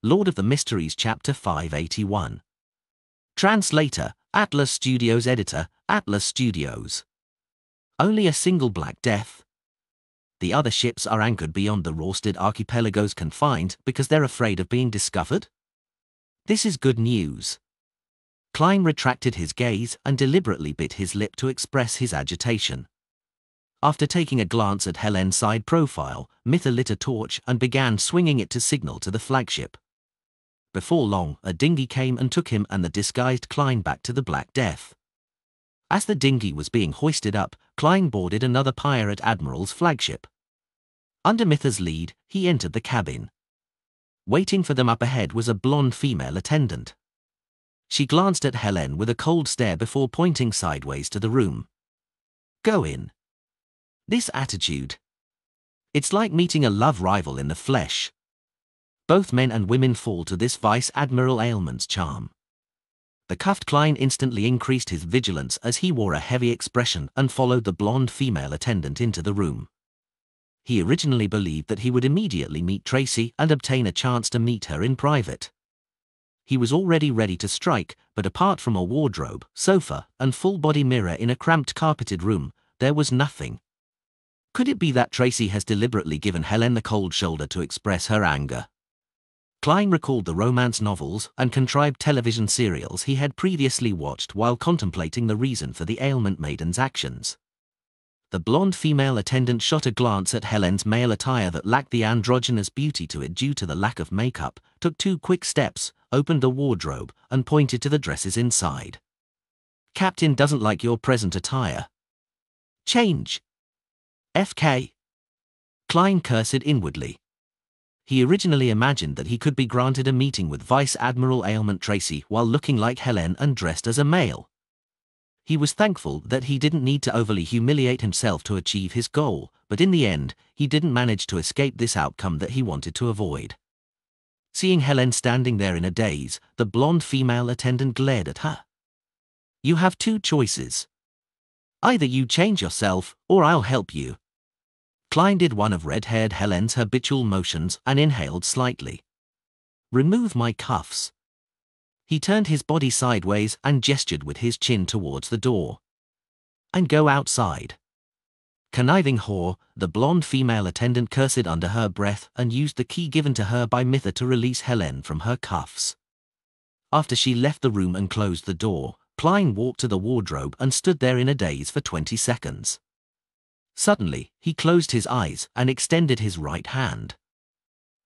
Lord of the Mysteries Chapter 581. Translator, Atlas Studios. Editor, Atlas Studios. Only a single Black Death. The other ships are anchored beyond the Rorsted archipelago's confined because they're afraid of being discovered? This is good news. Klein retracted his gaze and deliberately bit his lip to express his agitation. After taking a glance at Helen's side profile, Mitha lit a torch and began swinging it to signal to the flagship. Before long, a dinghy came and took him and the disguised Klein back to the Black Death. As the dinghy was being hoisted up, Klein boarded another pirate admiral's flagship. Under Mitha's lead, he entered the cabin. Waiting for them up ahead was a blonde female attendant. She glanced at Helen with a cold stare before pointing sideways to the room. "Go in." This attitude. It's like meeting a love rival in the flesh. Both men and women fall to this Vice Admiral Ailment's charm. The cuffed Klein instantly increased his vigilance as he wore a heavy expression and followed the blonde female attendant into the room. He originally believed that he would immediately meet Tracy and obtain a chance to meet her in private. He was already ready to strike, but apart from a wardrobe, sofa, and full-body mirror in a cramped carpeted room, there was nothing. Could it be that Tracy has deliberately given Helen the cold shoulder to express her anger? Klein recalled the romance novels and contrived television serials he had previously watched while contemplating the reason for the ailment maiden's actions. The blonde female attendant shot a glance at Helen's male attire that lacked the androgynous beauty to it due to the lack of makeup, took 2 quick steps, opened the wardrobe, and pointed to the dresses inside. "Captain doesn't like your present attire. Change." "FK." Klein cursed inwardly. He originally imagined that he could be granted a meeting with Vice Admiral Ailment Tracy while looking like Helen and dressed as a male. He was thankful that he didn't need to overly humiliate himself to achieve his goal, but in the end, he didn't manage to escape this outcome that he wanted to avoid. Seeing Helen standing there in a daze, the blonde female attendant glared at her. "You have 2 choices. Either you change yourself, or I'll help you." Klein did one of red-haired Helen's habitual motions and inhaled slightly. "Remove my cuffs." He turned his body sideways and gestured with his chin towards the door. "And go outside." Conniving whore, the blonde female attendant cursed under her breath and used the key given to her by Mitha to release Helen from her cuffs. After she left the room and closed the door, Klein walked to the wardrobe and stood there in a daze for 20 seconds. Suddenly, he closed his eyes and extended his right hand.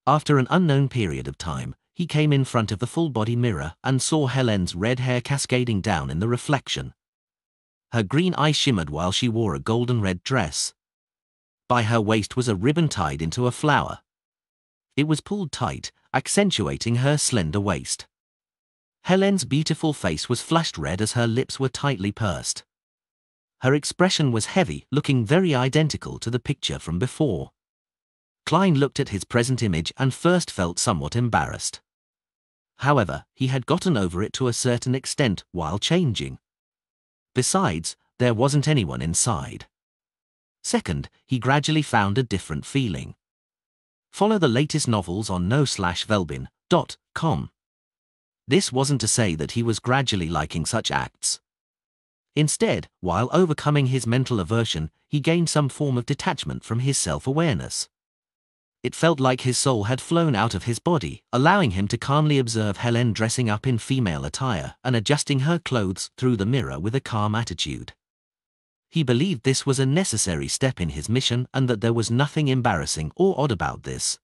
After an unknown period of time, he came in front of the full-body mirror and saw Helen's red hair cascading down in the reflection. Her green eye shimmered while she wore a golden-red dress. By her waist was a ribbon tied into a flower. It was pulled tight, accentuating her slender waist. Helen's beautiful face was flushed red as her lips were tightly pursed. Her expression was heavy, looking very identical to the picture from before. Klein looked at his present image and first felt somewhat embarrassed. However, he had gotten over it to a certain extent while changing. Besides, there wasn't anyone inside. Second, he gradually found a different feeling. Follow the latest novels on no/velbin.com. This wasn't to say that he was gradually liking such acts. Instead, while overcoming his mental aversion, he gained some form of detachment from his self-awareness. It felt like his soul had flown out of his body, allowing him to calmly observe Helen dressing up in female attire and adjusting her clothes through the mirror with a calm attitude. He believed this was a necessary step in his mission and that there was nothing embarrassing or odd about this.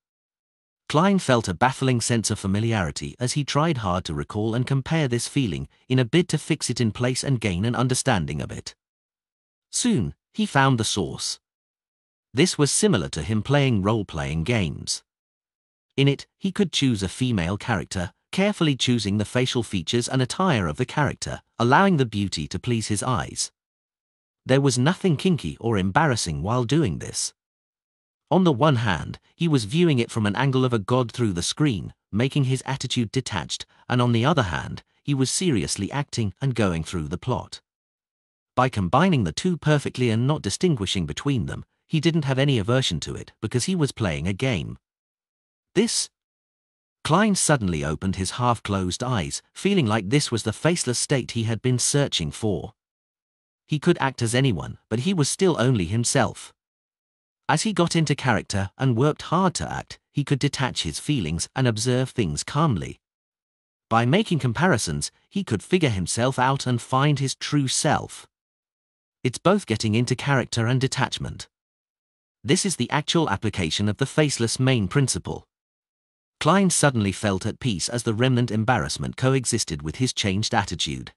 Klein felt a baffling sense of familiarity as he tried hard to recall and compare this feeling in a bid to fix it in place and gain an understanding of it. Soon, he found the source. This was similar to him playing role-playing games. In it, he could choose a female character, carefully choosing the facial features and attire of the character, allowing the beauty to please his eyes. There was nothing kinky or embarrassing while doing this. On the one hand, he was viewing it from an angle of a god through the screen, making his attitude detached, and on the other hand, he was seriously acting and going through the plot. By combining the 2 perfectly and not distinguishing between them, he didn't have any aversion to it because he was playing a game. This Klein suddenly opened his half-closed eyes, feeling like this was the faceless state he had been searching for. He could act as anyone, but he was still only himself. As he got into character and worked hard to act, he could detach his feelings and observe things calmly. By making comparisons, he could figure himself out and find his true self. It's both getting into character and detachment. This is the actual application of the faceless main principle. Klein suddenly felt at peace as the remnant embarrassment coexisted with his changed attitude.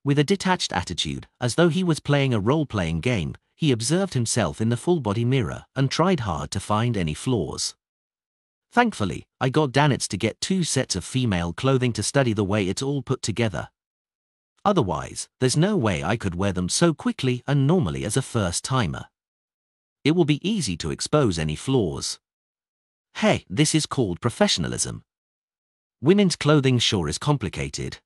With a detached attitude, as though he was playing a role-playing game, he observed himself in the full-body mirror and tried hard to find any flaws. Thankfully, I got Danitz to get 2 sets of female clothing to study the way it's all put together. Otherwise, there's no way I could wear them so quickly and normally as a first-timer. It will be easy to expose any flaws. Hey, this is called professionalism. Women's clothing sure is complicated.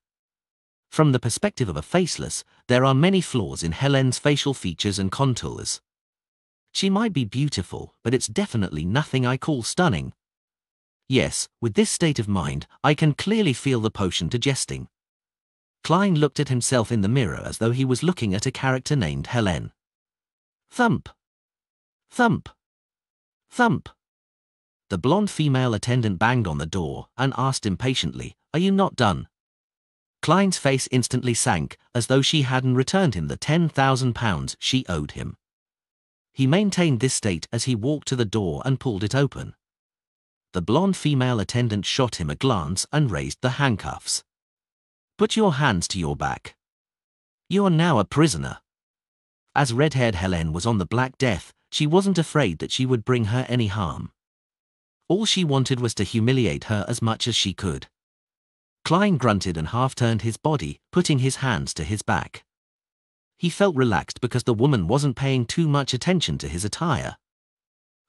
From the perspective of a faceless, there are many flaws in Helen's facial features and contours. She might be beautiful, but it's definitely nothing I call stunning. Yes, with this state of mind, I can clearly feel the potion to jesting. Klein looked at himself in the mirror as though he was looking at a character named Helen. Thump. Thump. Thump. The blonde female attendant banged on the door and asked impatiently, "Are you not done?" Klein's face instantly sank, as though she hadn't returned him the £10,000 she owed him. He maintained this state as he walked to the door and pulled it open. The blonde female attendant shot him a glance and raised the handcuffs. "Put your hands to your back. You are now a prisoner." As red-haired Helen was on the Black Death, she wasn't afraid that she would bring her any harm. All she wanted was to humiliate her as much as she could. Klein grunted and half-turned his body, putting his hands to his back. He felt relaxed because the woman wasn't paying too much attention to his attire.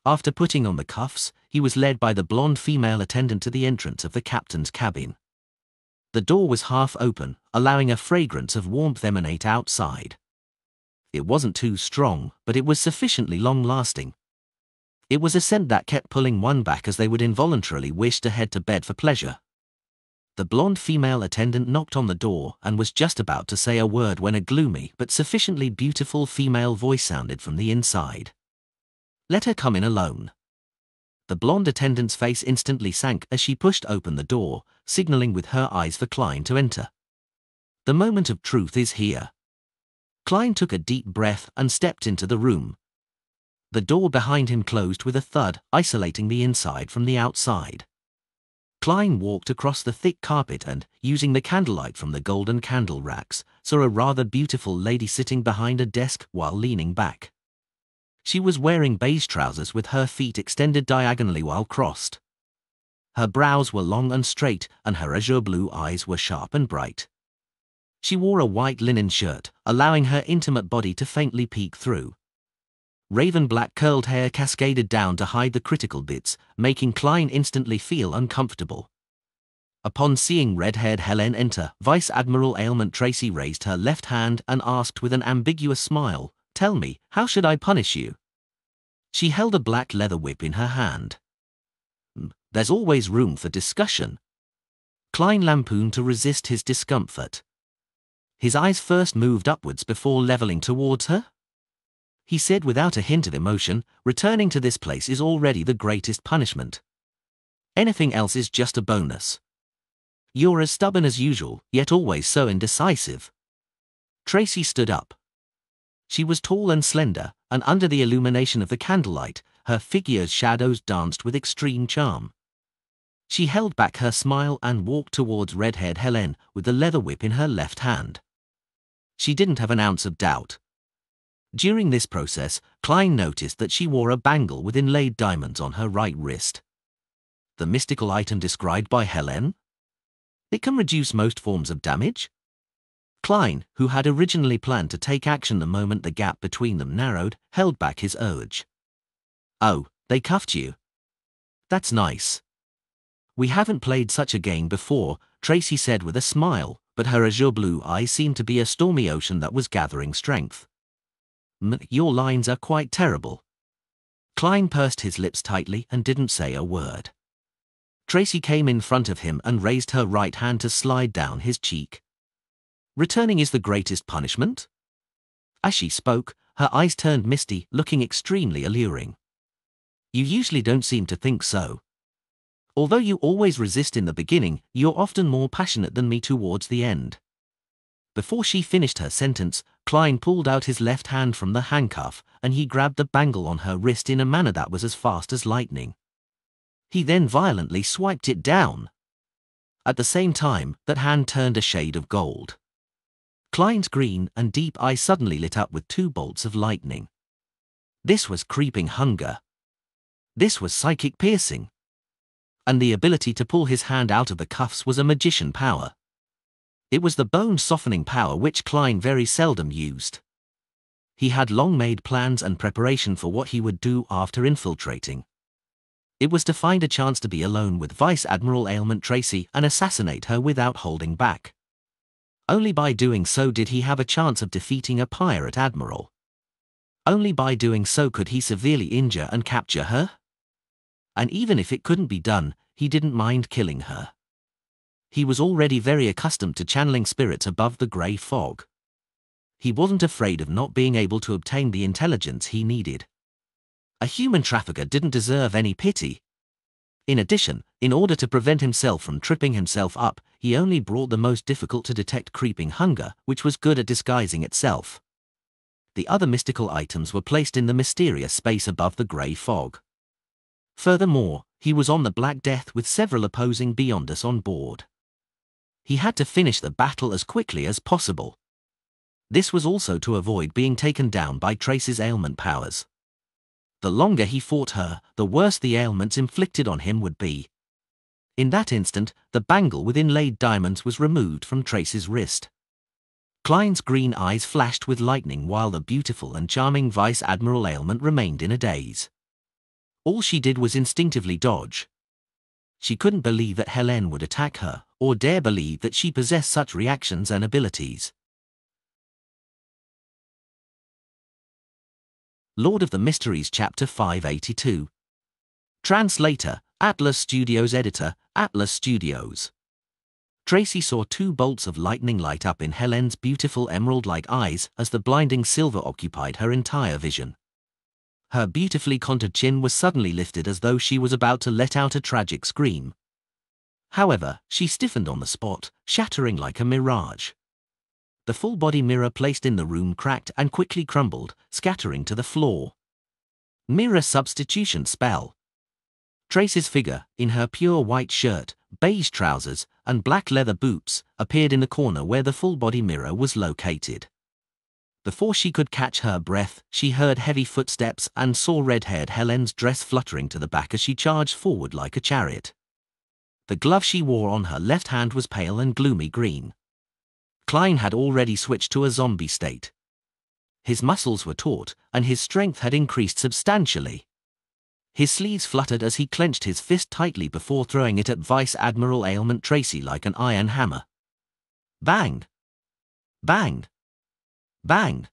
After putting on the cuffs, he was led by the blonde female attendant to the entrance of the captain's cabin. The door was half open, allowing a fragrance of warmth emanate outside. It wasn't too strong, but it was sufficiently long-lasting. It was a scent that kept pulling one back as they would involuntarily wish to head to bed for pleasure. The blonde female attendant knocked on the door and was just about to say a word when a gloomy but sufficiently beautiful female voice sounded from the inside. "Let her come in alone." The blonde attendant's face instantly sank as she pushed open the door, signaling with her eyes for Klein to enter. The moment of truth is here. Klein took a deep breath and stepped into the room. The door behind him closed with a thud, isolating the inside from the outside. Klein walked across the thick carpet and, using the candlelight from the golden candle racks, saw a rather beautiful lady sitting behind a desk while leaning back. She was wearing beige trousers with her feet extended diagonally while crossed. Her brows were long and straight, and her azure blue eyes were sharp and bright. She wore a white linen shirt, allowing her intimate body to faintly peek through. Raven black curled hair cascaded down to hide the critical bits, making Klein instantly feel uncomfortable. Upon seeing red-haired Helen enter, Vice Admiral Ailment Tracy raised her left hand and asked with an ambiguous smile, "Tell me, how should I punish you?" She held a black leather whip in her hand. "There's always room for discussion." Klein lampooned to resist his discomfort. His eyes first moved upwards before leveling towards her. He said without a hint of emotion, "Returning to this place is already the greatest punishment. Anything else is just a bonus. You're as stubborn as usual, yet always so indecisive." Tracy stood up. She was tall and slender, and under the illumination of the candlelight, her figure's shadows danced with extreme charm. She held back her smile and walked towards red-haired Helen with the leather whip in her left hand. She didn't have an ounce of doubt. During this process, Klein noticed that she wore a bangle with inlaid diamonds on her right wrist. The mystical item described by Helen? It can reduce most forms of damage? Klein, who had originally planned to take action the moment the gap between them narrowed, held back his urge. "Oh, they cuffed you? That's nice. We haven't played such a game before," Tracy said with a smile, but her azure blue eyes seemed to be a stormy ocean that was gathering strength. Your lines are quite terrible." Klein pursed his lips tightly and didn't say a word. Tracy came in front of him and raised her right hand to slide down his cheek. Returning is the greatest punishment? As she spoke, her eyes turned misty, looking extremely alluring. You usually don't seem to think so. Although you always resist in the beginning, you're often more passionate than me towards the end. Before she finished her sentence, Klein pulled out his left hand from the handcuff and he grabbed the bangle on her wrist in a manner that was as fast as lightning. He then violently swiped it down. At the same time, that hand turned a shade of gold. Klein's green and deep eyes suddenly lit up with 2 bolts of lightning. This was creeping hunger. This was psychic piercing. And the ability to pull his hand out of the cuffs was a magician power. It was the bone-softening power which Klein very seldom used. He had long made plans and preparation for what he would do after infiltrating. It was to find a chance to be alone with Vice Admiral Ailment Tracy and assassinate her without holding back. Only by doing so did he have a chance of defeating a pirate admiral. Only by doing so could he severely injure and capture her. And even if it couldn't be done, he didn't mind killing her. He was already very accustomed to channeling spirits above the grey fog. He wasn't afraid of not being able to obtain the intelligence he needed. A human trafficker didn't deserve any pity. In addition, in order to prevent himself from tripping himself up, he only brought the most difficult to detect creeping hunger, which was good at disguising itself. The other mystical items were placed in the mysterious space above the grey fog. Furthermore, he was on the Black Death with several opposing Beyonders on board. He had to finish the battle as quickly as possible. This was also to avoid being taken down by Tracy's ailment powers. The longer he fought her, the worse the ailments inflicted on him would be. In that instant, the bangle with inlaid diamonds was removed from Tracy's wrist. Klein's green eyes flashed with lightning while the beautiful and charming Vice Admiral Ailment remained in a daze. All she did was instinctively dodge. She couldn't believe that Helene would attack her, or dare believe that she possessed such reactions and abilities. Lord of the Mysteries Chapter 582. Translator, Atlas Studios. Editor, Atlas Studios. Tracy saw 2 bolts of lightning light up in Helene's beautiful emerald-like eyes as the blinding silver occupied her entire vision. Her beautifully contoured chin was suddenly lifted as though she was about to let out a tragic scream. However, she stiffened on the spot, shattering like a mirage. The full-body mirror placed in the room cracked and quickly crumbled, scattering to the floor. Mirror substitution spell. Tracy's figure, in her pure white shirt, beige trousers, and black leather boots, appeared in the corner where the full-body mirror was located. Before she could catch her breath, she heard heavy footsteps and saw red-haired Helene's dress fluttering to the back as she charged forward like a chariot. The glove she wore on her left hand was pale and gloomy green. Klein had already switched to a zombie state. His muscles were taut, and his strength had increased substantially. His sleeves fluttered as he clenched his fist tightly before throwing it at Vice Admiral Ailment Tracy like an iron hammer. Bang! Bang! Bang!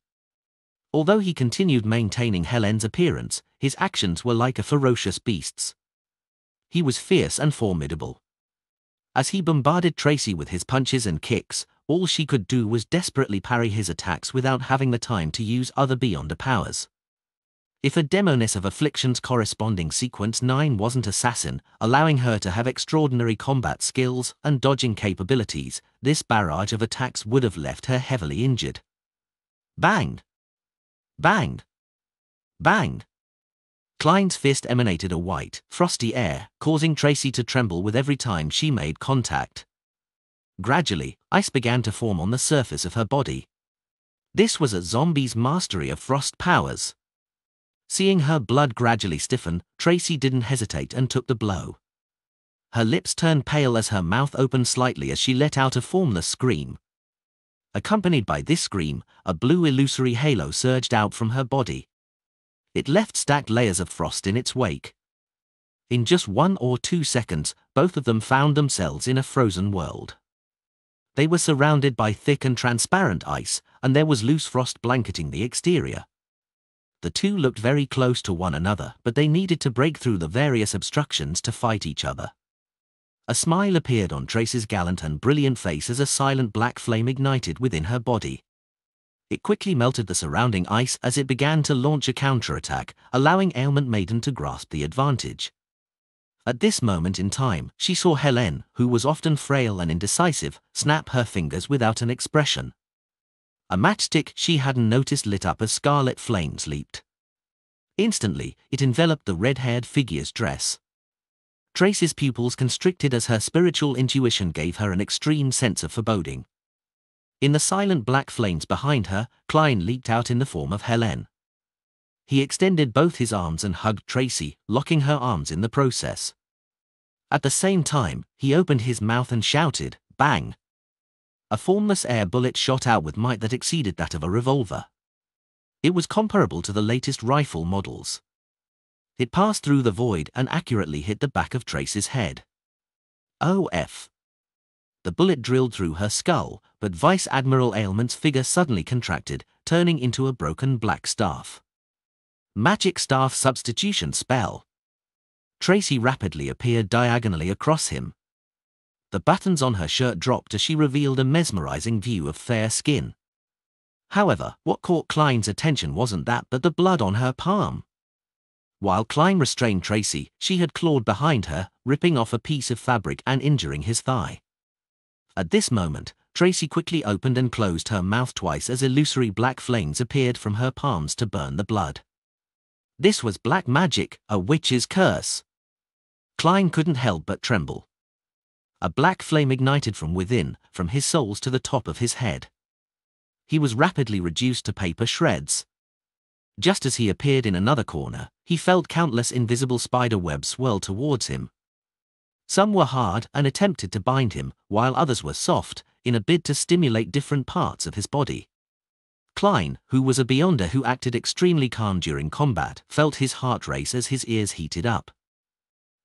Although he continued maintaining Helene's appearance, his actions were like a ferocious beast's. He was fierce and formidable. As he bombarded Tracy with his punches and kicks, all she could do was desperately parry his attacks without having the time to use other Beyonder powers. If a Demoness of Affliction's corresponding Sequence 9 wasn't assassin, allowing her to have extraordinary combat skills and dodging capabilities, this barrage of attacks would have left her heavily injured. Bang! Bang! Bang! Klein's fist emanated a white, frosty air, causing Tracy to tremble with every time she made contact. Gradually, ice began to form on the surface of her body. This was a zombie's mastery of frost powers. Seeing her blood gradually stiffen, Tracy didn't hesitate and took the blow. Her lips turned pale as her mouth opened slightly as she let out a formless scream. Accompanied by this scream, a blue illusory halo surged out from her body. It left stacked layers of frost in its wake. In just 1 or 2 seconds, both of them found themselves in a frozen world. They were surrounded by thick and transparent ice, and there was loose frost blanketing the exterior. The two looked very close to one another, but they needed to break through the various obstructions to fight each other. A smile appeared on Tracy's gallant and brilliant face as a silent black flame ignited within her body. It quickly melted the surrounding ice as it began to launch a counterattack, allowing Ailment Maiden to grasp the advantage. At this moment in time, she saw Helen, who was often frail and indecisive, snap her fingers without an expression. A matchstick she hadn't noticed lit up as scarlet flames leaped. Instantly, it enveloped the red-haired figure's dress. Tracy's pupils constricted as her spiritual intuition gave her an extreme sense of foreboding. In the silent black flames behind her, Klein leaped out in the form of Helen. He extended both his arms and hugged Tracy, locking her arms in the process. At the same time, he opened his mouth and shouted, "Bang!" A formless air bullet shot out with might that exceeded that of a revolver. It was comparable to the latest rifle models. It passed through the void and accurately hit the back of Tracy's head. OF. The bullet drilled through her skull, but Vice Admiral Ailment's figure suddenly contracted, turning into a broken black staff. Magic staff substitution spell. Tracy rapidly appeared diagonally across him. The buttons on her shirt dropped as she revealed a mesmerizing view of fair skin. However, what caught Klein's attention wasn't that but the blood on her palm. While Klein restrained Tracy, she had clawed behind her, ripping off a piece of fabric and injuring his thigh. At this moment, Tracy quickly opened and closed her mouth twice as illusory black flames appeared from her palms to burn the blood. This was black magic, a witch's curse. Klein couldn't help but tremble. A black flame ignited from within, from his soles to the top of his head. He was rapidly reduced to paper shreds. Just as he appeared in another corner, he felt countless invisible spider webs swirl towards him. Some were hard and attempted to bind him, while others were soft, in a bid to stimulate different parts of his body. Klein, who was a Beyonder who acted extremely calm during combat, felt his heart race as his ears heated up.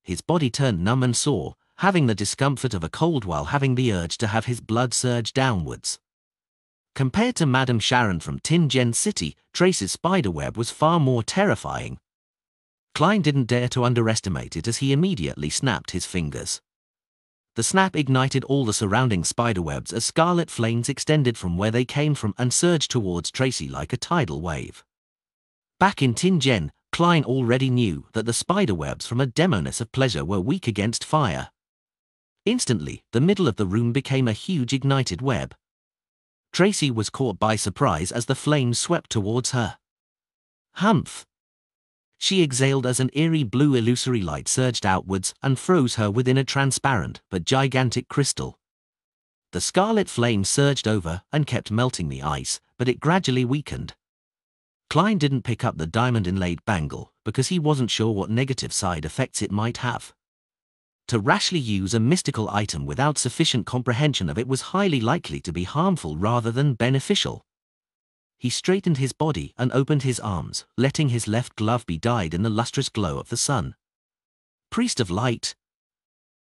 His body turned numb and sore, having the discomfort of a cold while having the urge to have his blood surge downwards. Compared to Madame Sharon from Tin Gen City, Tracy's spiderweb was far more terrifying. Klein didn't dare to underestimate it as he immediately snapped his fingers. The snap ignited all the surrounding spiderwebs as scarlet flames extended from where they came from and surged towards Tracy like a tidal wave. Back in Tin Gen, Klein already knew that the spiderwebs from a demoness of pleasure were weak against fire. Instantly, the middle of the room became a huge ignited web. Tracy was caught by surprise as the flames swept towards her. Humph! She exhaled as an eerie blue illusory light surged outwards and froze her within a transparent but gigantic crystal. The scarlet flame surged over and kept melting the ice, but it gradually weakened. Klein didn't pick up the diamond-inlaid bangle because he wasn't sure what negative side effects it might have. To rashly use a mystical item without sufficient comprehension of it was highly likely to be harmful rather than beneficial. He straightened his body and opened his arms, letting his left glove be dyed in the lustrous glow of the sun. Priest of Light.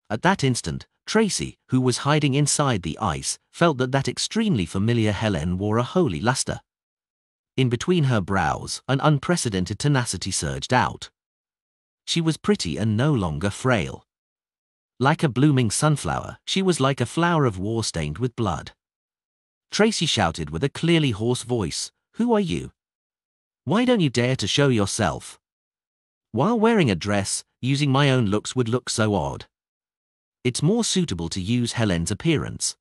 At that instant, Tracy, who was hiding inside the ice, felt that extremely familiar Helen wore a holy luster. In between her brows, an unprecedented tenacity surged out. She was pretty and no longer frail. Like a blooming sunflower, she was like a flower of war stained with blood. Tracy shouted with a clearly hoarse voice, "Who are you? Why don't you dare to show yourself? While wearing a dress, using my own looks would look so odd. It's more suitable to use Helen's appearance."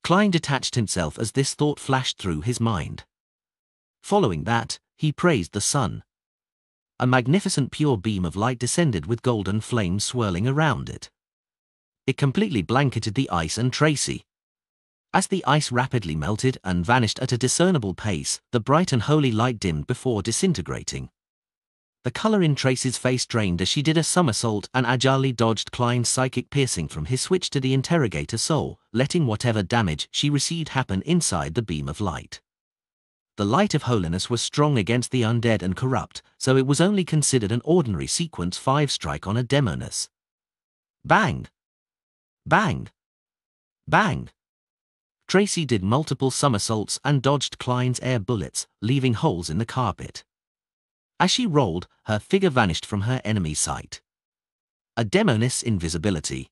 Klein detached himself as this thought flashed through his mind. Following that, he praised the sun. A magnificent pure beam of light descended with golden flames swirling around it. It completely blanketed the ice and Tracy. As the ice rapidly melted and vanished at a discernible pace, the bright and holy light dimmed before disintegrating. The color in Tracy's face drained as she did a somersault and agilely dodged Klein's psychic piercing from his switch to the interrogator soul, letting whatever damage she received happen inside the beam of light. The light of holiness was strong against the undead and corrupt, so it was only considered an ordinary sequence 5 strike on a demoness. Bang! Bang! Bang! Tracy did multiple somersaults and dodged Klein's air bullets, leaving holes in the carpet. As she rolled, her figure vanished from her enemy's sight. A demoness invisibility.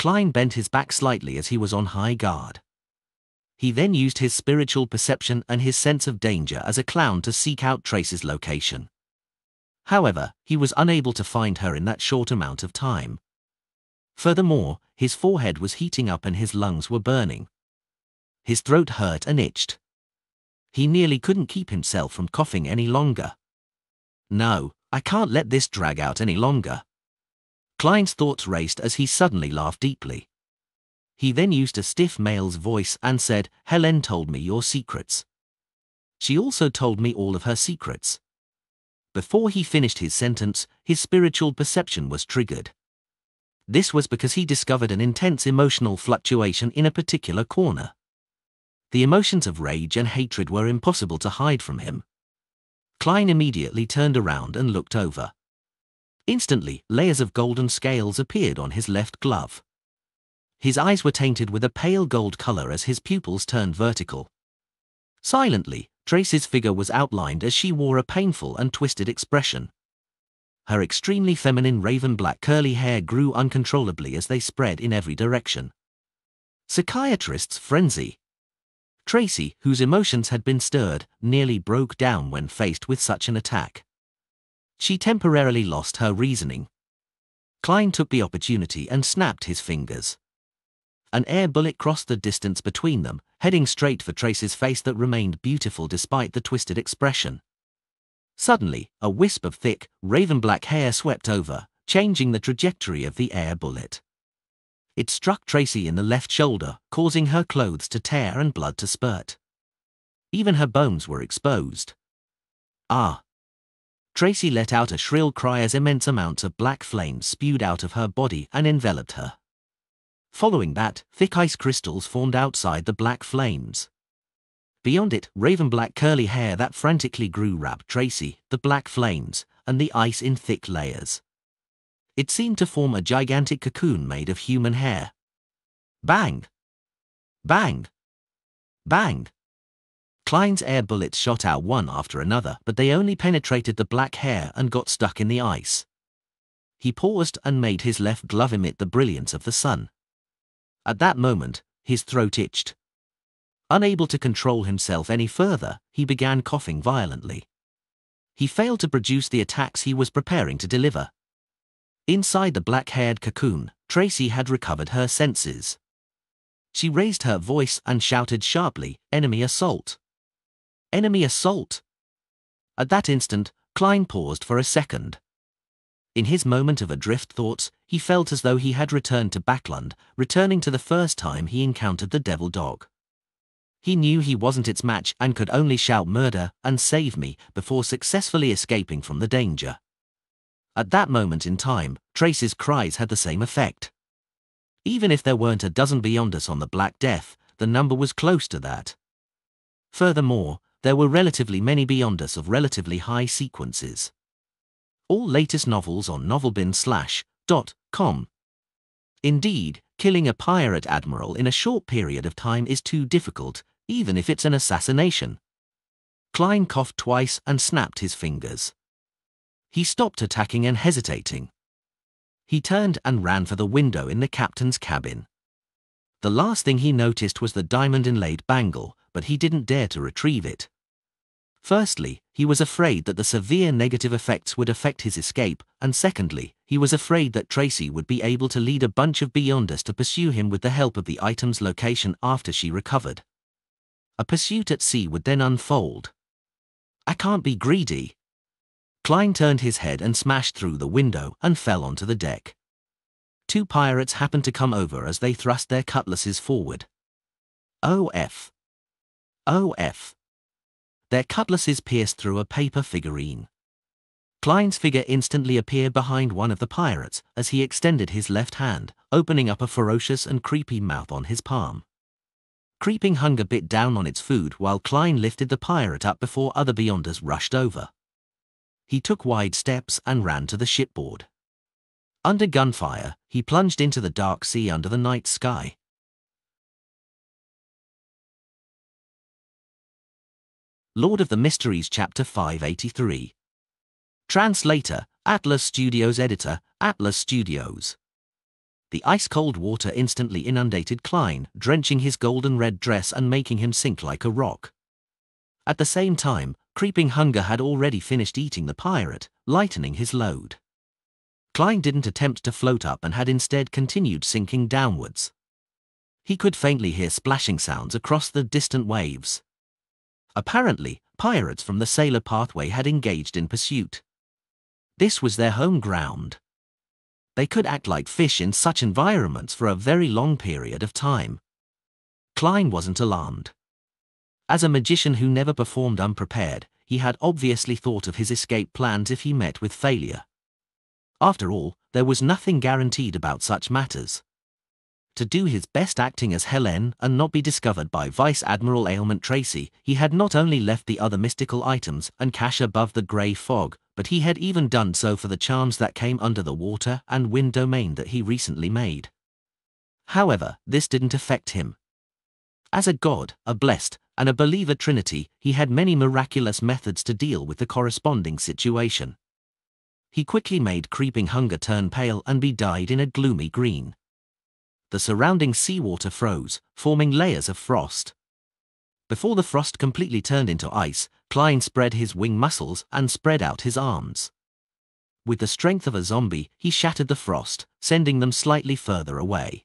Klein bent his back slightly as he was on high guard. He then used his spiritual perception and his sense of danger as a clown to seek out Tracy's location. However, he was unable to find her in that short amount of time. Furthermore, his forehead was heating up and his lungs were burning. His throat hurt and itched. He nearly couldn't keep himself from coughing any longer. No, I can't let this drag out any longer. Klein's thoughts raced as he suddenly laughed deeply. He then used a stiff male's voice and said, "Helen told me your secrets. She also told me all of her secrets." Before he finished his sentence, his spiritual perception was triggered. This was because he discovered an intense emotional fluctuation in a particular corner. The emotions of rage and hatred were impossible to hide from him. Klein immediately turned around and looked over. Instantly, layers of golden scales appeared on his left glove. His eyes were tainted with a pale gold color as his pupils turned vertical. Silently, Tracy's figure was outlined as she wore a painful and twisted expression. Her extremely feminine raven-black curly hair grew uncontrollably as they spread in every direction. Psychiatrist's frenzy. Tracy, whose emotions had been stirred, nearly broke down when faced with such an attack. She temporarily lost her reasoning. Klein took the opportunity and snapped his fingers. An air bullet crossed the distance between them, heading straight for Tracy's face that remained beautiful despite the twisted expression. Suddenly, a wisp of thick, raven-black hair swept over, changing the trajectory of the air bullet. It struck Tracy in the left shoulder, causing her clothes to tear and blood to spurt. Even her bones were exposed. Ah! Tracy let out a shrill cry as immense amounts of black flames spewed out of her body and enveloped her. Following that, thick ice crystals formed outside the black flames. Beyond it, raven-black curly hair that frantically grew wrapped Tracy, the black flames, and the ice in thick layers. It seemed to form a gigantic cocoon made of human hair. Bang! Bang! Bang! Klein's air bullets shot out one after another, but they only penetrated the black hair and got stuck in the ice. He paused and made his left glove emit the brilliance of the sun. At that moment, his throat itched. Unable to control himself any further, he began coughing violently. He failed to produce the attacks he was preparing to deliver. Inside the black-haired cocoon, Tracy had recovered her senses. She raised her voice and shouted sharply, "Enemy assault! Enemy assault!" At that instant, Klein paused for a second. In his moment of adrift thoughts, he felt as though he had returned to Backland, returning to the first time he encountered the devil dog. He knew he wasn't its match and could only shout "Murder" and "Save me" before successfully escaping from the danger. At that moment in time, Tracy's cries had the same effect. Even if there weren't a dozen Beyonders on the Black Death, the number was close to that. Furthermore, there were relatively many Beyonders of relatively high sequences. All latest novels on novelbin/.com. Indeed, killing a pirate admiral in a short period of time is too difficult, even if it's an assassination. Klein coughed twice and snapped his fingers. He stopped attacking and hesitating. He turned and ran for the window in the captain's cabin. The last thing he noticed was the diamond-inlaid bangle, but he didn't dare to retrieve it. Firstly, he was afraid that the severe negative effects would affect his escape, and secondly, he was afraid that Tracy would be able to lead a bunch of Beyonders to pursue him with the help of the item's location after she recovered. A pursuit at sea would then unfold. I can't be greedy. Klein turned his head and smashed through the window and fell onto the deck. Two pirates happened to come over as they thrust their cutlasses forward. OF. OF. Their cutlasses pierced through a paper figurine. Klein's figure instantly appeared behind one of the pirates as he extended his left hand, opening up a ferocious and creepy mouth on his palm. Creeping hunger bit down on its food while Klein lifted the pirate up before other Beyonders rushed over. He took wide steps and ran to the shipboard. Under gunfire, he plunged into the dark sea under the night sky. Lord of the Mysteries Chapter 583. Translator, Atlas Studios. Editor, Atlas Studios. The ice-cold water instantly inundated Klein, drenching his golden red dress and making him sink like a rock. At the same time, creeping hunger had already finished eating the pirate, lightening his load. Klein didn't attempt to float up and had instead continued sinking downwards. He could faintly hear splashing sounds across the distant waves. Apparently, pirates from the sailor pathway had engaged in pursuit. This was their home ground. They could act like fish in such environments for a very long period of time. Klein wasn't alarmed. As a magician who never performed unprepared, he had obviously thought of his escape plans if he met with failure. After all, there was nothing guaranteed about such matters. To do his best acting as Helen and not be discovered by Vice Admiral Ailment Tracy, he had not only left the other mystical items and cache above the grey fog, but he had even done so for the charms that came under the water and wind domain that he recently made. However, this didn't affect him. As a god, a blessed, and a believer trinity, he had many miraculous methods to deal with the corresponding situation. He quickly made creeping hunger turn pale and be dyed in a gloomy green. The surrounding seawater froze, forming layers of frost. Before the frost completely turned into ice, Klein spread his wing muscles and spread out his arms. With the strength of a zombie, he shattered the frost, sending them slightly further away.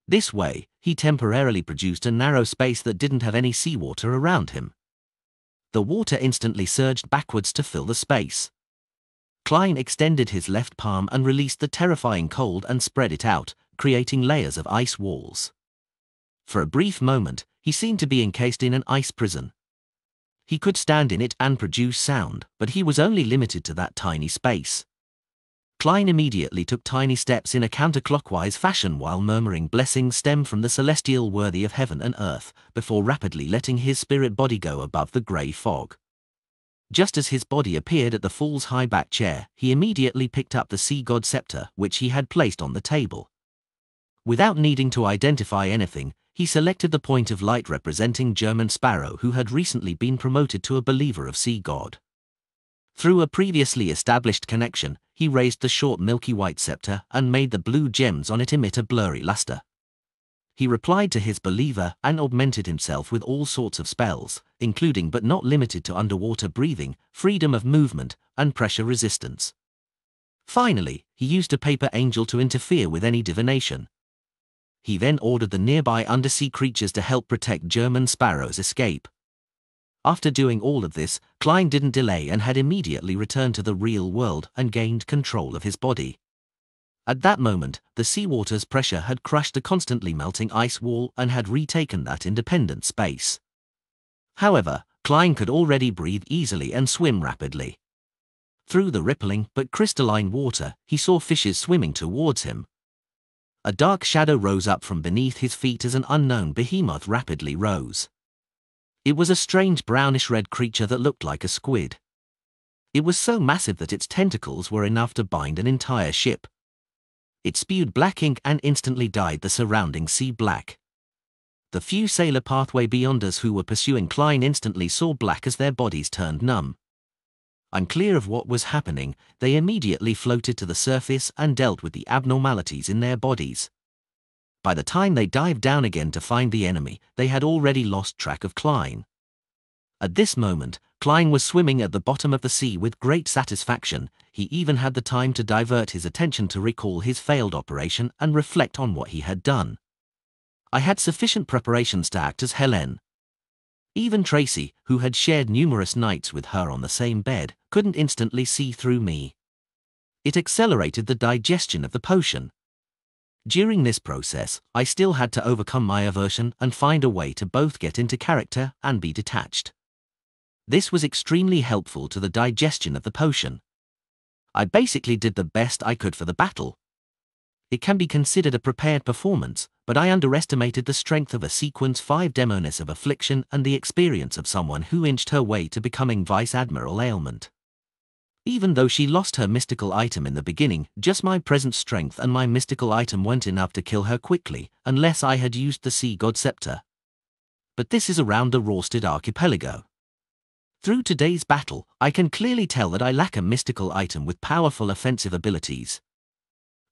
This way, he temporarily produced a narrow space that didn't have any seawater around him. The water instantly surged backwards to fill the space. Klein extended his left palm and released the terrifying cold and spread it out, creating layers of ice walls. For a brief moment, he seemed to be encased in an ice prison. He could stand in it and produce sound, but he was only limited to that tiny space. Klein immediately took tiny steps in a counterclockwise fashion while murmuring blessings stem from the celestial worthy of heaven and earth, before rapidly letting his spirit body go above the grey fog. Just as his body appeared at the fool's high-back chair, he immediately picked up the sea god scepter which he had placed on the table. Without needing to identify anything, he selected the point of light representing German Sparrow, who had recently been promoted to a believer of sea god. Through a previously established connection, he raised the short milky white scepter and made the blue gems on it emit a blurry luster. He replied to his believer and augmented himself with all sorts of spells, including but not limited to underwater breathing, freedom of movement, and pressure resistance. Finally, he used a paper angel to interfere with any divination. He then ordered the nearby undersea creatures to help protect German Sparrow's escape. After doing all of this, Klein didn't delay and had immediately returned to the real world and gained control of his body. At that moment, the seawater's pressure had crushed the constantly melting ice wall and had retaken that independent space. However, Klein could already breathe easily and swim rapidly. Through the rippling but crystalline water, he saw fishes swimming towards him. A dark shadow rose up from beneath his feet as an unknown behemoth rapidly rose. It was a strange brownish-red creature that looked like a squid. It was so massive that its tentacles were enough to bind an entire ship. It spewed black ink and instantly dyed the surrounding sea black. The few sailor pathway beyonders who were pursuing Klein instantly saw black as their bodies turned numb. Unclear of what was happening, they immediately floated to the surface and dealt with the abnormalities in their bodies. By the time they dived down again to find the enemy, they had already lost track of Klein. At this moment, Klein was swimming at the bottom of the sea with great satisfaction. He even had the time to divert his attention to recall his failed operation and reflect on what he had done. I had sufficient preparations to act as Helen. Even Tracy, who had shared numerous nights with her on the same bed, couldn't instantly see through me. It accelerated the digestion of the potion. During this process, I still had to overcome my aversion and find a way to both get into character and be detached. This was extremely helpful to the digestion of the potion. I basically did the best I could for the battle. It can be considered a prepared performance, but I underestimated the strength of a Sequence 5 demoness of affliction and the experience of someone who inched her way to becoming Vice Admiral Ailment. Even though she lost her mystical item in the beginning, just my present strength and my mystical item weren't enough to kill her quickly, unless I had used the Sea God Scepter. But this is around the Rorsted Archipelago. Through today's battle, I can clearly tell that I lack a mystical item with powerful offensive abilities.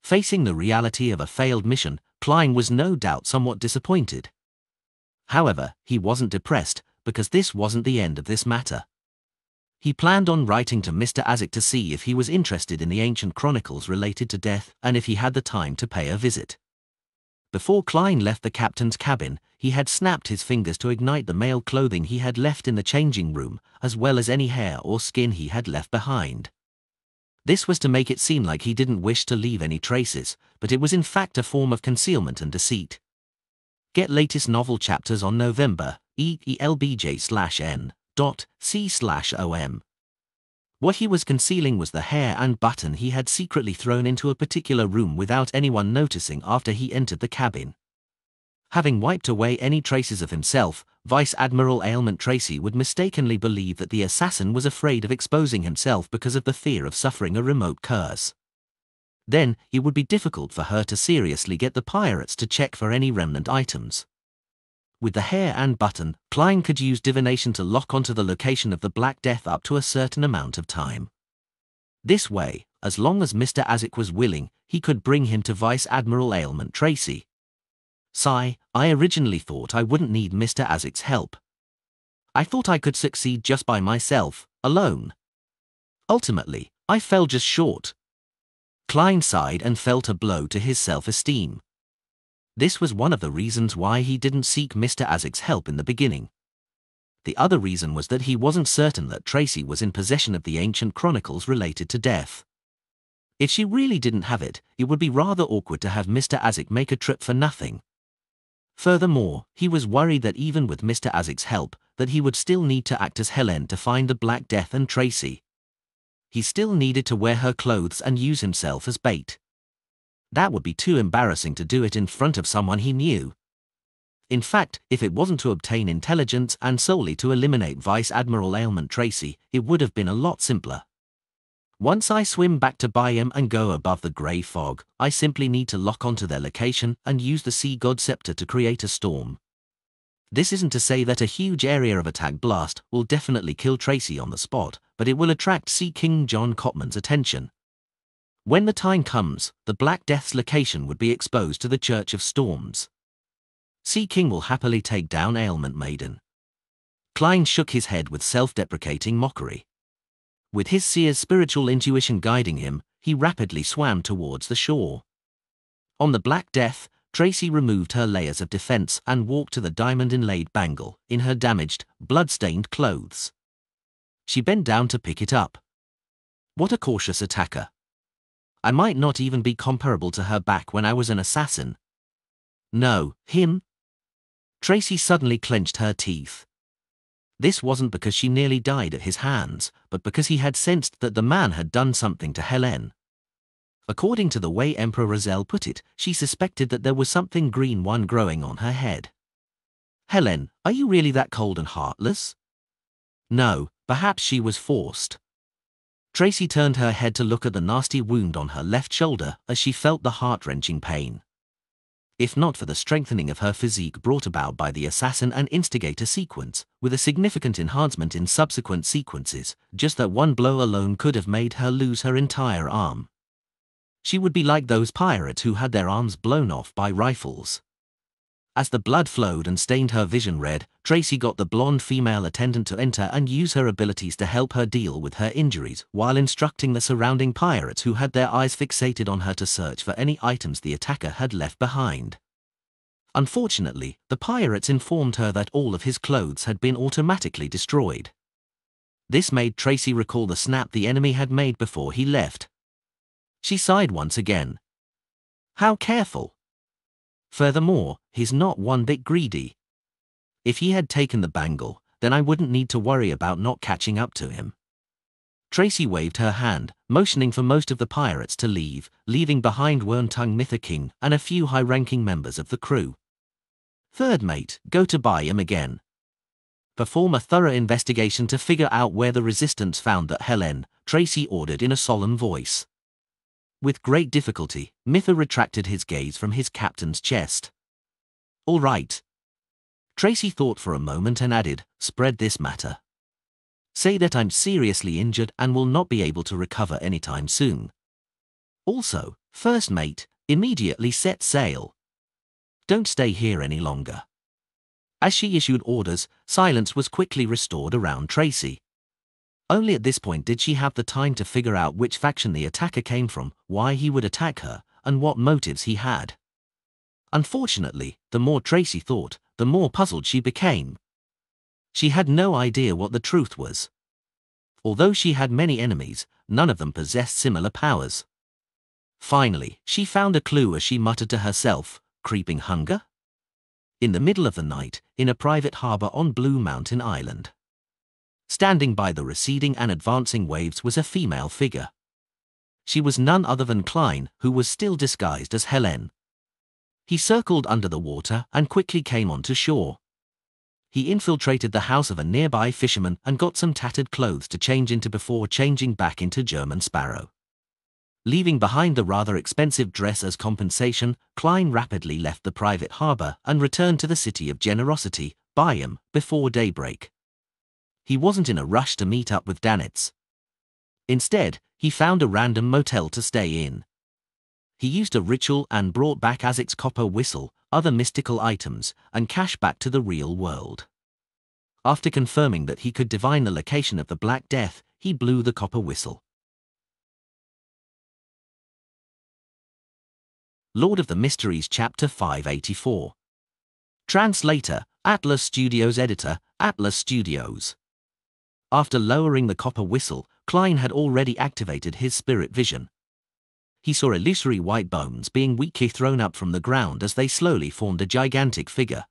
Facing the reality of a failed mission, Klein was no doubt somewhat disappointed. However, he wasn't depressed, because this wasn't the end of this matter. He planned on writing to Mr. Azek to see if he was interested in the ancient chronicles related to death and if he had the time to pay a visit. Before Klein left the captain's cabin, he had snapped his fingers to ignite the male clothing he had left in the changing room, as well as any hair or skin he had left behind. This was to make it seem like he didn't wish to leave any traces, but it was in fact a form of concealment and deceit. Get latest novel chapters on November, elbj/n.c/om. What he was concealing was the hair and button he had secretly thrown into a particular room without anyone noticing after he entered the cabin. Having wiped away any traces of himself, Vice Admiral Ailment Tracy would mistakenly believe that the assassin was afraid of exposing himself because of the fear of suffering a remote curse. Then, it would be difficult for her to seriously get the pirates to check for any remnant items. With the hair and button, Klein could use divination to lock onto the location of the Black Death up to a certain amount of time. This way, as long as Mr. Azek was willing, he could bring him to Vice Admiral Ailment Tracy. Sigh, I originally thought I wouldn't need Mr. Azek's help. I thought I could succeed just by myself, alone. Ultimately, I fell just short. Klein sighed and felt a blow to his self-esteem. This was one of the reasons why he didn't seek Mr. Azek's help in the beginning. The other reason was that he wasn't certain that Tracy was in possession of the ancient chronicles related to death. If she really didn't have it, it would be rather awkward to have Mr. Azek make a trip for nothing. Furthermore, he was worried that even with Mr. Azek's help, that he would still need to act as Helen to find the Black Death and Tracy. He still needed to wear her clothes and use himself as bait. That would be too embarrassing to do it in front of someone he knew. In fact, if it wasn't to obtain intelligence and solely to eliminate Vice Admiral Ailment Tracy, it would have been a lot simpler. Once I swim back to Byam and go above the grey fog, I simply need to lock onto their location and use the Sea God Scepter to create a storm. This isn't to say that a huge area of attack blast will definitely kill Tracy on the spot, but it will attract Sea King John Cotman's attention. When the time comes, the Black Death's location would be exposed to the Church of Storms. Sea King will happily take down Ailment Maiden. Klein shook his head with self-deprecating mockery. With his seer's spiritual intuition guiding him, he rapidly swam towards the shore. On the Black Death, Tracy removed her layers of defense and walked to the diamond-inlaid bangle, in her damaged, blood-stained clothes. She bent down to pick it up. What a cautious attacker. I might not even be comparable to her back when I was an assassin. No, him? Tracy suddenly clenched her teeth. This wasn't because she nearly died at his hands, but because he had sensed that the man had done something to Helen. According to the way Emperor Razel put it, she suspected that there was something green growing on her head. Helen, are you really that cold and heartless? No, perhaps she was forced. Tracy turned her head to look at the nasty wound on her left shoulder as she felt the heart-wrenching pain. If not for the strengthening of her physique brought about by the assassin and instigator sequence, with a significant enhancement in subsequent sequences, just that one blow alone could have made her lose her entire arm. She would be like those pirates who had their arms blown off by rifles. As the blood flowed and stained her vision red, Tracy got the blonde female attendant to enter and use her abilities to help her deal with her injuries, while instructing the surrounding pirates who had their eyes fixated on her to search for any items the attacker had left behind. Unfortunately, the pirates informed her that all of his clothes had been automatically destroyed. This made Tracy recall the snap the enemy had made before he left. She sighed once again. How careful! Furthermore, he's not one bit greedy. If he had taken the bangle, then I wouldn't need to worry about not catching up to him. Tracy waved her hand, motioning for most of the pirates to leave, leaving behind Wormtongue Mither King and a few high-ranking members of the crew. Third mate, go to Byam again. Perform a thorough investigation to figure out where the resistance found that Helen, Tracy ordered in a solemn voice. With great difficulty, Mither retracted his gaze from his captain's chest. All right. Tracy thought for a moment and added, spread this matter. Say that I'm seriously injured and will not be able to recover anytime soon. Also, first mate, immediately set sail. Don't stay here any longer. As she issued orders, silence was quickly restored around Tracy. Only at this point did she have the time to figure out which faction the attacker came from, why he would attack her, and what motives he had. Unfortunately, the more Tracy thought, the more puzzled she became. She had no idea what the truth was. Although she had many enemies, none of them possessed similar powers. Finally, she found a clue as she muttered to herself, creeping hunger? In the middle of the night, in a private harbor on Blue Mountain Island. Standing by the receding and advancing waves was a female figure. She was none other than Klein, who was still disguised as Helen. He circled under the water and quickly came onto shore. He infiltrated the house of a nearby fisherman and got some tattered clothes to change into before changing back into German Sparrow. Leaving behind the rather expensive dress as compensation, Klein rapidly left the private harbor and returned to the city of Generosity, Byam, before daybreak. He wasn't in a rush to meet up with Danitz. Instead, he found a random motel to stay in. He used a ritual and brought back Azik's copper whistle, other mystical items, and cash back to the real world. After confirming that he could divine the location of the Black Death, he blew the copper whistle. Lord of the Mysteries Chapter 584. Translator, Atlas Studios. Editor, Atlas Studios. After lowering the copper whistle, Klein had already activated his spirit vision. He saw illusory white bones being weakly thrown up from the ground as they slowly formed a gigantic figure.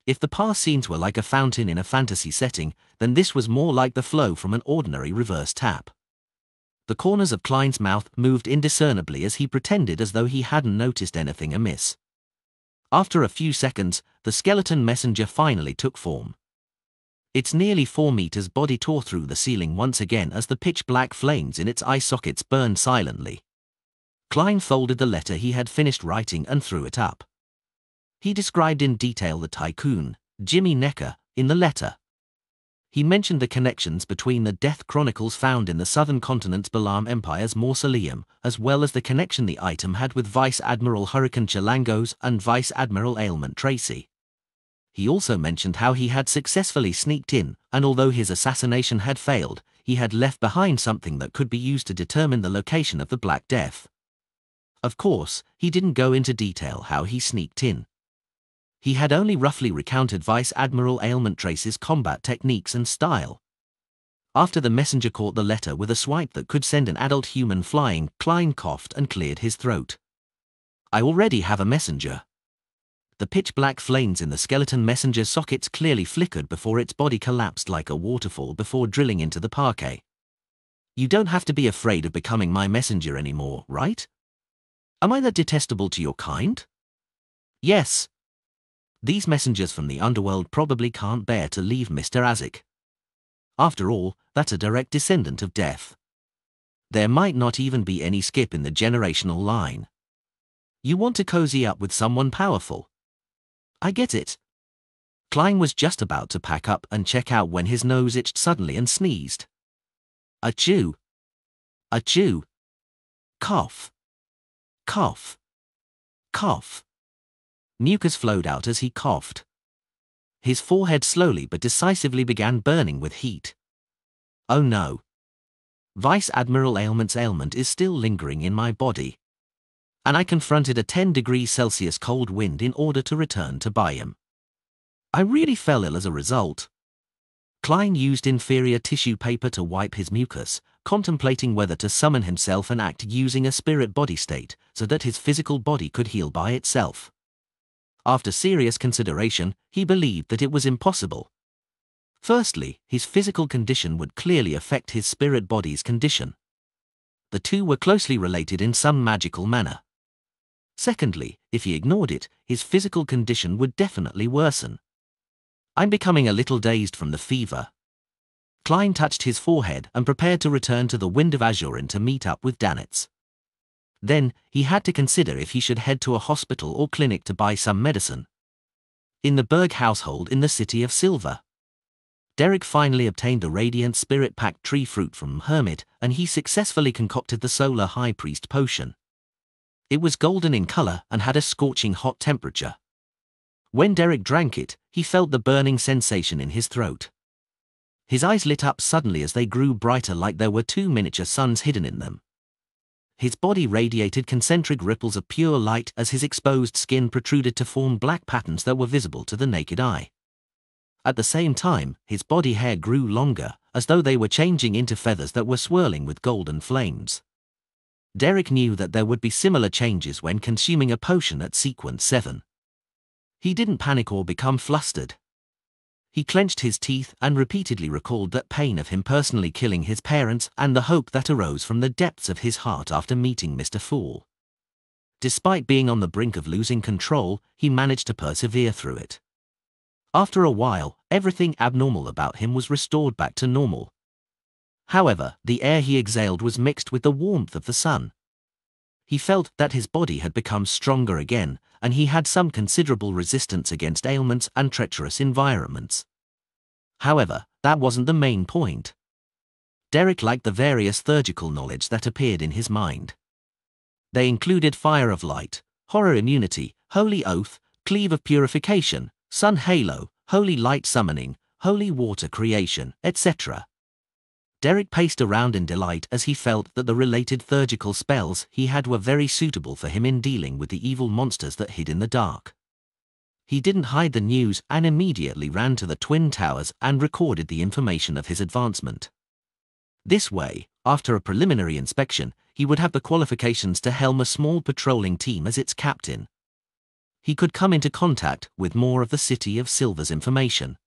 If the past scenes were like a fountain in a fantasy setting, then this was more like the flow from an ordinary reverse tap. The corners of Klein's mouth moved indiscernibly as he pretended as though he hadn't noticed anything amiss. After a few seconds, the skeleton messenger finally took form. Its nearly 4 meters body tore through the ceiling once again as the pitch-black flames in its eye sockets burned silently. Klein folded the letter he had finished writing and threw it up. He described in detail the tycoon, Jimmy Necker, in the letter. He mentioned the connections between the death chronicles found in the southern continent's Balam Empire's mausoleum, as well as the connection the item had with Vice Admiral Hurricane Chilangos and Vice Admiral Ailment Tracy. He also mentioned how he had successfully sneaked in, and although his assassination had failed, he had left behind something that could be used to determine the location of the Black Death. Of course, he didn't go into detail how he sneaked in. He had only roughly recounted Vice Admiral Ailment Tracy's combat techniques and style. After the messenger caught the letter with a swipe that could send an adult human flying, Klein coughed and cleared his throat. I already have a messenger. The pitch-black flames in the skeleton messenger's sockets clearly flickered before its body collapsed like a waterfall before drilling into the parquet. You don't have to be afraid of becoming my messenger anymore, right? Am I that detestable to your kind? Yes. These messengers from the underworld probably can't bear to leave Mr. Azik. After all, that's a direct descendant of death. There might not even be any skip in the generational line. You want to cozy up with someone powerful. I get it. Klein was just about to pack up and check out when his nose itched suddenly and sneezed. Achoo. Achoo. Cough. Cough. Cough. Mucus flowed out as he coughed. His forehead slowly but decisively began burning with heat. Oh no. Vice Admiral Ailment's ailment is still lingering in my body. And I confronted a 10 degrees Celsius cold wind in order to return to Byam. I really fell ill as a result. Klein used inferior tissue paper to wipe his mucus, contemplating whether to summon himself and act using a spirit body state so that his physical body could heal by itself. After serious consideration, he believed that it was impossible. Firstly, his physical condition would clearly affect his spirit body's condition. The two were closely related in some magical manner. Secondly, if he ignored it, his physical condition would definitely worsen. I'm becoming a little dazed from the fever. Klein touched his forehead and prepared to return to the Wind of Azurin to meet up with Danitz. Then, he had to consider if he should head to a hospital or clinic to buy some medicine. In the Berg household in the City of Silver. Derek finally obtained a radiant spirit-packed tree fruit from Hermit, and he successfully concocted the Solar High Priest potion. It was golden in color and had a scorching hot temperature. When Derek drank it, he felt the burning sensation in his throat. His eyes lit up suddenly as they grew brighter, like there were 2 miniature suns hidden in them. His body radiated concentric ripples of pure light as his exposed skin protruded to form black patterns that were visible to the naked eye. At the same time, his body hair grew longer, as though they were changing into feathers that were swirling with golden flames. Derek knew that there would be similar changes when consuming a potion at sequence 7. He didn't panic or become flustered. He clenched his teeth and repeatedly recalled that pain of him personally killing his parents and the hope that arose from the depths of his heart after meeting Mr. Fool. Despite being on the brink of losing control, he managed to persevere through it. After a while, everything abnormal about him was restored back to normal. However, the air he exhaled was mixed with the warmth of the sun. He felt that his body had become stronger again, and he had some considerable resistance against ailments and treacherous environments. However, that wasn't the main point. Derek liked the various theurgical knowledge that appeared in his mind. They included Fire of Light, Horror Immunity, Holy Oath, Cleave of Purification, Sun Halo, Holy Light Summoning, Holy Water Creation, etc. Derek paced around in delight as he felt that the related theurgical spells he had were very suitable for him in dealing with the evil monsters that hid in the dark. He didn't hide the news and immediately ran to the Twin Towers and recorded the information of his advancement. This way, after a preliminary inspection, he would have the qualifications to helm a small patrolling team as its captain. He could come into contact with more of the City of Silver's information.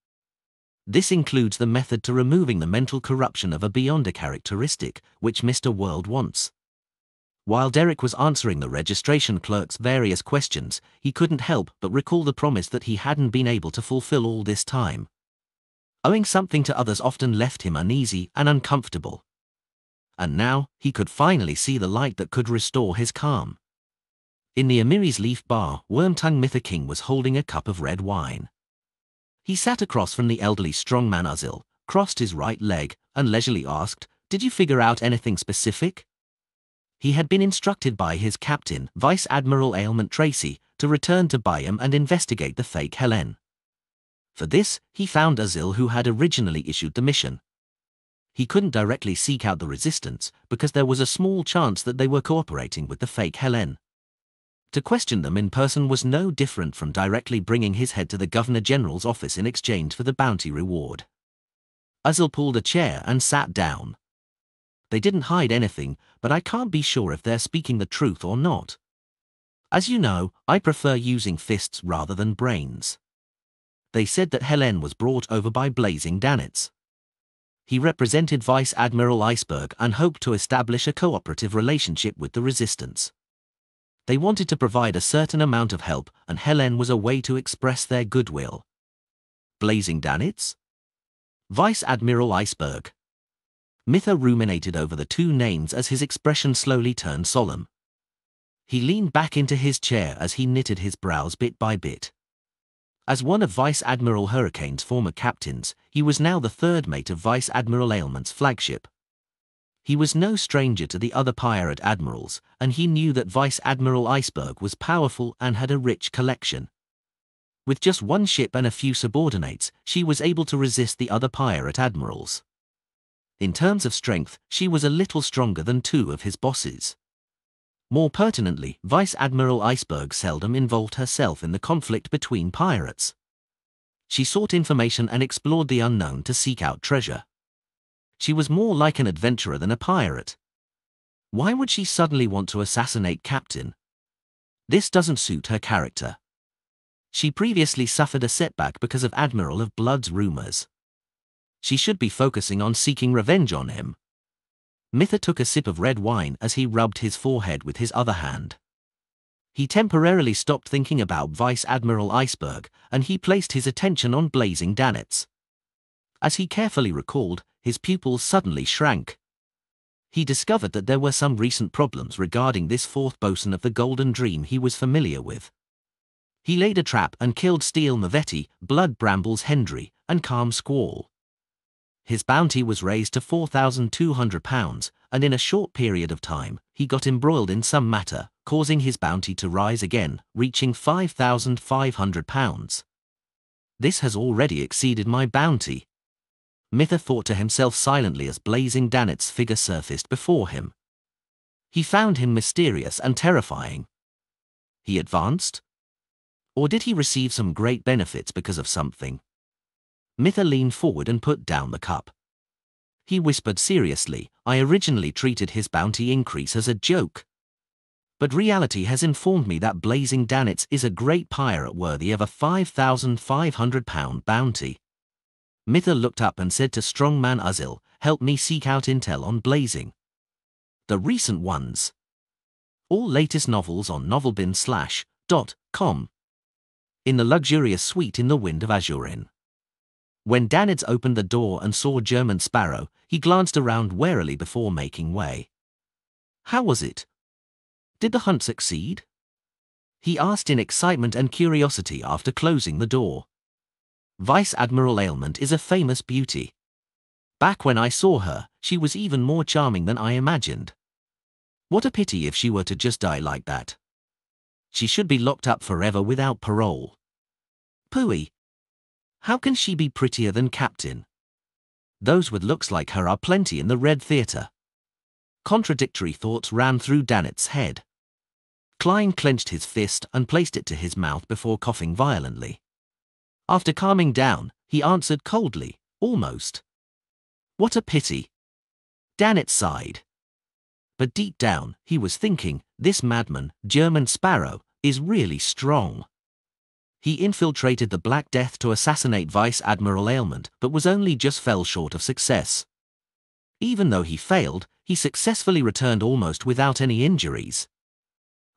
This includes the method to removing the mental corruption of a Beyonder characteristic, which Mr. World wants. While Derek was answering the registration clerk's various questions, he couldn't help but recall the promise that he hadn't been able to fulfill all this time. Owing something to others often left him uneasy and uncomfortable. And now, he could finally see the light that could restore his calm. In the Amiri's Leaf Bar, Wormtongue Mytha King was holding a cup of red wine. He sat across from the elderly strongman Uzil, crossed his right leg, and leisurely asked, "Did you figure out anything specific?" He had been instructed by his captain, Vice Admiral Ailment Tracy, to return to Byam and investigate the fake Helen. For this, he found Uzil, who had originally issued the mission. He couldn't directly seek out the resistance, because there was a small chance that they were cooperating with the fake Helen. To question them in person was no different from directly bringing his head to the Governor General's office in exchange for the bounty reward. Uzil pulled a chair and sat down. They didn't hide anything, but I can't be sure if they're speaking the truth or not. As you know, I prefer using fists rather than brains. They said that Helen was brought over by Blazing Danitz. He represented Vice Admiral Iceberg and hoped to establish a cooperative relationship with the Resistance. They wanted to provide a certain amount of help, and Helen was a way to express their goodwill. Blazing Danitz? Vice Admiral Iceberg. Mytha ruminated over the two names as his expression slowly turned solemn. He leaned back into his chair as he knitted his brows bit by bit. As one of Vice Admiral Hurricane's former captains, he was now the third mate of Vice Admiral Ailment's flagship. He was no stranger to the other pirate admirals, and he knew that Vice Admiral Iceberg was powerful and had a rich collection. With just one ship and a few subordinates, she was able to resist the other pirate admirals. In terms of strength, she was a little stronger than two of his bosses. More pertinently, Vice Admiral Iceberg seldom involved herself in the conflict between pirates. She sought information and explored the unknown to seek out treasure. She was more like an adventurer than a pirate. Why would she suddenly want to assassinate Captain? This doesn't suit her character. She previously suffered a setback because of Admiral of Blood's rumors. She should be focusing on seeking revenge on him. Mytha took a sip of red wine as he rubbed his forehead with his other hand. He temporarily stopped thinking about Vice Admiral Iceberg, and he placed his attention on Blazing Danitz. As he carefully recalled, his pupils suddenly shrank. He discovered that there were some recent problems regarding this fourth bosun of the Golden Dream he was familiar with. He laid a trap and killed Steel Mavetti, Blood Brambles Hendry, and Calm Squall. His bounty was raised to £4,200, and in a short period of time, he got embroiled in some matter, causing his bounty to rise again, reaching £5,500. This has already exceeded my bounty, Mither thought to himself silently as Blazing Danet's figure surfaced before him. He found him mysterious and terrifying. He advanced? Or did he receive some great benefits because of something? Mither leaned forward and put down the cup. He whispered seriously, I originally treated his bounty increase as a joke. But reality has informed me that Blazing Danet's is a great pirate worthy of a £5,500 bounty. Mither looked up and said to Strongman Uzil, help me seek out intel on Blazing. The recent ones. All latest novels on novelbin/.com. In the luxurious suite in the Wind of Azurin. When Danitz opened the door and saw German Sparrow, he glanced around warily before making way. How was it? Did the hunt succeed? He asked in excitement and curiosity after closing the door. Vice Admiral Ailment is a famous beauty. Back when I saw her, she was even more charming than I imagined. What a pity if she were to just die like that. She should be locked up forever without parole. Pooey. How can she be prettier than Captain? Those with looks like her are plenty in the Red Theatre. Contradictory thoughts ran through Danet's head. Klein clenched his fist and placed it to his mouth before coughing violently. After calming down, he answered coldly, almost. What a pity. Danet sighed. But deep down, he was thinking, this madman, German Sparrow, is really strong. He infiltrated the Black Death to assassinate Vice Admiral Ailment, but was only just fell short of success. Even though he failed, he successfully returned almost without any injuries.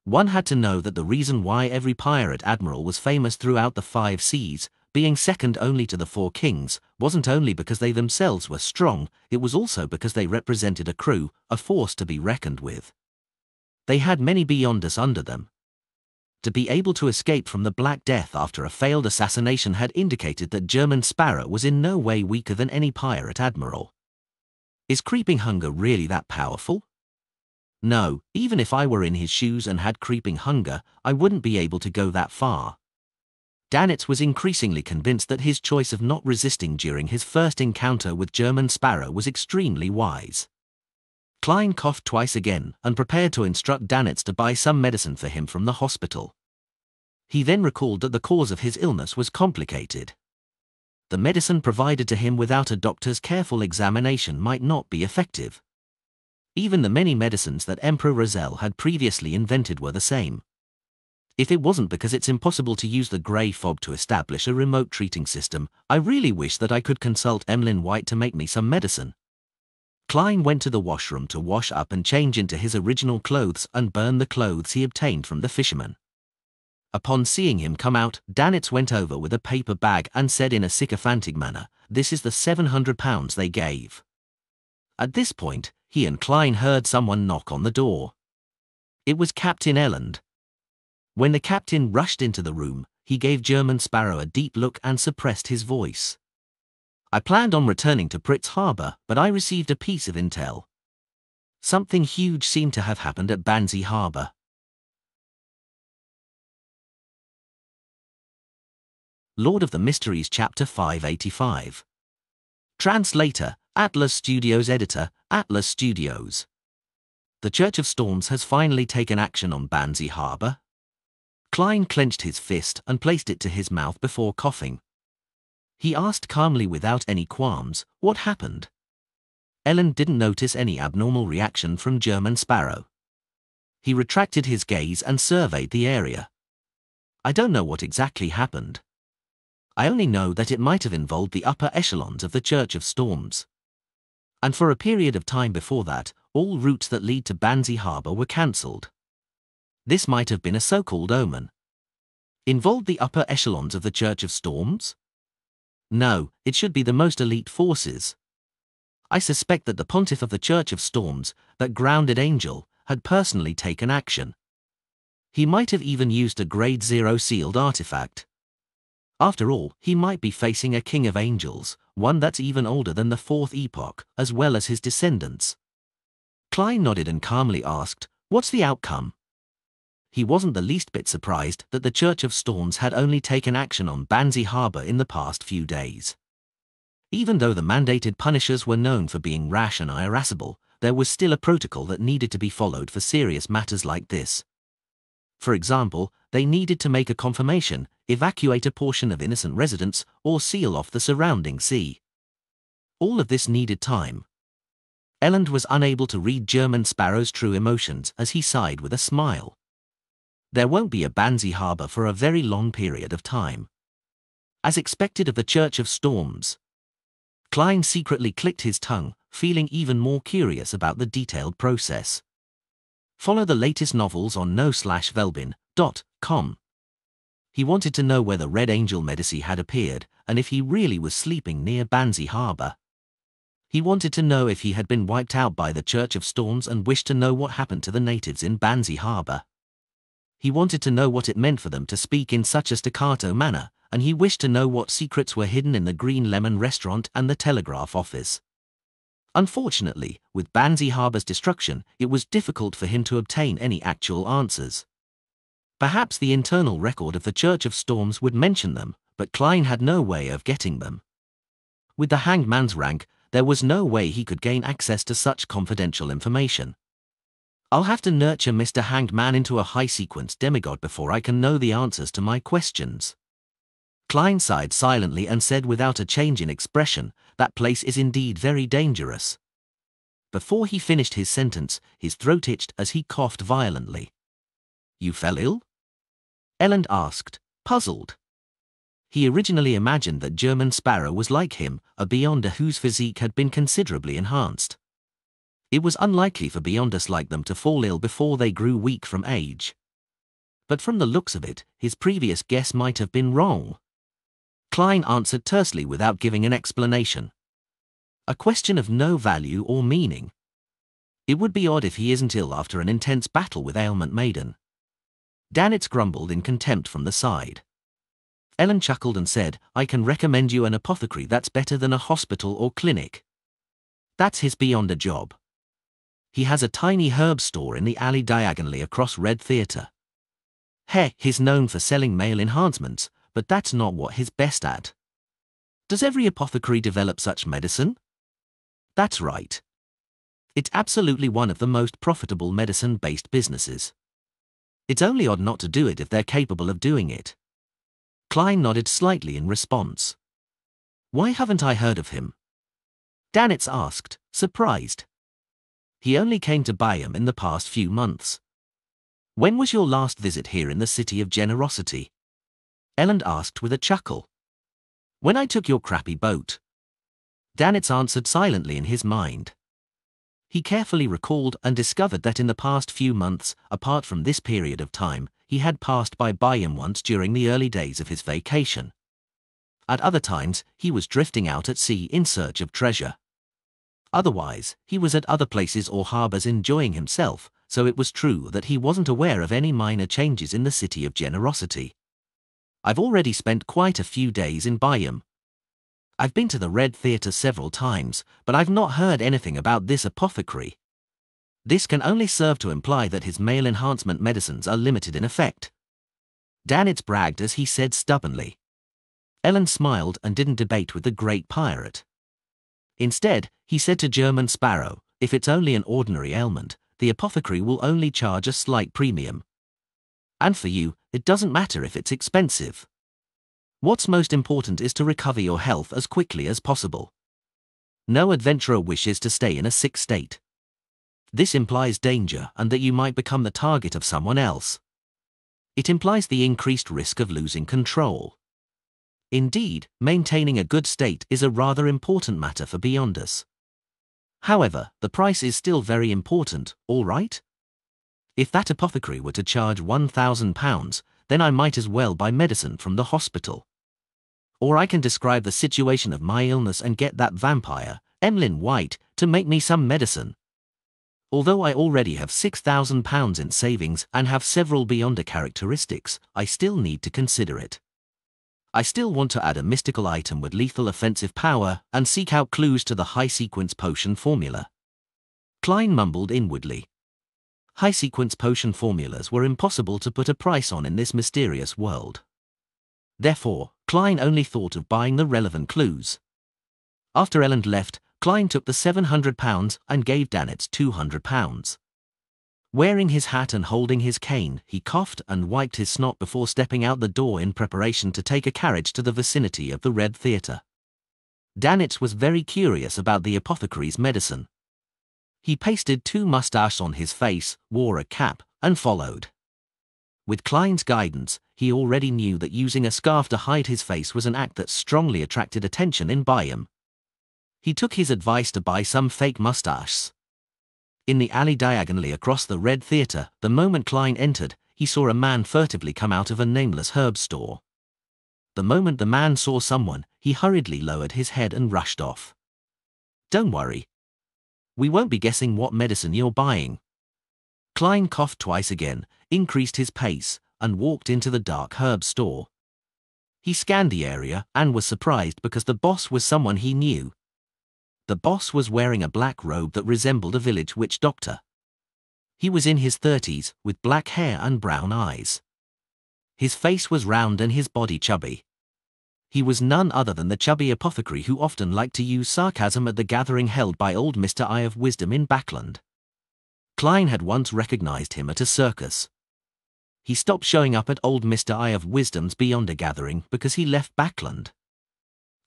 One had to know that the reason why every pirate admiral was famous throughout the 5 seas, being second only to the 4 kings, wasn't only because they themselves were strong, it was also because they represented a crew, a force to be reckoned with. They had many beyond us under them. To be able to escape from the Black Death after a failed assassination had indicated that German Sparrow was in no way weaker than any pirate admiral. Is creeping hunger really that powerful? No, even if I were in his shoes and had creeping hunger, I wouldn't be able to go that far. Danitz was increasingly convinced that his choice of not resisting during his first encounter with German Sparrow was extremely wise. Klein coughed twice again and prepared to instruct Danitz to buy some medicine for him from the hospital. He then recalled that the cause of his illness was complicated. The medicine provided to him without a doctor's careful examination might not be effective. Even the many medicines that Emperor Rozelle had previously invented were the same. If it wasn't because it's impossible to use the grey fob to establish a remote treating system, I really wish that I could consult Emlyn White to make me some medicine. Klein went to the washroom to wash up and change into his original clothes and burn the clothes he obtained from the fisherman. Upon seeing him come out, Danitz went over with a paper bag and said in a sycophantic manner, "This is the £700 they gave." At this point, he and Klein heard someone knock on the door. It was Captain Elland. When the captain rushed into the room, he gave German Sparrow a deep look and suppressed his voice. I planned on returning to Pritz Harbour, but I received a piece of intel. Something huge seemed to have happened at Banzi Harbour. Lord of the Mysteries Chapter 585. Translator, Atlas Studios. Editor, Atlas Studios. The Church of Storms has finally taken action on Banzi Harbour. Klein clenched his fist and placed it to his mouth before coughing. He asked calmly without any qualms, what happened? Ellen didn't notice any abnormal reaction from German Sparrow. He retracted his gaze and surveyed the area. I don't know what exactly happened. I only know that it might have involved the upper echelons of the Church of Storms. And for a period of time before that, all routes that lead to Banzi Harbour were cancelled. This might have been a so-called omen. Involved the upper echelons of the Church of Storms? No, it should be the most elite forces. I suspect that the pontiff of the Church of Storms, that grounded angel, had personally taken action. He might have even used a Grade 0 sealed artifact. After all, he might be facing a king of angels, one that's even older than the fourth epoch, as well as his descendants. Klein nodded and calmly asked, "What's the outcome?" He wasn't the least bit surprised that the Church of Storms had only taken action on Banzi Harbor in the past few days. Even though the mandated punishers were known for being rash and irascible, there was still a protocol that needed to be followed for serious matters like this. For example, they needed to make a confirmation, evacuate a portion of innocent residents, or seal off the surrounding sea. All of this needed time. Elland was unable to read German Sparrow's true emotions as he sighed with a smile. There won't be a Banzi Harbor for a very long period of time. As expected of the Church of Storms. Klein secretly clicked his tongue, feeling even more curious about the detailed process. Follow the latest novels on no/velbin.com. He wanted to know where the Red Angel Medici had appeared, and if he really was sleeping near Banzi Harbor. He wanted to know if he had been wiped out by the Church of Storms and wished to know what happened to the natives in Banzi Harbor. He wanted to know what it meant for them to speak in such a staccato manner, and he wished to know what secrets were hidden in the Green Lemon restaurant and the telegraph office. Unfortunately, with Banzi Harbor's destruction, it was difficult for him to obtain any actual answers. Perhaps the internal record of the Church of Storms would mention them, but Klein had no way of getting them. With the hanged man's rank, there was no way he could gain access to such confidential information. "I'll have to nurture Mr. Hanged Man into a high-sequence demigod before I can know the answers to my questions." Klein sighed silently and said without a change in expression, "That place is indeed very dangerous." Before he finished his sentence, his throat itched as he coughed violently. "You fell ill?" Elland asked, puzzled. He originally imagined that German Sparrow was like him, a Beyonder whose physique had been considerably enhanced. It was unlikely for Beyonders like them to fall ill before they grew weak from age. But from the looks of it, his previous guess might have been wrong. Klein answered tersely without giving an explanation. "A question of no value or meaning. It would be odd if he isn't ill after an intense battle with Ailment Maiden." Danitz grumbled in contempt from the side. Ellen chuckled and said, "I can recommend you an apothecary that's better than a hospital or clinic. That's his Beyonder job. He has a tiny herb store in the alley diagonally across Red Theatre. He's known for selling male enhancements, but that's not what he's best at." "Does every apothecary develop such medicine?" "That's right. It's absolutely one of the most profitable medicine-based businesses. It's only odd not to do it if they're capable of doing it." Klein nodded slightly in response. "Why haven't I heard of him?" Danitz asked, surprised. "He only came to Bayam in the past few months." "When was your last visit here in the City of Generosity?" Elland asked with a chuckle. "When I took your crappy boat." Danitz answered silently in his mind. He carefully recalled and discovered that in the past few months, apart from this period of time, he had passed by Bayam once during the early days of his vacation. At other times, he was drifting out at sea in search of treasure. Otherwise, he was at other places or harbors enjoying himself, so it was true that he wasn't aware of any minor changes in the City of Generosity. "I've already spent quite a few days in Bayam. I've been to the Red Theatre several times, but I've not heard anything about this apothecary. This can only serve to imply that his male enhancement medicines are limited in effect." Danitz bragged as he said stubbornly. Ellen smiled and didn't debate with the great pirate. Instead, he said to German Sparrow, "If it's only an ordinary ailment, the apothecary will only charge a slight premium. And for you, it doesn't matter if it's expensive. What's most important is to recover your health as quickly as possible. No adventurer wishes to stay in a sick state. This implies danger and that you might become the target of someone else. It implies the increased risk of losing control. Indeed, maintaining a good state is a rather important matter for Beyonders. However, the price is still very important, all right? If that apothecary were to charge £1,000, then I might as well buy medicine from the hospital. Or I can describe the situation of my illness and get that vampire, Emlyn White, to make me some medicine. Although I already have £6,000 in savings and have several Beyonder characteristics, I still need to consider it." I still want to add a mystical item with lethal offensive power and seek out clues to the high-sequence potion formula. Klein mumbled inwardly. High-sequence potion formulas were impossible to put a price on in this mysterious world. Therefore, Klein only thought of buying the relevant clues. After Elland left, Klein took the £700 and gave Danitz £200. Wearing his hat and holding his cane, he coughed and wiped his snot before stepping out the door in preparation to take a carriage to the vicinity of the Red Theatre. Danitz was very curious about the apothecary's medicine. He pasted 2 mustaches on his face, wore a cap, and followed. With Klein's guidance, he already knew that using a scarf to hide his face was an act that strongly attracted attention in Byam. He took his advice to buy some fake mustaches. In the alley diagonally across the Red Theatre, the moment Klein entered, he saw a man furtively come out of a nameless herb store. The moment the man saw someone, he hurriedly lowered his head and rushed off. "Don't worry. We won't be guessing what medicine you're buying." Klein coughed twice again, increased his pace, and walked into the dark herb store. He scanned the area and was surprised because the boss was someone he knew. The boss was wearing a black robe that resembled a village witch doctor. He was in his 30s, with black hair and brown eyes. His face was round and his body chubby. He was none other than the chubby apothecary who often liked to use sarcasm at the gathering held by old Mr. Eye of Wisdom in Backland. Klein had once recognized him at a circus. He stopped showing up at old Mr. Eye of Wisdom's Beyonder gathering because he left Backland.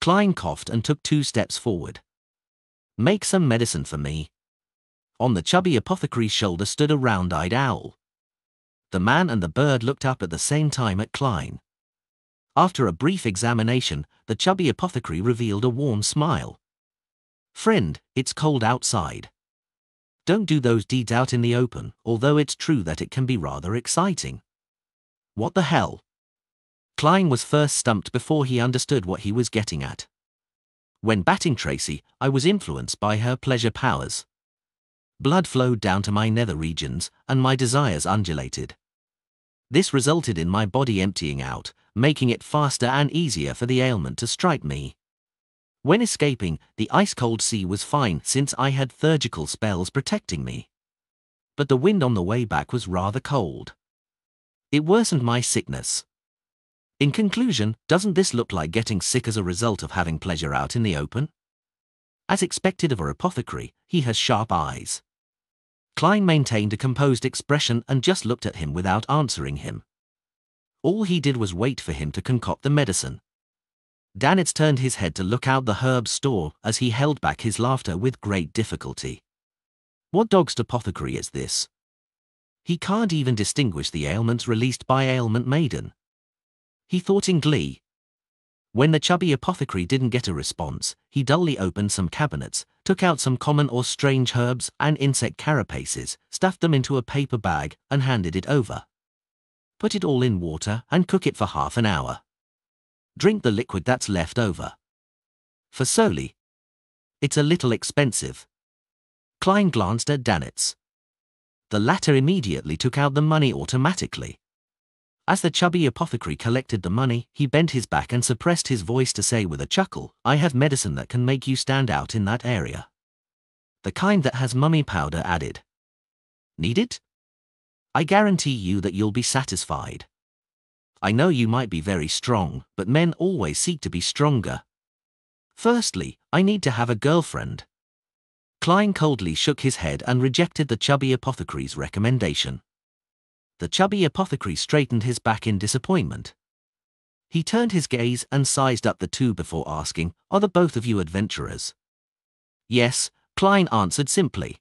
Klein coughed and took 2 steps forward. "Make some medicine for me." On the chubby apothecary's shoulder stood a round-eyed owl. The man and the bird looked up at the same time at Klein. After a brief examination, the chubby apothecary revealed a warm smile. "Friend, it's cold outside. Don't do those deeds out in the open, although it's true that it can be rather exciting." "What the hell?" Klein was first stumped before he understood what he was getting at. "When batting Tracy, I was influenced by her pleasure powers. Blood flowed down to my nether regions, and my desires undulated. This resulted in my body emptying out, making it faster and easier for the ailment to strike me. When escaping, the ice-cold sea was fine since I had surgical spells protecting me. But the wind on the way back was rather cold. It worsened my sickness. In conclusion, doesn't this look like getting sick as a result of having pleasure out in the open?" As expected of an apothecary, he has sharp eyes. Klein maintained a composed expression and just looked at him without answering him. All he did was wait for him to concoct the medicine. Danitz turned his head to look out the herb store as he held back his laughter with great difficulty. What dog's apothecary is this? He can't even distinguish the ailments released by Ailment Maiden. He thought in glee. When the chubby apothecary didn't get a response, he dully opened some cabinets, took out some common or strange herbs and insect carapaces, stuffed them into a paper bag, and handed it over. "Put it all in water and cook it for half an hour. Drink the liquid that's left over. For solely. It's a little expensive." Klein glanced at Danitz. The latter immediately took out the money automatically. As the chubby apothecary collected the money, he bent his back and suppressed his voice to say with a chuckle, "I have medicine that can make you stand out in that area. The kind that has mummy powder added. Need it? I guarantee you that you'll be satisfied. I know you might be very strong, but men always seek to be stronger. Firstly, I need to have a girlfriend." Klein coldly shook his head and rejected the chubby apothecary's recommendation. The chubby apothecary straightened his back in disappointment. He turned his gaze and sized up the 2 before asking, "Are the both of you adventurers?" "Yes," Klein answered simply.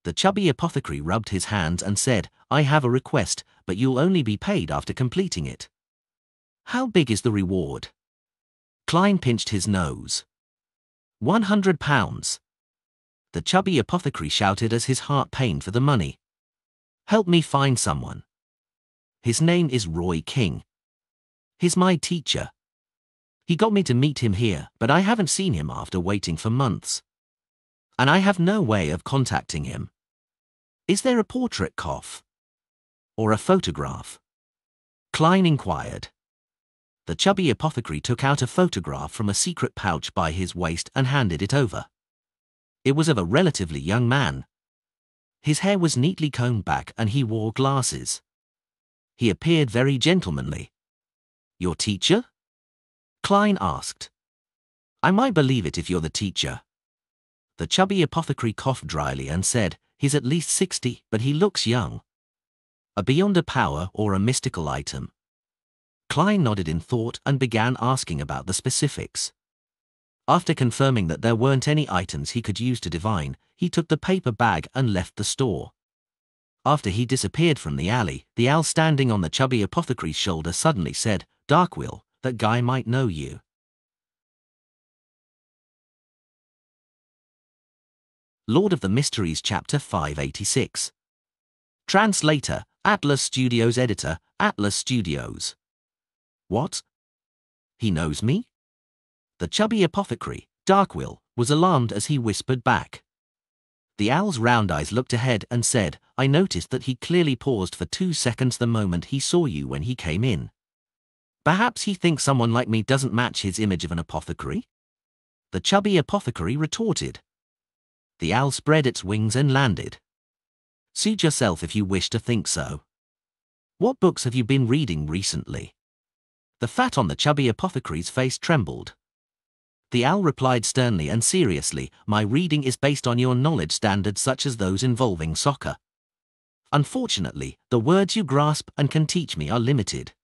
The chubby apothecary rubbed his hands and said, "I have a request, but you'll only be paid after completing it." "How big is the reward?" Klein pinched his nose. £100. The chubby apothecary shouted as his heart pained for the money. "Help me find someone. His name is Roy King. He's my teacher. He got me to meet him here, but I haven't seen him after waiting for months. And I have no way of contacting him. Is there a portrait cough? Or a photograph?" Klein inquired. The chubby apothecary took out a photograph from a secret pouch by his waist and handed it over. It was of a relatively young man. His hair was neatly combed back and he wore glasses. He appeared very gentlemanly. "Your teacher?" Klein asked. "I might believe it if you're the teacher." The chubby apothecary coughed dryly and said, "He's at least 60, but he looks young." A beyond a power or a mystical item? Klein nodded in thought and began asking about the specifics. After confirming that there weren't any items he could use to divine, he took the paper bag and left the store. After he disappeared from the alley, the owl standing on the chubby apothecary's shoulder suddenly said, "Darkwill, that guy might know you." Lord of the Mysteries Chapter 586. Translator, Atlas Studios. Editor, Atlas Studios. What? He knows me? The chubby apothecary, Darkwill, was alarmed as he whispered back. The owl's round eyes looked ahead and said, "I noticed that he clearly paused for 2 seconds the moment he saw you when he came in. Perhaps he thinks someone like me doesn't match his image of an apothecary?" The chubby apothecary retorted. The owl spread its wings and landed. "Suit yourself if you wish to think so. What books have you been reading recently?" The fat on the chubby apothecary's face trembled. The owl replied sternly and seriously, "My reading is based on your knowledge standards such as those involving soccer. Unfortunately, the words you grasp and can teach me are limited.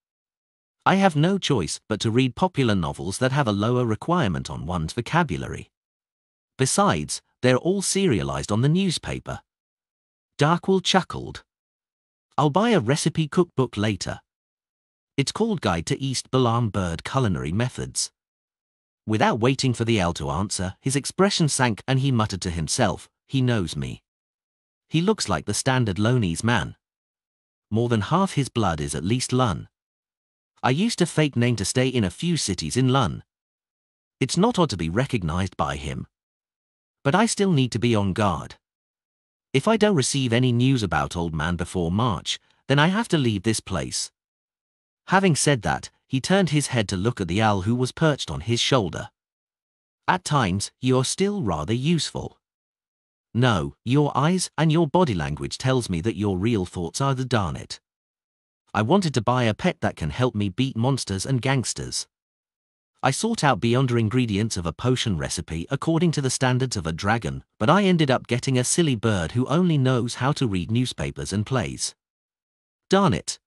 I have no choice but to read popular novels that have a lower requirement on one's vocabulary. Besides, they're all serialized on the newspaper." Darkwill chuckled. "I'll buy a recipe cookbook later. It's called Guide to East Balam Bird Culinary Methods." Without waiting for the owl to answer, his expression sank and he muttered to himself, "He knows me. He looks like the standard Lonese man. More than half his blood is at least Lun. I used a fake name to stay in a few cities in Lun. It's not odd to be recognized by him. But I still need to be on guard. If I don't receive any news about Old Man before March, then I have to leave this place." Having said that, he turned his head to look at the owl who was perched on his shoulder. "At times, you're still rather useful. No, your eyes and your body language tells me that your real thoughts are the darn it. I wanted to buy a pet that can help me beat monsters and gangsters. I sought out beyond ingredients of a potion recipe according to the standards of a dragon, but I ended up getting a silly bird who only knows how to read newspapers and plays. Darn it.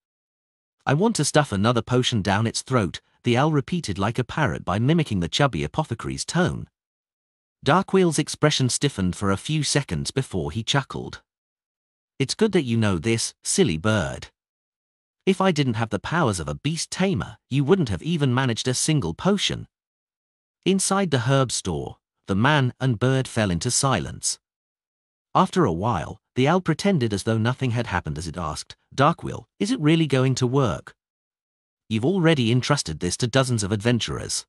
I want to stuff another potion down its throat," the owl repeated like a parrot by mimicking the chubby apothecary's tone. Darkwill's expression stiffened for a few seconds before he chuckled. "It's good that you know this, silly bird. If I didn't have the powers of a beast tamer, you wouldn't have even managed a single potion." Inside the herb store, the man and bird fell into silence. After a while, the owl pretended as though nothing had happened as it asked, "Darkwill, is it really going to work? You've already entrusted this to dozens of adventurers.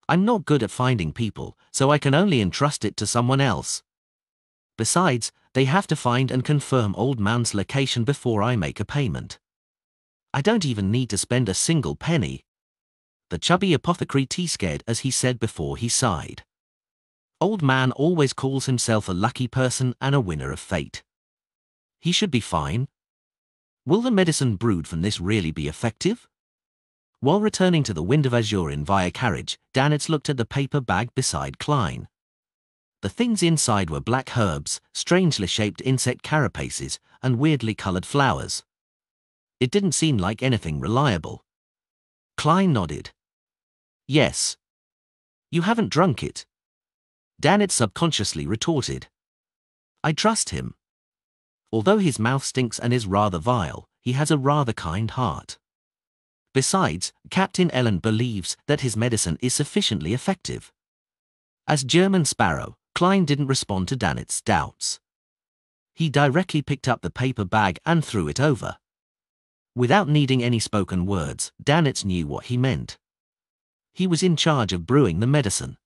I'm not good at finding people, so I can only entrust it to someone else. Besides, they have to find and confirm Old Man's location before I make a payment. I don't even need to spend a single penny." The chubby apothecary tea-scared as he said before he sighed. "Old Man always calls himself a lucky person and a winner of fate. He should be fine. Will the medicine brewed from this really be effective?" While returning to the Wind of Azure in via carriage, Danitz looked at the paper bag beside Klein. The things inside were black herbs, strangely shaped insect carapaces, and weirdly colored flowers. It didn't seem like anything reliable. Klein nodded. "Yes. You haven't drunk it?" Danitz subconsciously retorted. "I trust him. Although his mouth stinks and is rather vile, he has a rather kind heart. Besides, Captain Ellen believes that his medicine is sufficiently effective." As German Sparrow, Klein didn't respond to Danitz's doubts. He directly picked up the paper bag and threw it over. Without needing any spoken words, Danitz knew what he meant. He was in charge of brewing the medicine.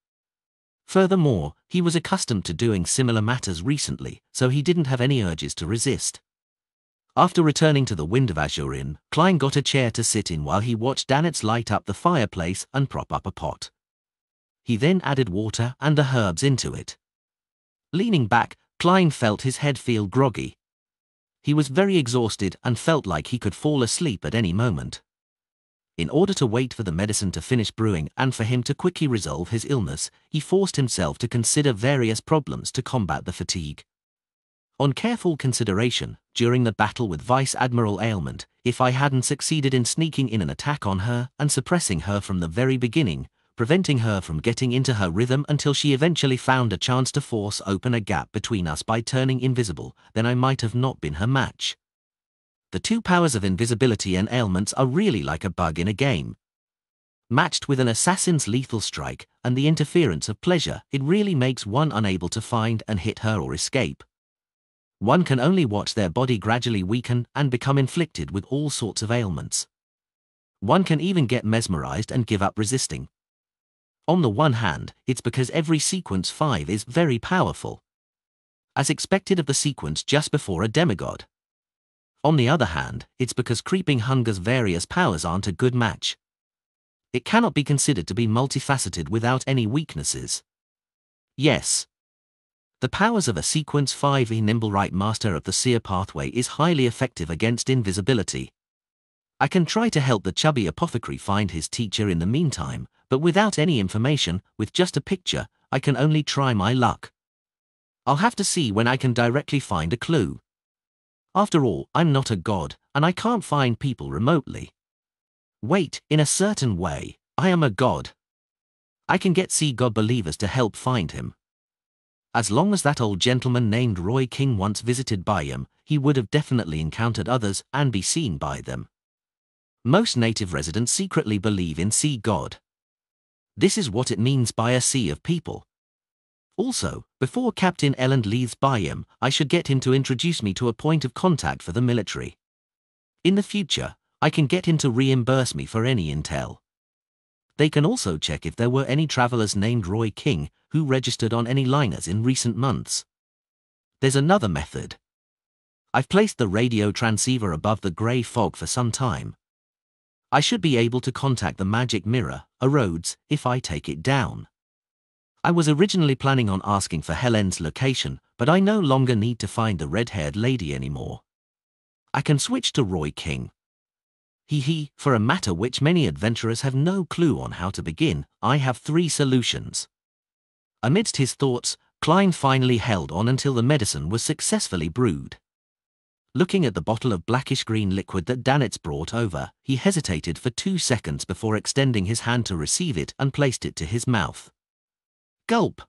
Furthermore, he was accustomed to doing similar matters recently, so he didn't have any urges to resist. After returning to the Wind of Azure Inn, Klein got a chair to sit in while he watched Danitz light up the fireplace and prop up a pot. He then added water and the herbs into it. Leaning back, Klein felt his head feel groggy. He was very exhausted and felt like he could fall asleep at any moment. In order to wait for the medicine to finish brewing and for him to quickly resolve his illness, he forced himself to consider various problems to combat the fatigue. On careful consideration, during the battle with Vice Admiral Ailment, if I hadn't succeeded in sneaking in an attack on her and suppressing her from the very beginning, preventing her from getting into her rhythm until she eventually found a chance to force open a gap between us by turning invisible, then I might have not been her match. The two powers of invisibility and ailments are really like a bug in a game. Matched with an assassin's lethal strike and the interference of pleasure, it really makes one unable to find and hit her or escape. One can only watch their body gradually weaken and become inflicted with all sorts of ailments. One can even get mesmerized and give up resisting. On the one hand, it's because every sequence 5 is very powerful, as expected of the sequence just before a demigod. On the other hand, it's because Creeping Hunger's various powers aren't a good match. It cannot be considered to be multifaceted without any weaknesses. Yes. The powers of a Sequence 5e Nimblewright Master of the Seer Pathway is highly effective against invisibility. I can try to help the chubby apothecary find his teacher in the meantime, but without any information, with just a picture, I can only try my luck. I'll have to see when I can directly find a clue. After all, I'm not a god, and I can't find people remotely. Wait, in a certain way, I am a god. I can get God believers to help find him. As long as that old gentleman named Roy King once visited Byam, he would have definitely encountered others and be seen by them. Most native residents secretly believe in God. This is what it means by a sea of people. Also, before Captain Elland leaves Byam, I should get him to introduce me to a point of contact for the military. In the future, I can get him to reimburse me for any intel. They can also check if there were any travelers named Roy King who registered on any liners in recent months. There's another method. I've placed the radio transceiver above the grey fog for some time. I should be able to contact the magic mirror, a Rhodes, if I take it down. I was originally planning on asking for Helen's location, but I no longer need to find the red-haired lady anymore. I can switch to Roy King. For a matter which many adventurers have no clue on how to begin, I have 3 solutions. Amidst his thoughts, Klein finally held on until the medicine was successfully brewed. Looking at the bottle of blackish-green liquid that Danitz brought over, he hesitated for 2 seconds before extending his hand to receive it and placed it to his mouth. Gulp!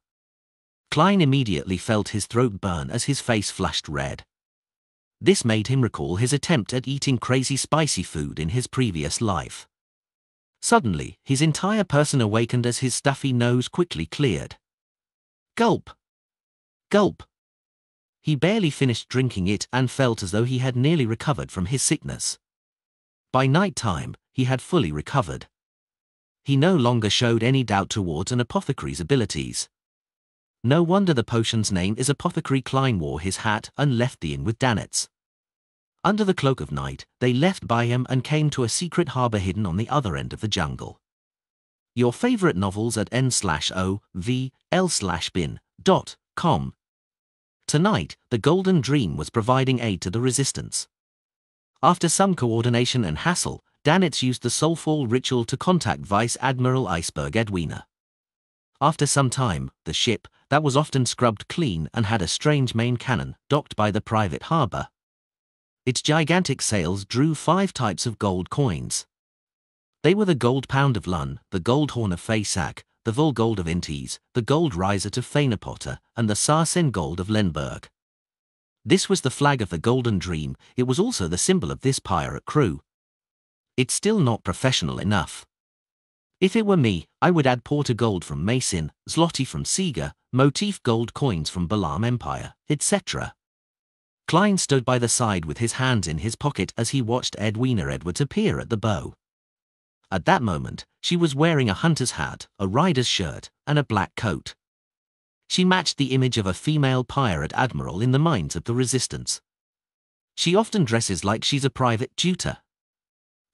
Klein immediately felt his throat burn as his face flushed red. This made him recall his attempt at eating crazy spicy food in his previous life. Suddenly, his entire person awakened as his stuffy nose quickly cleared. Gulp! Gulp! He barely finished drinking it and felt as though he had nearly recovered from his sickness. By night time, he had fully recovered. He no longer showed any doubt towards an apothecary's abilities. No wonder the potion's name is Apothecary. Klein wore his hat and left the inn with Danitz. Under the cloak of night, they left Byam and came to a secret harbour hidden on the other end of the jungle. Your favourite novels at n/ovl/bin.com. Tonight, the Golden Dream was providing aid to the resistance. After some coordination and hassle, Danitz used the Soulfall ritual to contact Vice Admiral Iceberg Edwina. After some time, the ship, that was often scrubbed clean and had a strange main cannon, docked by the private harbour. Its gigantic sails drew 5 types of gold coins. They were the gold pound of Lun, the gold horn of Faysac, the Vol gold of Intes, the gold riser to Fainapotter, and the Sarsen gold of Lenberg. This was the flag of the Golden Dream. It was also the symbol of this pirate crew. It's still not professional enough. If it were me, I would add Porter gold from Mason, Zloty from Sega, motif gold coins from Balaam Empire, etc. Klein stood by the side with his hands in his pocket as he watched Edwina Edwards appear at the bow. At that moment, she was wearing a hunter's hat, a rider's shirt, and a black coat. She matched the image of a female pirate admiral in the minds of the resistance. She often dresses like she's a private tutor.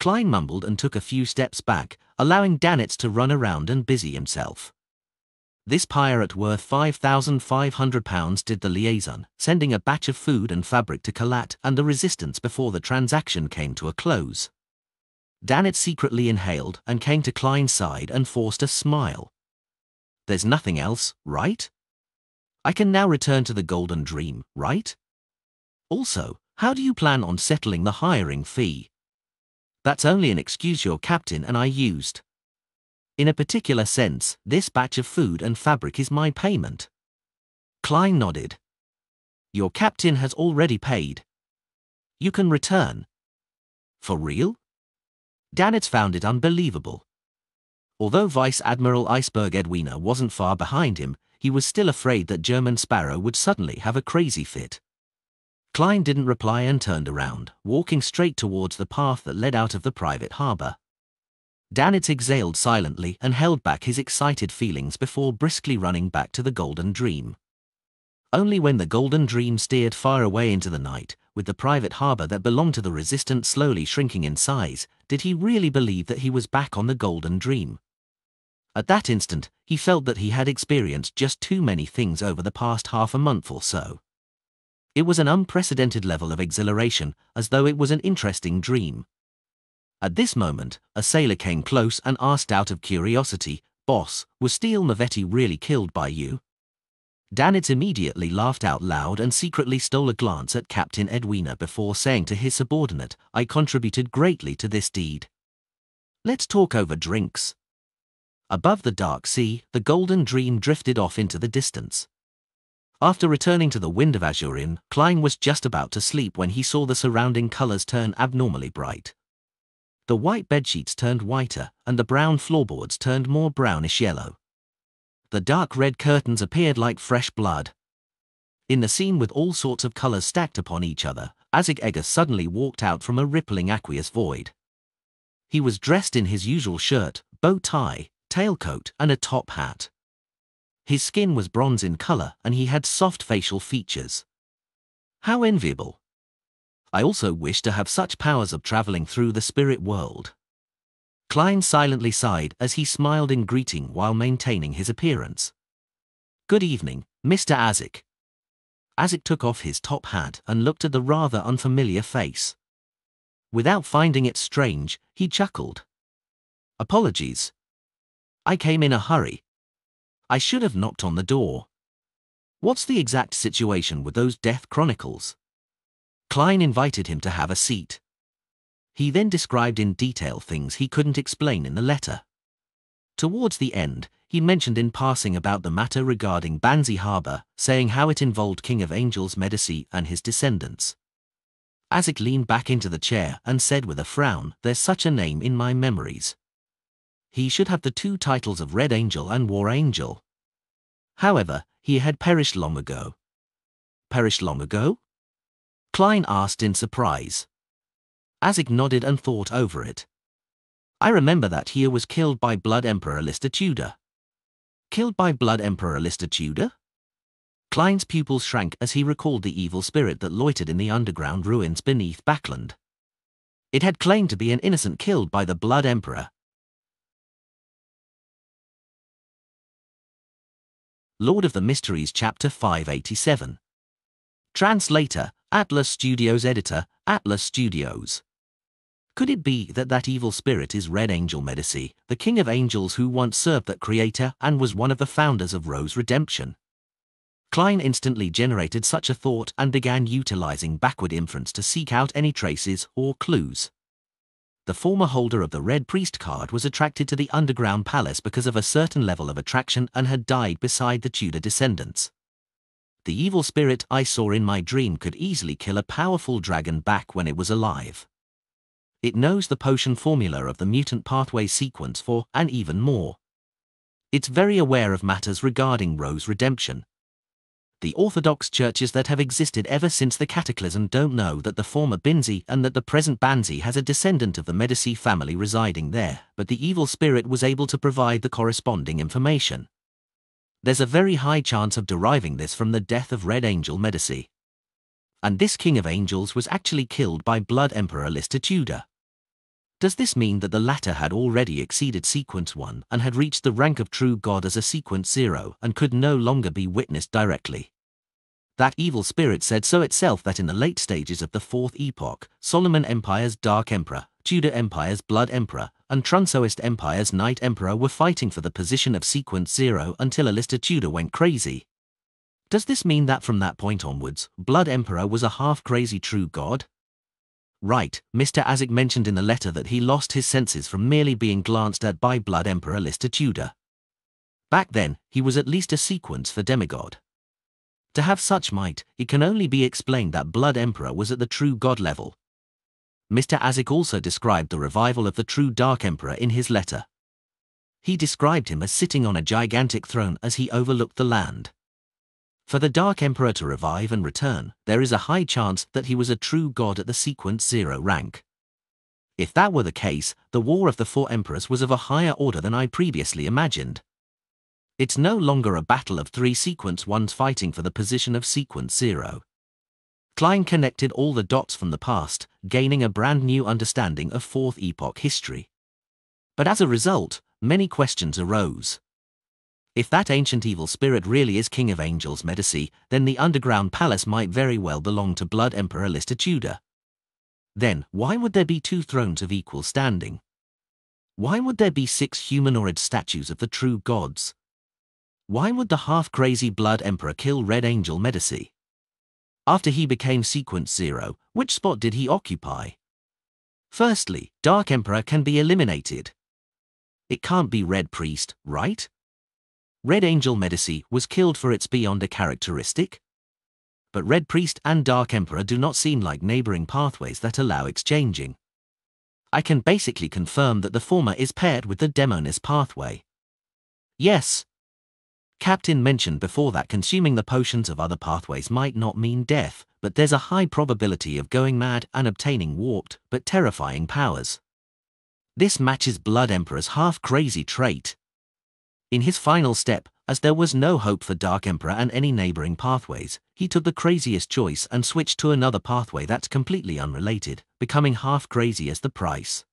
Klein mumbled and took a few steps back, allowing Danitz to run around and busy himself. This pirate worth £5,500 did the liaison, sending a batch of food and fabric to Kalat and the resistance before the transaction came to a close. Danitz secretly inhaled and came to Klein's side and forced a smile. There's nothing else, right? I can now return to the Golden Dream, right? Also, how do you plan on settling the hiring fee? That's only an excuse your captain and I used. In a particular sense, this batch of food and fabric is my payment. Klein nodded. Your captain has already paid. You can return. For real? Danitz found it unbelievable. Although Vice Admiral Iceberg Edwina wasn't far behind him, he was still afraid that German Sparrow would suddenly have a crazy fit. Klein didn't reply and turned around, walking straight towards the path that led out of the private harbour. Danitz exhaled silently and held back his excited feelings before briskly running back to the Golden Dream. Only when the Golden Dream steered far away into the night, with the private harbour that belonged to the Resistance slowly shrinking in size, did he really believe that he was back on the Golden Dream. At that instant, he felt that he had experienced just too many things over the past half a month or so. It was an unprecedented level of exhilaration, as though it was an interesting dream. At this moment, a sailor came close and asked out of curiosity, "Boss, was Steele Mavetti really killed by you?" Danitz immediately laughed out loud and secretly stole a glance at Captain Edwina before saying to his subordinate, "I contributed greatly to this deed. Let's talk over drinks." Above the dark sea, the Golden Dream drifted off into the distance. After returning to the Wind of Azurin, Klein was just about to sleep when he saw the surrounding colors turn abnormally bright. The white bedsheets turned whiter, and the brown floorboards turned more brownish yellow. The dark red curtains appeared like fresh blood. In the scene with all sorts of colors stacked upon each other, Azig Egger suddenly walked out from a rippling aqueous void. He was dressed in his usual shirt, bow tie, tailcoat, and a top hat. His skin was bronze in color and he had soft facial features. How enviable. I also wish to have such powers of traveling through the spirit world. Klein silently sighed as he smiled in greeting while maintaining his appearance. Good evening, Mr. Azig. Azig took off his top hat and looked at the rather unfamiliar face. Without finding it strange, he chuckled. Apologies. I came in a hurry. I should have knocked on the door. What's the exact situation with those death chronicles? Klein invited him to have a seat. He then described in detail things he couldn't explain in the letter. Towards the end, he mentioned in passing about the matter regarding Banzi Harbour, saying how it involved King of Angels Medici and his descendants. Azig leaned back into the chair and said with a frown, "There's such a name in my memories. He should have the two titles of Red Angel and War Angel. However, he had perished long ago." Perished long ago? Klein asked in surprise. Azig nodded and thought over it. I remember that he was killed by Blood Emperor Lister Tudor. Killed by Blood Emperor Lister Tudor? Klein's pupils shrank as he recalled the evil spirit that loitered in the underground ruins beneath Backland. It had claimed to be an innocent killed by the Blood Emperor. Lord of the Mysteries Chapter 587. Translator, Atlas Studios. Editor, Atlas Studios. Could it be that that evil spirit is Red Angel Medici, the King of Angels who once served that creator and was one of the founders of Rose Redemption? Klein instantly generated such a thought and began utilizing backward inference to seek out any traces or clues. The former holder of the Red Priest card was attracted to the underground palace because of a certain level of attraction and had died beside the Tudor descendants. The evil spirit I saw in my dream could easily kill a powerful dragon back when it was alive. It knows the potion formula of the mutant pathway sequence for, and even more. It's very aware of matters regarding Rose Redemption. The Orthodox churches that have existed ever since the Cataclysm don't know that the former Binzi and that the present Banzi has a descendant of the Medici family residing there, but the evil spirit was able to provide the corresponding information. There's a very high chance of deriving this from the death of Red Angel Medici. And this king of angels was actually killed by Blood Emperor Lister Tudor. Does this mean that the latter had already exceeded Sequence 1 and had reached the rank of true God as a Sequence 0 and could no longer be witnessed directly? That evil spirit said so itself that in the late stages of the Fourth Epoch, Solomon Empire's Dark Emperor, Tudor Empire's Blood Emperor, and Trunsoist Empire's Night Emperor were fighting for the position of Sequence 0 until Lister Tudor went crazy. Does this mean that from that point onwards, Blood Emperor was a half-crazy true God? Right, Mr. Azik mentioned in the letter that he lost his senses from merely being glanced at by Blood Emperor Lister Tudor. Back then, he was at least a sequence for demigod. To have such might, it can only be explained that Blood Emperor was at the true God level. Mr. Azik also described the revival of the true Dark Emperor in his letter. He described him as sitting on a gigantic throne as he overlooked the land. For the Dark Emperor to revive and return, there is a high chance that he was a true God at the Sequence 0 rank. If that were the case, the War of the Four Emperors was of a higher order than I previously imagined. It's no longer a battle of three Sequence 1s fighting for the position of Sequence 0. Klein connected all the dots from the past, gaining a brand new understanding of Fourth Epoch history. But as a result, many questions arose. If that ancient evil spirit really is King of Angels Medici, then the underground palace might very well belong to Blood Emperor Lister Tudor. Then, why would there be two thrones of equal standing? Why would there be 6 humanoid statues of the true gods? Why would the half-crazy Blood Emperor kill Red Angel Medici? After he became Sequence 0, which spot did he occupy? Firstly, Dark Emperor can be eliminated. It can't be Red Priest, right? Red Angel Medici was killed for its beyond a characteristic. But Red Priest and Dark Emperor do not seem like neighboring pathways that allow exchanging. I can basically confirm that the former is paired with the Demonis pathway. Yes. Captain mentioned before that consuming the potions of other pathways might not mean death, but there's a high probability of going mad and obtaining warped but terrifying powers. This matches Blood Emperor's half-crazy trait. In his final step, as there was no hope for Dark Emperor and any neighboring pathways, he took the craziest choice and switched to another pathway that's completely unrelated, becoming half-crazy as the price.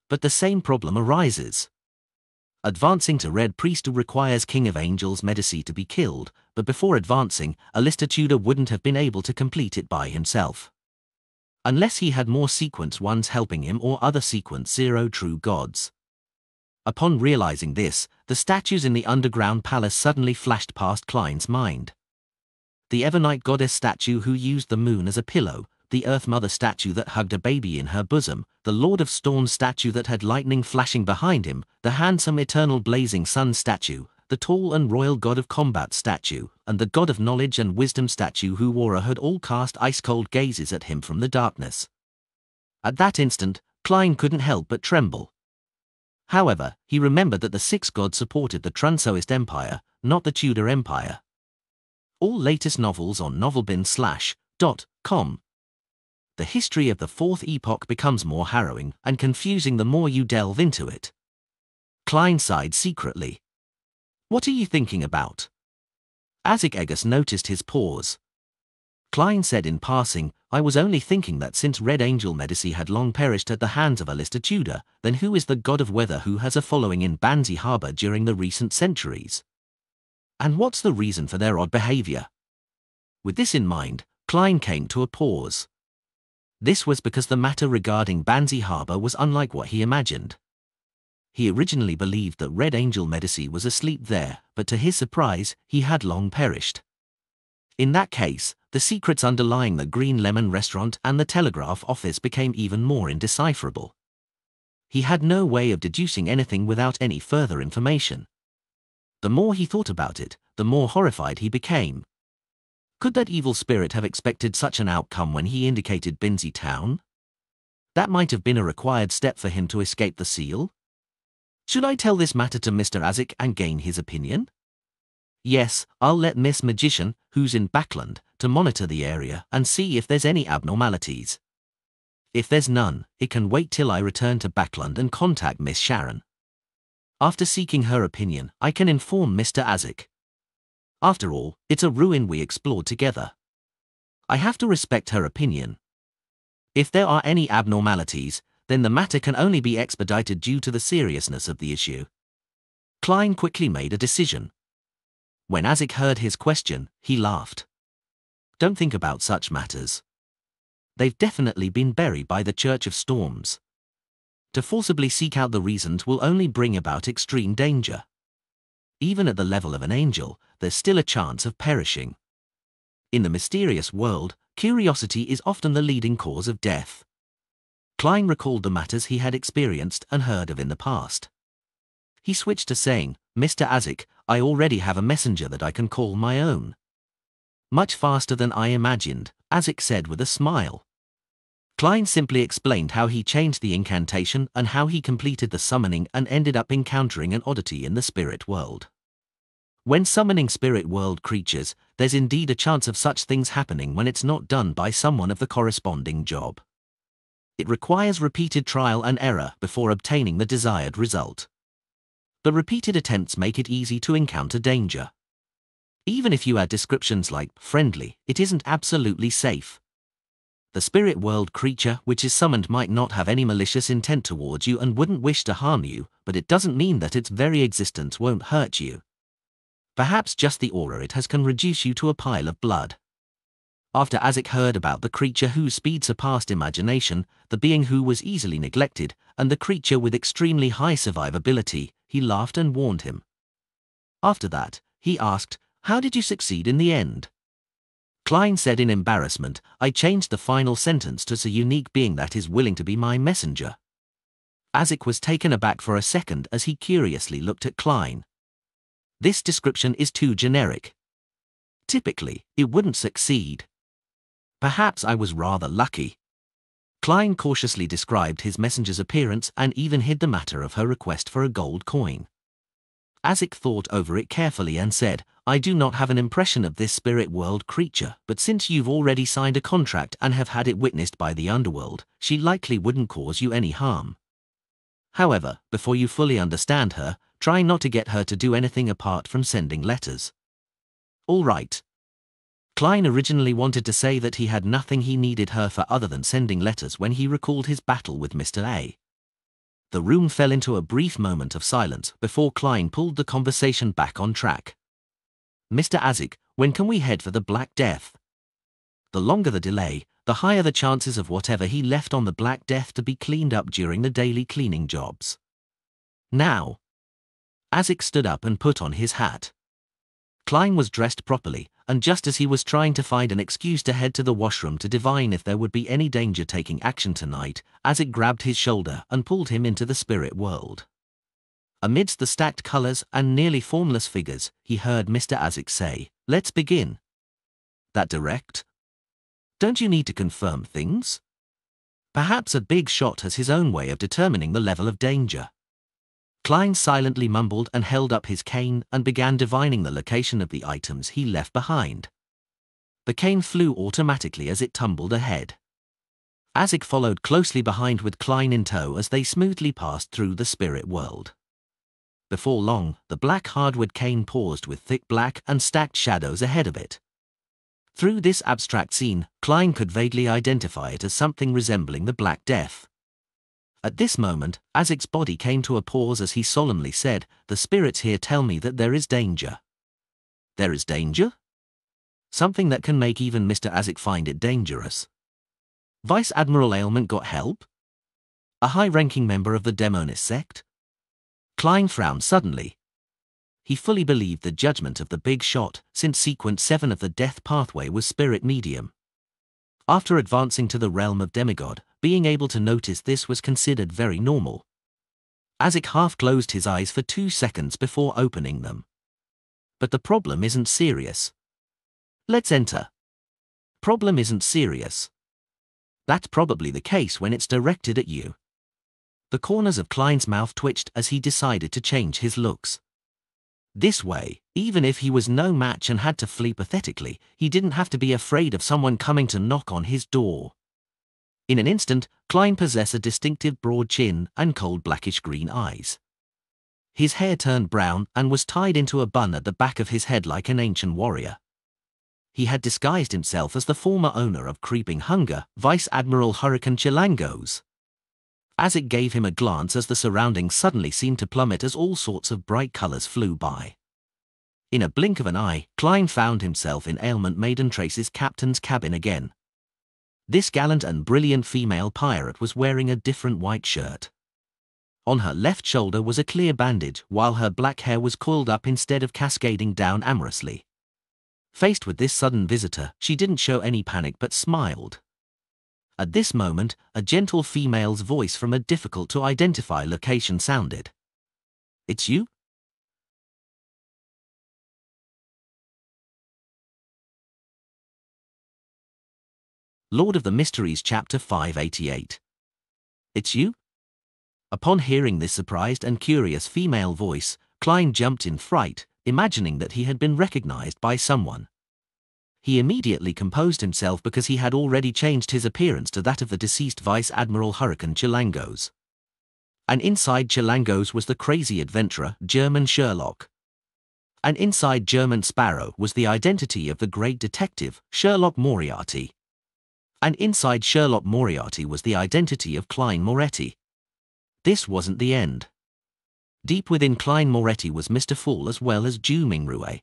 But the same problem arises. Advancing to Red Priest requires King of Angels Medici to be killed, but before advancing, Lister Tudor wouldn't have been able to complete it by himself. Unless he had more Sequence 1s helping him or other Sequence 0 true gods. Upon realizing this, the statues in the underground palace suddenly flashed past Klein's mind. The Evernite goddess statue who used the moon as a pillow, the Earth Mother statue that hugged a baby in her bosom, the Lord of Storms statue that had lightning flashing behind him, the handsome eternal blazing sun statue, the tall and royal god of combat statue, and the god of knowledge and wisdom statue who wore a hood all cast ice-cold gazes at him from the darkness. At that instant, Klein couldn't help but tremble. However, he remembered that the 6 gods supported the Trunsoist Empire, not the Tudor Empire. All latest novels on novelbin/.com. The history of the Fourth Epoch becomes more harrowing and confusing the more you delve into it. Klein sighed secretly. What are you thinking about? Azik Egus noticed his pause. Klein said in passing, I was only thinking that since Red Angel Medici had long perished at the hands of Lister Tudor, then who is the god of weather who has a following in Banzi Harbour during the recent centuries? And what's the reason for their odd behaviour? With this in mind, Klein came to a pause. This was because the matter regarding Banzi Harbour was unlike what he imagined. He originally believed that Red Angel Medici was asleep there, but to his surprise, he had long perished. In that case, the secrets underlying the Green Lemon restaurant and the telegraph office became even more indecipherable. He had no way of deducing anything without any further information. The more he thought about it, the more horrified he became. Could that evil spirit have expected such an outcome when he indicated Binzi Town? That might have been a required step for him to escape the seal. Should I tell this matter to Mr. Azik and gain his opinion? Yes, I'll let Miss Magician, who's in Backland, to monitor the area and see if there's any abnormalities. If there's none, it can wait till I return to Backland and contact Miss Sharon. After seeking her opinion, I can inform Mr. Azik. After all, it's a ruin we explored together. I have to respect her opinion. If there are any abnormalities, then the matter can only be expedited due to the seriousness of the issue. Klein quickly made a decision. When Isaac heard his question, he laughed. Don't think about such matters. They've definitely been buried by the Church of Storms. To forcibly seek out the reasons will only bring about extreme danger. Even at the level of an angel, there's still a chance of perishing. In the mysterious world, curiosity is often the leading cause of death. Klein recalled the matters he had experienced and heard of in the past. He switched to saying, Mr. Isaac, I already have a messenger that I can call my own. Much faster than I imagined, Isaac said with a smile. Klein simply explained how he changed the incantation and how he completed the summoning and ended up encountering an oddity in the spirit world. When summoning spirit world creatures, there's indeed a chance of such things happening when it's not done by someone of the corresponding job. It requires repeated trial and error before obtaining the desired result. The repeated attempts make it easy to encounter danger. Even if you add descriptions like friendly, it isn't absolutely safe. The spirit world creature which is summoned might not have any malicious intent towards you and wouldn't wish to harm you, but it doesn't mean that its very existence won't hurt you. Perhaps just the aura it has can reduce you to a pile of blood. After Isaac heard about the creature whose speed surpassed imagination, the being who was easily neglected, and the creature with extremely high survivability, he laughed and warned him. After that, he asked, How did you succeed in the end? Klein said in embarrassment, I changed the final sentence to a unique being that is willing to be my messenger. Isaac was taken aback for a second as he curiously looked at Klein. This description is too generic. Typically, it wouldn't succeed. Perhaps I was rather lucky. Klein cautiously described his messenger's appearance and even hid the matter of her request for a gold coin. Isaac thought over it carefully and said, I do not have an impression of this spirit world creature, but since you've already signed a contract and have had it witnessed by the underworld, she likely wouldn't cause you any harm. However, before you fully understand her, try not to get her to do anything apart from sending letters. All right. Klein originally wanted to say that he had nothing he needed her for other than sending letters when he recalled his battle with Mr. A. The room fell into a brief moment of silence before Klein pulled the conversation back on track. Mr. Isaac, when can we head for the Black Death? The longer the delay, the higher the chances of whatever he left on the Black Death to be cleaned up during the daily cleaning jobs. Now. Isaac stood up and put on his hat. Klein was dressed properly, and just as he was trying to find an excuse to head to the washroom to divine if there would be any danger taking action tonight, Isaac grabbed his shoulder and pulled him into the spirit world. Amidst the stacked colors and nearly formless figures, he heard Mr. Isaac say, Let's begin. That direct? Don't you need to confirm things? Perhaps a big shot has his own way of determining the level of danger. Klein silently mumbled and held up his cane and began divining the location of the items he left behind. The cane flew automatically as it tumbled ahead. Isaac followed closely behind with Klein in tow as they smoothly passed through the spirit world. Before long, the black hardwood cane paused with thick black and stacked shadows ahead of it. Through this abstract scene, Klein could vaguely identify it as something resembling the Black Death. At this moment, Isaac's body came to a pause as he solemnly said, The spirits here tell me that there is danger. There is danger? Something that can make even Mr. Isaac find it dangerous. Vice Admiral Ailment got help? A high-ranking member of the Demonist sect? Klein frowned suddenly. He fully believed the judgment of the big shot, since Sequence 7 of the Death Pathway was spirit medium. After advancing to the realm of demigod, being able to notice this was considered very normal. Isaac half closed his eyes for 2 seconds before opening them. But the problem isn't serious. Let's enter. Problem isn't serious. That's probably the case when it's directed at you. The corners of Klein's mouth twitched as he decided to change his looks. This way, even if he was no match and had to flee pathetically, he didn't have to be afraid of someone coming to knock on his door. In an instant, Klein possessed a distinctive broad chin and cold blackish-green eyes. His hair turned brown and was tied into a bun at the back of his head like an ancient warrior. he had disguised himself as the former owner of Creeping Hunger, Vice Admiral Hurricane Chilangos. Azik gave him a glance as the surroundings suddenly seemed to plummet as all sorts of bright colors flew by. In a blink of an eye, Klein found himself in Ailment Maiden Trace's captain's cabin again. This gallant and brilliant female pirate was wearing a different white shirt. On her left shoulder was a clear bandage, while her black hair was coiled up instead of cascading down amorously. Faced with this sudden visitor, she didn't show any panic but smiled. At this moment, a gentle female's voice from a difficult-to-identify location sounded. "It's you?" Lord of the Mysteries Chapter 588. "It's you?" Upon hearing this surprised and curious female voice, Klein jumped in fright, imagining that he had been recognized by someone. He immediately composed himself because he had already changed his appearance to that of the deceased Vice Admiral Hurricane Chilangos. And inside Chilangos was the crazy adventurer, German Sherlock. And inside German Sparrow was the identity of the great detective, Sherlock Moriarty. And inside Sherlock Moriarty was the identity of Klein Moretti. This wasn't the end. Deep within Klein Moretti was Mr. Fool as well as Ju Mingrue.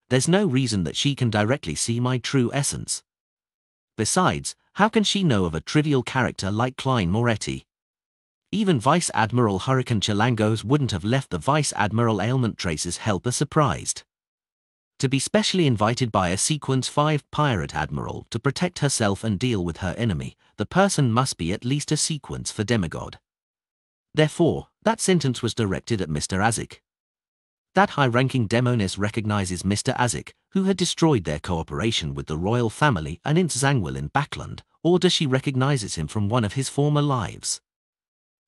There's no reason that she can directly see my true essence. Besides, how can she know of a trivial character like Klein Moretti? Even Vice Admiral Hurricane Chilangos wouldn't have left the Vice Admiral Ailment Trace's helper surprised. To be specially invited by a Sequence 5 pirate admiral to protect herself and deal with her enemy, the person must be at least a Sequence for demigod. Therefore, that sentence was directed at Mr. Azik. That high-ranking demoness recognizes Mr. Azik, who had destroyed their cooperation with the royal family and Ince Zangwill in Backland, or does she recognizes him from one of his former lives?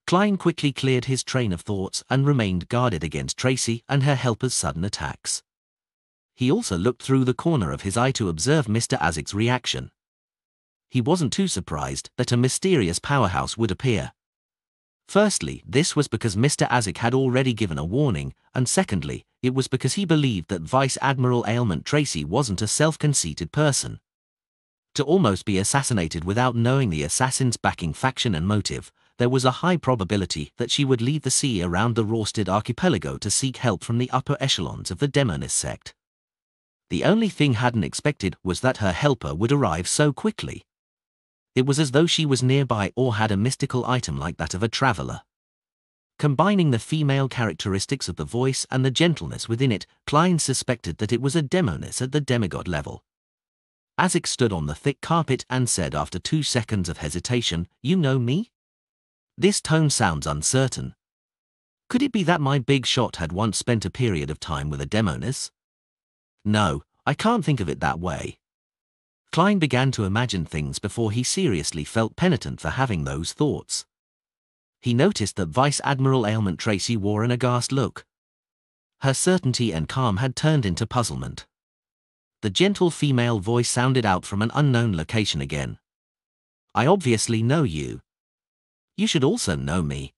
Klein quickly cleared his train of thoughts and remained guarded against Tracy and her helper's sudden attacks. He also looked through the corner of his eye to observe Mr. Azik's reaction. He wasn't too surprised that a mysterious powerhouse would appear. Firstly, this was because Mr. Azik had already given a warning, and secondly, it was because he believed that Vice Admiral Ailment Tracy wasn't a self-conceited person. To almost be assassinated without knowing the assassin's backing faction and motive, there was a high probability that she would leave the sea around the Rorsted archipelago to seek help from the upper echelons of the Demonist sect. The only thing hadn't expected was that her helper would arrive so quickly. It was as though she was nearby or had a mystical item like that of a traveler. Combining the female characteristics of the voice and the gentleness within it, Klein suspected that it was a demoness at the demigod level. Azik stood on the thick carpet and said after 2 seconds of hesitation, "You know me?" This tone sounds uncertain. Could it be that my big shot had once spent a period of time with a demoness? No, I can't think of it that way. Klein began to imagine things before he seriously felt penitent for having those thoughts. He noticed that Vice Admiral Ailment Tracy wore an aghast look. Her certainty and calm had turned into puzzlement. The gentle female voice sounded out from an unknown location again. "I obviously know you. You should also know me."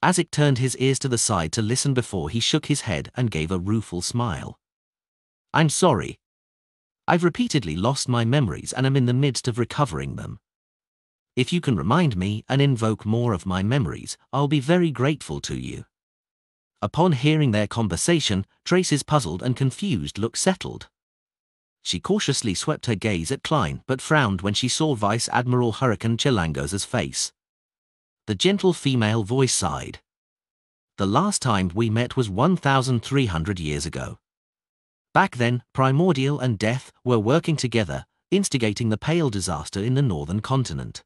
Azik turned his ears to the side to listen before he shook his head and gave a rueful smile. "I'm sorry. I've repeatedly lost my memories and am in the midst of recovering them. If you can remind me and invoke more of my memories, I'll be very grateful to you." Upon hearing their conversation, Trace's puzzled and confused look settled. She cautiously swept her gaze at Klein but frowned when she saw Vice Admiral Hurricane Chilangos' face. The gentle female voice sighed. "The last time we met was 1,300 years ago. Back then, Primordial and Death were working together, instigating the Pale disaster in the northern continent.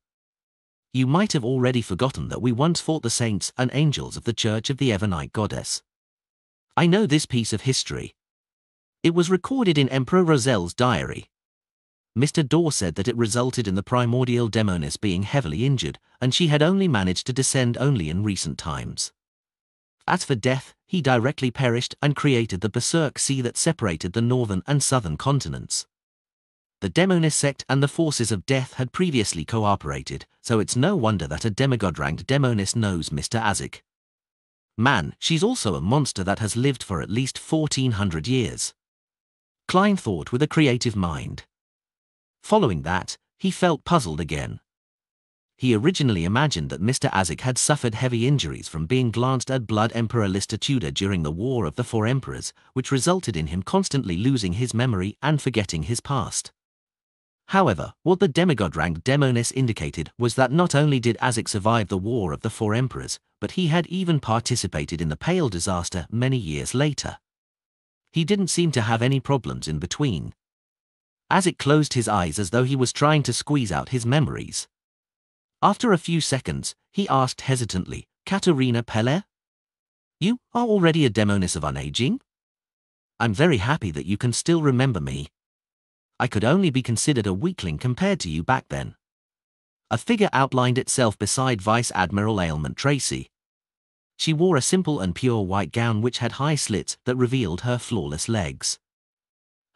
You might have already forgotten that we once fought the saints and angels of the Church of the Evernight Goddess. I know this piece of history. It was recorded in Emperor Rozel's diary. Mr. Dorr said that it resulted in the primordial demoness being heavily injured, and she had only managed to descend only in recent times. As for Death, he directly perished and created the Berserk Sea that separated the northern and southern continents. The Demoness sect and the forces of Death had previously cooperated, so it's no wonder that a demigod-ranked demoness knows Mr. Azik. Man, she's also a monster that has lived for at least 1,400 years. Klein thought with a creative mind. Following that, he felt puzzled again. He originally imagined that Mr. Azik had suffered heavy injuries from being glanced at Blood Emperor Lister Tudor during the War of the Four Emperors, which resulted in him constantly losing his memory and forgetting his past. However, what the demigod-ranked Demonis indicated was that not only did Azik survive the War of the Four Emperors, but he had even participated in the Pale disaster many years later. He didn't seem to have any problems in between. Azik closed his eyes as though he was trying to squeeze out his memories. After a few seconds, he asked hesitantly, "Katerina Pelle? You are already a Demonis of Unaging? I'm very happy that you can still remember me. I could only be considered a weakling compared to you back then." A figure outlined itself beside Vice Admiral Ailment Tracy. She wore a simple and pure white gown which had high slits that revealed her flawless legs.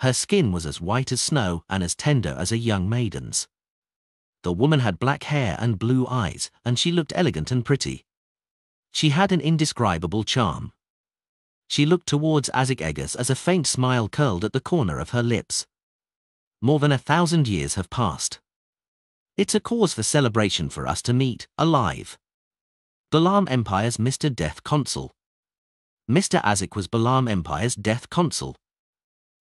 Her skin was as white as snow and as tender as a young maiden's. The woman had black hair and blue eyes, and she looked elegant and pretty. She had an indescribable charm. She looked towards Azik Eggers as a faint smile curled at the corner of her lips. More than 1,000 years have passed. It's a cause for celebration for us to meet, alive. Balaam Empire's Mr. Death Consul. Mr. Azik was Balaam Empire's Death Consul.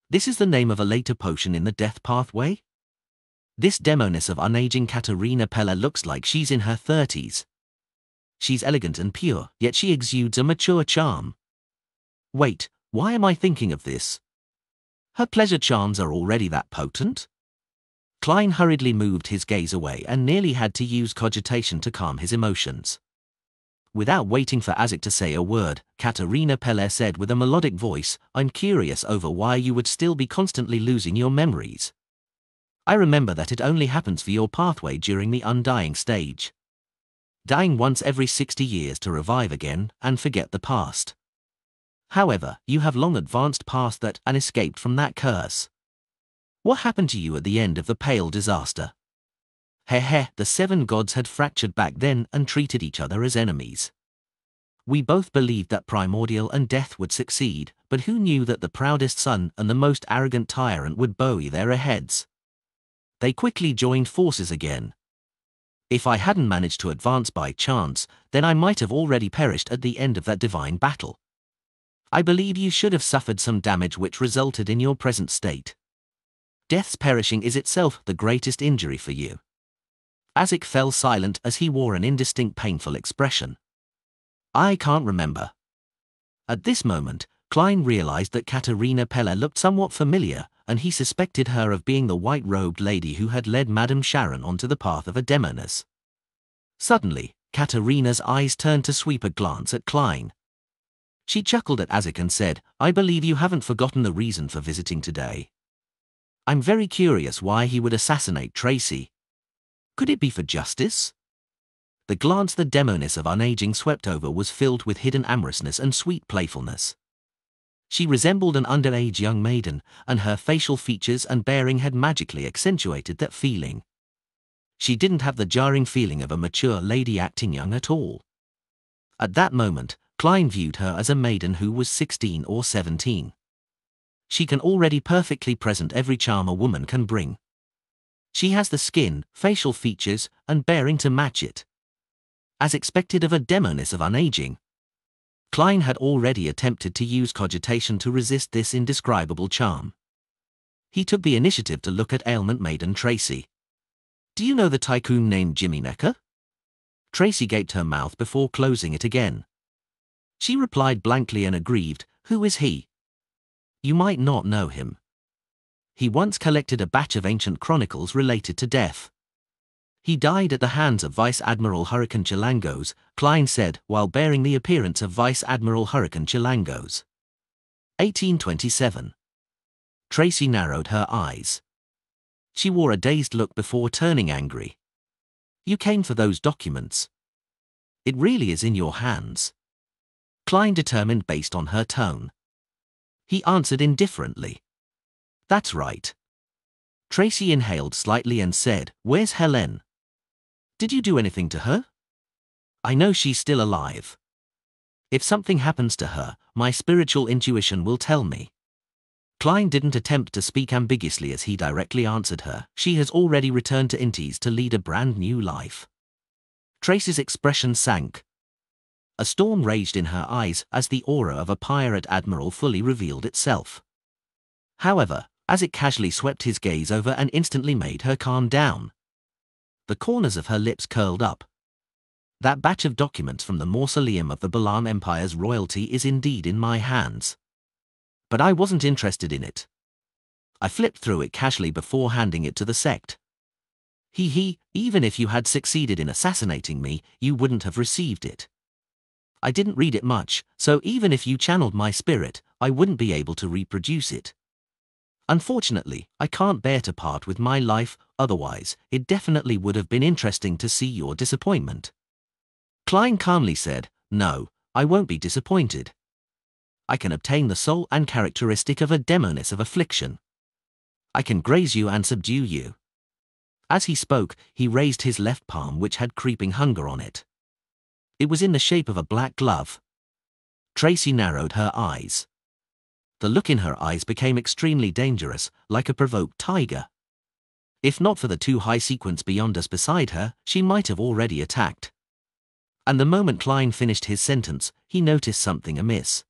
This is the name of a later potion in the Death Pathway? This Demonis of Unaging Katerina Pelle looks like she's in her 30s. She's elegant and pure, yet she exudes a mature charm. Wait, why am I thinking of this? Her pleasure charms are already that potent? Klein hurriedly moved his gaze away and nearly had to use cogitation to calm his emotions. Without waiting for Azik to say a word, Katerina Pelle said with a melodic voice, "I'm curious over why you would still be constantly losing your memories. I remember that it only happens for your pathway during the undying stage. Dying once every 60 years to revive again and forget the past. However, you have long advanced past that and escaped from that curse. What happened to you at the end of the Pale disaster?" The 7 gods had fractured back then and treated each other as enemies. We both believed that Primordial and Death would succeed, but who knew that the proudest son and the most arrogant tyrant would bow their heads? They quickly joined forces again. If I hadn't managed to advance by chance, then I might have already perished at the end of that divine battle. I believe you should have suffered some damage which resulted in your present state. Death's perishing is itself the greatest injury for you. Azik fell silent as he wore an indistinct painful expression. I can't remember. At this moment, Klein realized that Katerina Pelle looked somewhat familiar, and he suspected her of being the white-robed lady who had led Madame Sharon onto the path of a Demonis. Suddenly, Katerina's eyes turned to sweep a glance at Klein. She chuckled at Azik and said, "I believe you haven't forgotten the reason for visiting today. I'm very curious why he would assassinate Tracy. Could it be for justice?" The glance the Demonis of Unaging swept over was filled with hidden amorousness and sweet playfulness. She resembled an underage young maiden, and her facial features and bearing had magically accentuated that feeling. She didn't have the jarring feeling of a mature lady acting young at all. At that moment, Klein viewed her as a maiden who was 16 or 17. She can already perfectly present every charm a woman can bring. She has the skin, facial features, and bearing to match it. As expected of a Demonis of Unaging, Klein had already attempted to use cogitation to resist this indescribable charm. He took the initiative to look at ailment maiden Tracy. "Do you know the tycoon named Jimmy Necker?" Tracy gaped her mouth before closing it again. She replied blankly and aggrieved, "Who is he?" "You might not know him. He once collected a batch of ancient chronicles related to death. He died at the hands of Vice Admiral Hurricane Chilangos," Klein said, while bearing the appearance of Vice Admiral Hurricane Chilangos. 1827. Tracy narrowed her eyes. She wore a dazed look before turning angry. "You came for those documents. It really is in your hands." Klein determined based on her tone. He answered indifferently. "That's right." Tracy inhaled slightly and said, "Where's Helen? Did you do anything to her? I know she's still alive. If something happens to her, my spiritual intuition will tell me." Klein didn't attempt to speak ambiguously as he directly answered her. She has already returned to Intes to lead a brand new life. Tracy's expression sank. A storm raged in her eyes as the aura of a pirate admiral fully revealed itself. However, as it casually swept his gaze over and instantly made her calm down. The corners of her lips curled up. That batch of documents from the mausoleum of the Balaam Empire's royalty is indeed in my hands. But I wasn't interested in it. I flipped through it casually before handing it to the sect. Even if you had succeeded in assassinating me, you wouldn't have received it. I didn't read it much, so even if you channeled my spirit, I wouldn't be able to reproduce it. Unfortunately, I can't bear to part with my life, otherwise, it definitely would have been interesting to see your disappointment. Klein calmly said, "No, I won't be disappointed. I can obtain the soul and characteristic of a demoness of affliction. I can graze you and subdue you." As he spoke, he raised his left palm which had creeping hunger on it. It was in the shape of a black glove. Tracy narrowed her eyes. The look in her eyes became extremely dangerous, like a provoked tiger. If not for the two high sequence beyond us beside her, she might have already attacked. And the moment Klein finished his sentence, he noticed something amiss.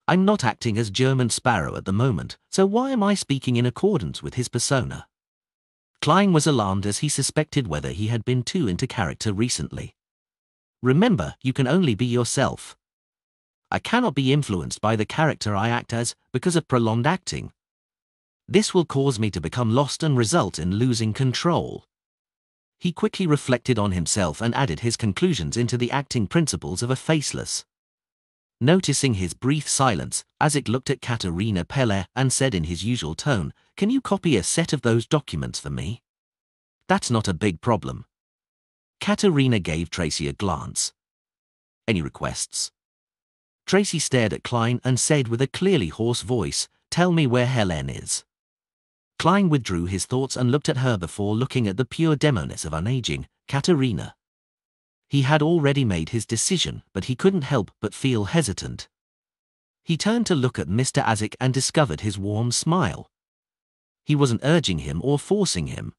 I'm not acting as German Sparrow at the moment, so why am I speaking in accordance with his persona? Klein was alarmed as he suspected whether he had been too into character recently. Remember, you can only be yourself. I cannot be influenced by the character I act as because of prolonged acting. This will cause me to become lost and result in losing control. He quickly reflected on himself and added his conclusions into the acting principles of a faceless. Noticing his brief silence, Isaac looked at Katerina Pelle and said in his usual tone, "Can you copy a set of those documents for me?" "That's not a big problem." Katerina gave Tracy a glance. "Any requests?" Tracy stared at Klein and said with a clearly hoarse voice, "Tell me where Helen is." Klein withdrew his thoughts and looked at her before looking at the pure demoness of unaging, Katerina. He had already made his decision, but he couldn't help but feel hesitant. He turned to look at Mr. Isaac and discovered his warm smile. He wasn't urging him or forcing him.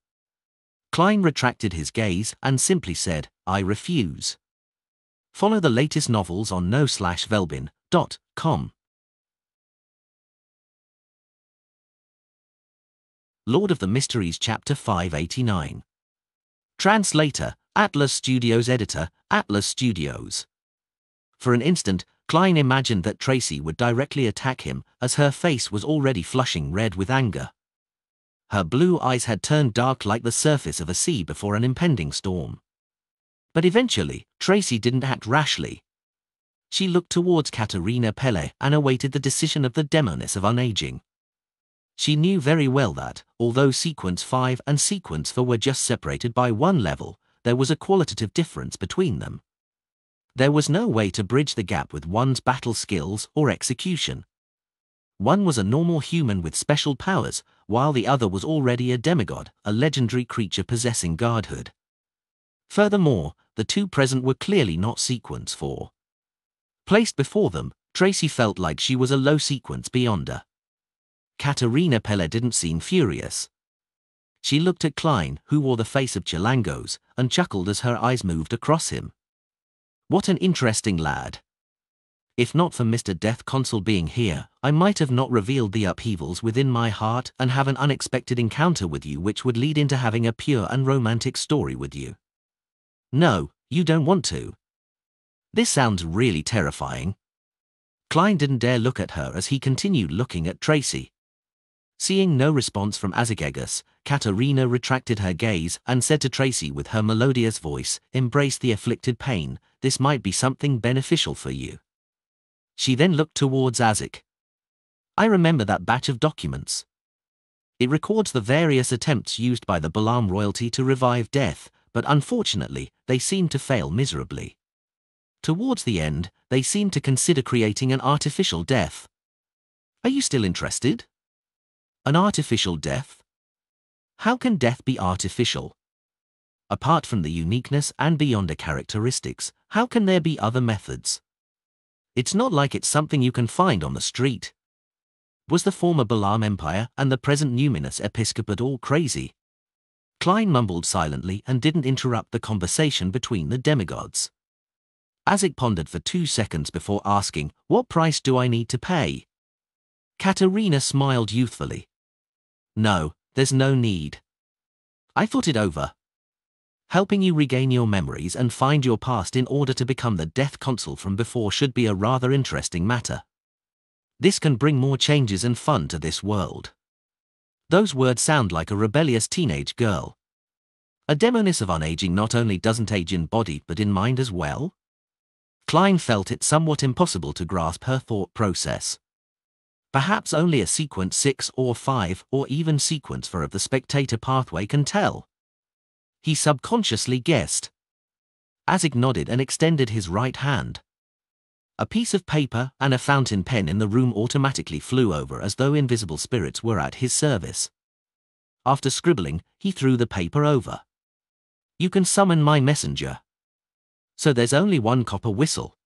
Klein retracted his gaze and simply said, "I refuse." Follow the latest novels on no/velbin.com. Lord of the Mysteries Chapter 589. Translator, Atlas Studios. Editor, Atlas Studios. For an instant, Klein imagined that Tracy would directly attack him, as her face was already flushing red with anger. Her blue eyes had turned dark like the surface of a sea before an impending storm. But eventually, Tracy didn't act rashly. She looked towards Katerina Pelle and awaited the decision of the demoness of unaging. She knew very well that, although Sequence 5 and Sequence 4 were just separated by one level, there was a qualitative difference between them. There was no way to bridge the gap with one's battle skills or execution. One was a normal human with special powers, while the other was already a demigod, a legendary creature possessing godhood. Furthermore, the two present were clearly not Sequence 4. Placed before them, Tracy felt like she was a low sequence beyonder. Katerina Pelle didn't seem furious. She looked at Klein, who wore the face of Chilangos, and chuckled as her eyes moved across him. What an interesting lad. If not for Mr. Death Consul being here, I might have not revealed the upheavals within my heart and have an unexpected encounter with you which would lead into having a pure and romantic story with you. No, you don't want to. This sounds really terrifying. Klein didn't dare look at her as he continued looking at Tracy. Seeing no response from Azagegus, Katerina retracted her gaze and said to Tracy with her melodious voice, "Embrace the afflicted pain, this might be something beneficial for you." She then looked towards Azek. "I remember that batch of documents. It records the various attempts used by the Balaam royalty to revive death, but unfortunately, they seem to fail miserably. Towards the end, they seem to consider creating an artificial death. Are you still interested?" An artificial death? How can death be artificial? Apart from the uniqueness and beyond the characteristics, how can there be other methods? It's not like it's something you can find on the street. Was the former Balaam Empire and the present Numinous Episcopate all crazy? Klein mumbled silently and didn't interrupt the conversation between the demigods. Isaac pondered for 2 seconds before asking, "What price do I need to pay?" Katerina smiled youthfully. "No, there's no need. I thought it over. Helping you regain your memories and find your past in order to become the death consul from before should be a rather interesting matter. This can bring more changes and fun to this world." Those words sound like a rebellious teenage girl. A demoness of unaging not only doesn't age in body but in mind as well? Klein felt it somewhat impossible to grasp her thought process. Perhaps only a sequence 6 or 5 or even sequence 4 of the spectator pathway can tell. He subconsciously guessed. Isaac nodded and extended his right hand. A piece of paper and a fountain pen in the room automatically flew over as though invisible spirits were at his service. After scribbling, he threw the paper over. "You can summon my messenger. So there's only one copper whistle.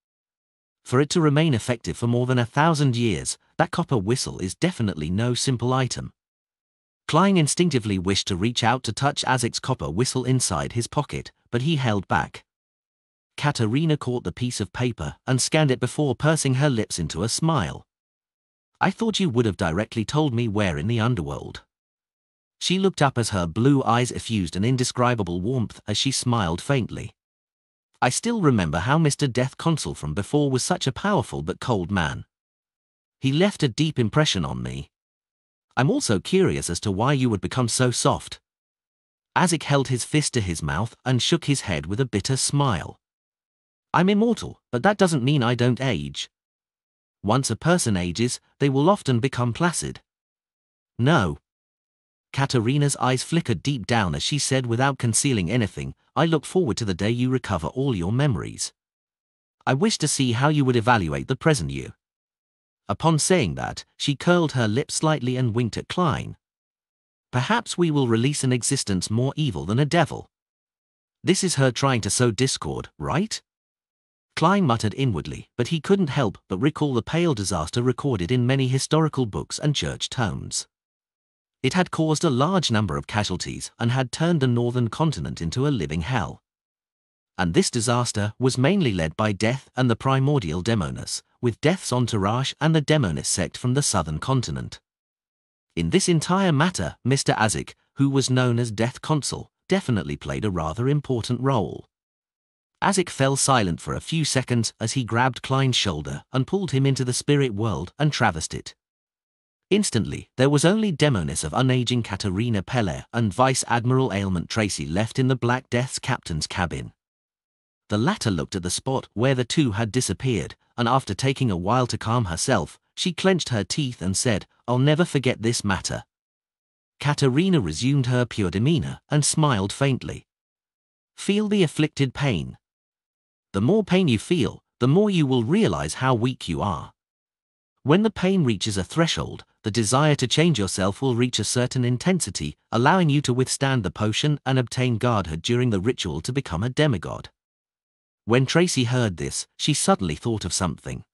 For it to remain effective for more than 1,000 years, that copper whistle is definitely no simple item." Klein instinctively wished to reach out to touch Isaac's copper whistle inside his pocket, but he held back. Katerina caught the piece of paper and scanned it before pursing her lips into a smile. "I thought you would have directly told me where in the underworld." She looked up as her blue eyes effused an indescribable warmth as she smiled faintly. "I still remember how Mr. Death Consul from before was such a powerful but cold man. He left a deep impression on me. I'm also curious as to why you would become so soft." Isaac held his fist to his mouth and shook his head with a bitter smile. "I'm immortal, but that doesn't mean I don't age. Once a person ages, they will often become placid." "No." Katerina's eyes flickered deep down as she said without concealing anything, "I look forward to the day you recover all your memories. I wish to see how you would evaluate the present you." Upon saying that, she curled her lips slightly and winked at Klein. "Perhaps we will release an existence more evil than a devil. This is her trying to sow discord, right?" Klein muttered inwardly, but he couldn't help but recall the pale disaster recorded in many historical books and church tomes. It had caused a large number of casualties and had turned the northern continent into a living hell. And this disaster was mainly led by Death and the primordial Demoness, with Death's entourage and the Demoness sect from the southern continent. In this entire matter, Mr. Isaac, who was known as Death Consul, definitely played a rather important role. Isaac fell silent for a few seconds as he grabbed Klein's shoulder and pulled him into the spirit world and traversed it. Instantly, there was only Demoness of unaging Katerina Pelle and Vice Admiral Ailment Tracy left in the Black Death's captain's cabin. The latter looked at the spot where the two had disappeared, and after taking a while to calm herself, she clenched her teeth and said, "I'll never forget this matter." Katerina resumed her pure demeanor and smiled faintly. "Feel the afflicted pain. The more pain you feel, the more you will realize how weak you are. When the pain reaches a threshold, the desire to change yourself will reach a certain intensity, allowing you to withstand the potion and obtain godhood during the ritual to become a demigod." When Tracy heard this, she suddenly thought of something.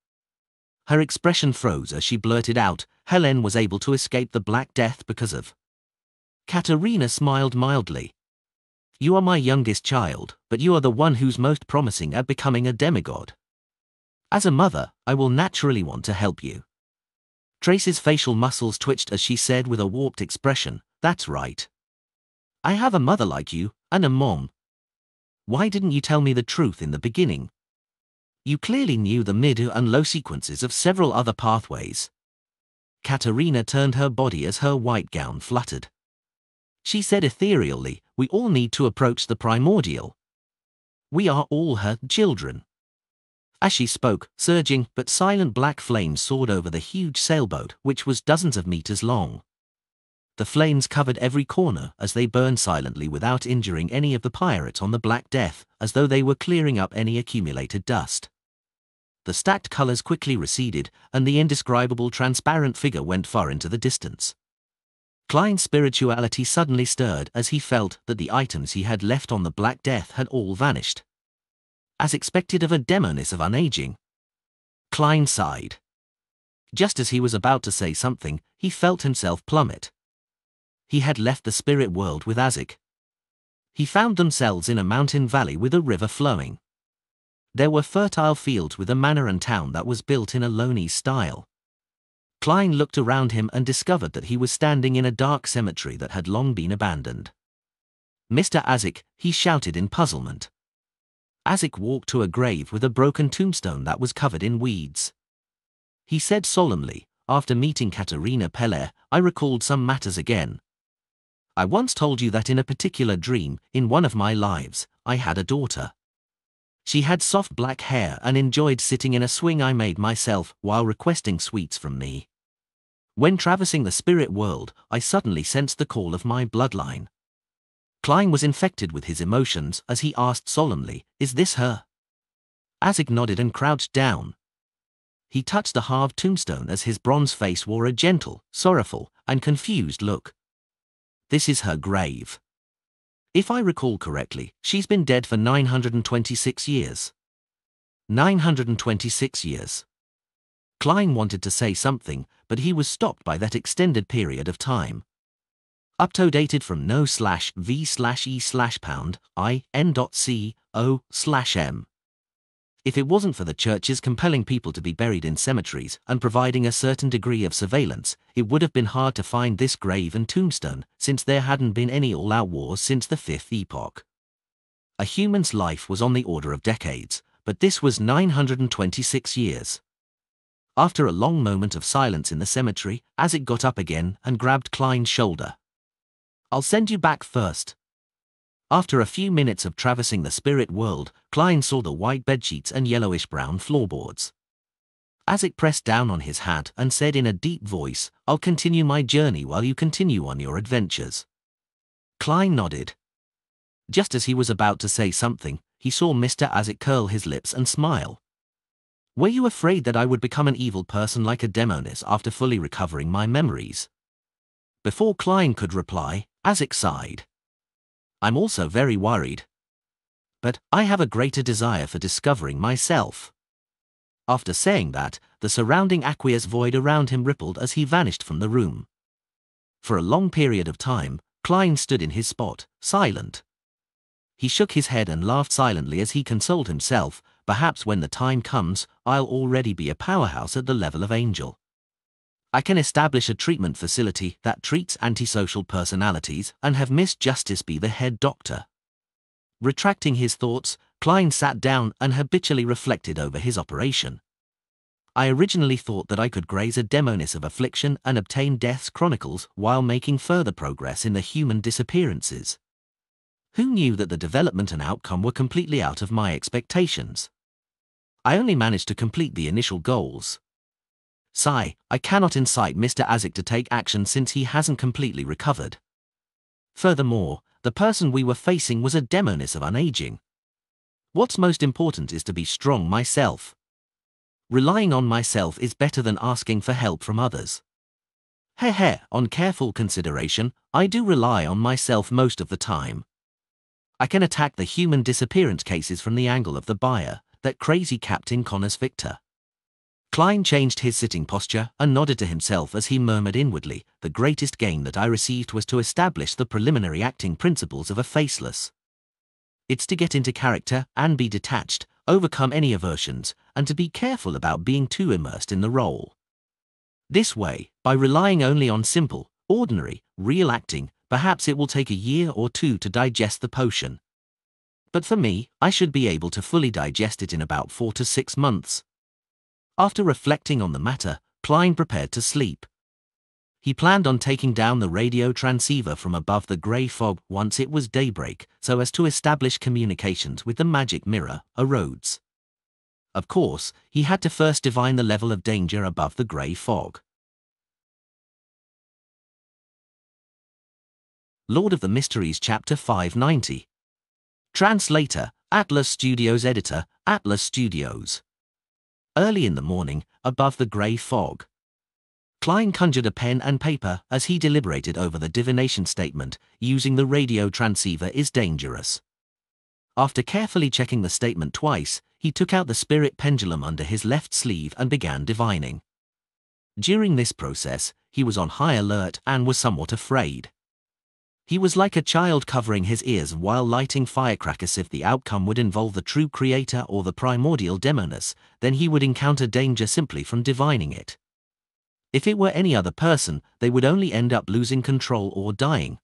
Her expression froze as she blurted out, "Helen was able to escape the Black Death because of..." Katerina smiled mildly. "You are my youngest child, but you are the one who's most promising at becoming a demigod. As a mother, I will naturally want to help you." Tracy's facial muscles twitched as she said with a warped expression, "That's right. I have a mother like you, and a mom. Why didn't you tell me the truth in the beginning? You clearly knew the mid and low sequences of several other pathways." Katerina turned her body as her white gown fluttered. She said ethereally, "We all need to approach the primordial. We are all her children." As she spoke, surging but silent black flames soared over the huge sailboat, which was dozens of meters long. The flames covered every corner as they burned silently without injuring any of the pirates on the Black Death, as though they were clearing up any accumulated dust. The stacked colors quickly receded, and the indescribable transparent figure went far into the distance. Klein's spirituality suddenly stirred as he felt that the items he had left on the Black Death had all vanished. As expected of a demoness of unaging. Klein sighed. Just as he was about to say something, he felt himself plummet. He had left the spirit world with Azik. He found themselves in a mountain valley with a river flowing. There were fertile fields with a manor and town that was built in a lonely style. Klein looked around him and discovered that he was standing in a dark cemetery that had long been abandoned. "Mr. Azik," he shouted in puzzlement. Azik walked to a grave with a broken tombstone that was covered in weeds. He said solemnly, "After meeting Katerina Peller, I recalled some matters again. I once told you that in a particular dream, in one of my lives, I had a daughter. She had soft black hair and enjoyed sitting in a swing I made myself while requesting sweets from me. When traversing the spirit world, I suddenly sensed the call of my bloodline." Klein was infected with his emotions as he asked solemnly, "Is this her?" Azik nodded and crouched down. He touched the halved tombstone as his bronze face wore a gentle, sorrowful, and confused look. "This is her grave. If I recall correctly, she's been dead for 926 years. 926 years. Klein wanted to say something, but he was stopped by that extended period of time. Updated from no/v/e/pound/in.co/m. If it wasn't for the churches compelling people to be buried in cemeteries and providing a certain degree of surveillance, it would have been hard to find this grave and tombstone, since there hadn't been any all-out wars since the Fifth Epoch. A human's life was on the order of decades, but this was 926 years. After a long moment of silence in the cemetery, Azik got up again and grabbed Klein's shoulder. "I'll send you back first." After a few minutes of traversing the spirit world, Klein saw the white bedsheets and yellowish-brown floorboards. Azik pressed down on his hat and said in a deep voice, "I'll continue my journey while you continue on your adventures." Klein nodded. Just as he was about to say something, he saw Mr. Azik curl his lips and smile. "Were you afraid that I would become an evil person like a demoness after fully recovering my memories?" Before Klein could reply, Azik sighed. "I'm also very worried. But I have a greater desire for discovering myself." After saying that, the surrounding aqueous void around him rippled as he vanished from the room. For a long period of time, Klein stood in his spot, silent. He shook his head and laughed silently as he consoled himself, "Perhaps when the time comes, I'll already be a powerhouse at the level of angel. I can establish a treatment facility that treats antisocial personalities and have Miss Justice be the head doctor." Retracting his thoughts, Klein sat down and habitually reflected over his operation. "I originally thought that I could graze a demoness of affliction and obtain Death's chronicles while making further progress in the human disappearances. Who knew that the development and outcome were completely out of my expectations? I only managed to complete the initial goals. Sigh, I cannot incite Mr. Azik to take action since he hasn't completely recovered. Furthermore, the person we were facing was a demoness of unaging. What's most important is to be strong myself. Relying on myself is better than asking for help from others. On careful consideration, I do rely on myself most of the time. I can attack the human disappearance cases from the angle of the buyer, that crazy Captain Connors Victor." Klein changed his sitting posture and nodded to himself as he murmured inwardly, "The greatest gain that I received was to establish the preliminary acting principles of a faceless. It's to get into character and be detached, overcome any aversions, and to be careful about being too immersed in the role. This way, by relying only on simple, ordinary, real acting, perhaps it will take a year or two to digest the potion. But for me, I should be able to fully digest it in about 4 to 6 months." After reflecting on the matter, Klein prepared to sleep. He planned on taking down the radio transceiver from above the grey fog once it was daybreak, so as to establish communications with the magic mirror, Rhodes. Of course, he had to first divine the level of danger above the grey fog. Lord of the Mysteries Chapter 590. Translator, Atlas Studios. Editor, Atlas Studios. Early in the morning, above the grey fog. Klein conjured a pen and paper as he deliberated over the divination statement, "Using the radio transceiver is dangerous." After carefully checking the statement twice, he took out the spirit pendulum under his left sleeve and began divining. During this process, he was on high alert and was somewhat afraid. He was like a child covering his ears while lighting firecrackers. If the outcome would involve the true creator or the primordial demoness, then he would encounter danger simply from divining it. If it were any other person, they would only end up losing control or dying.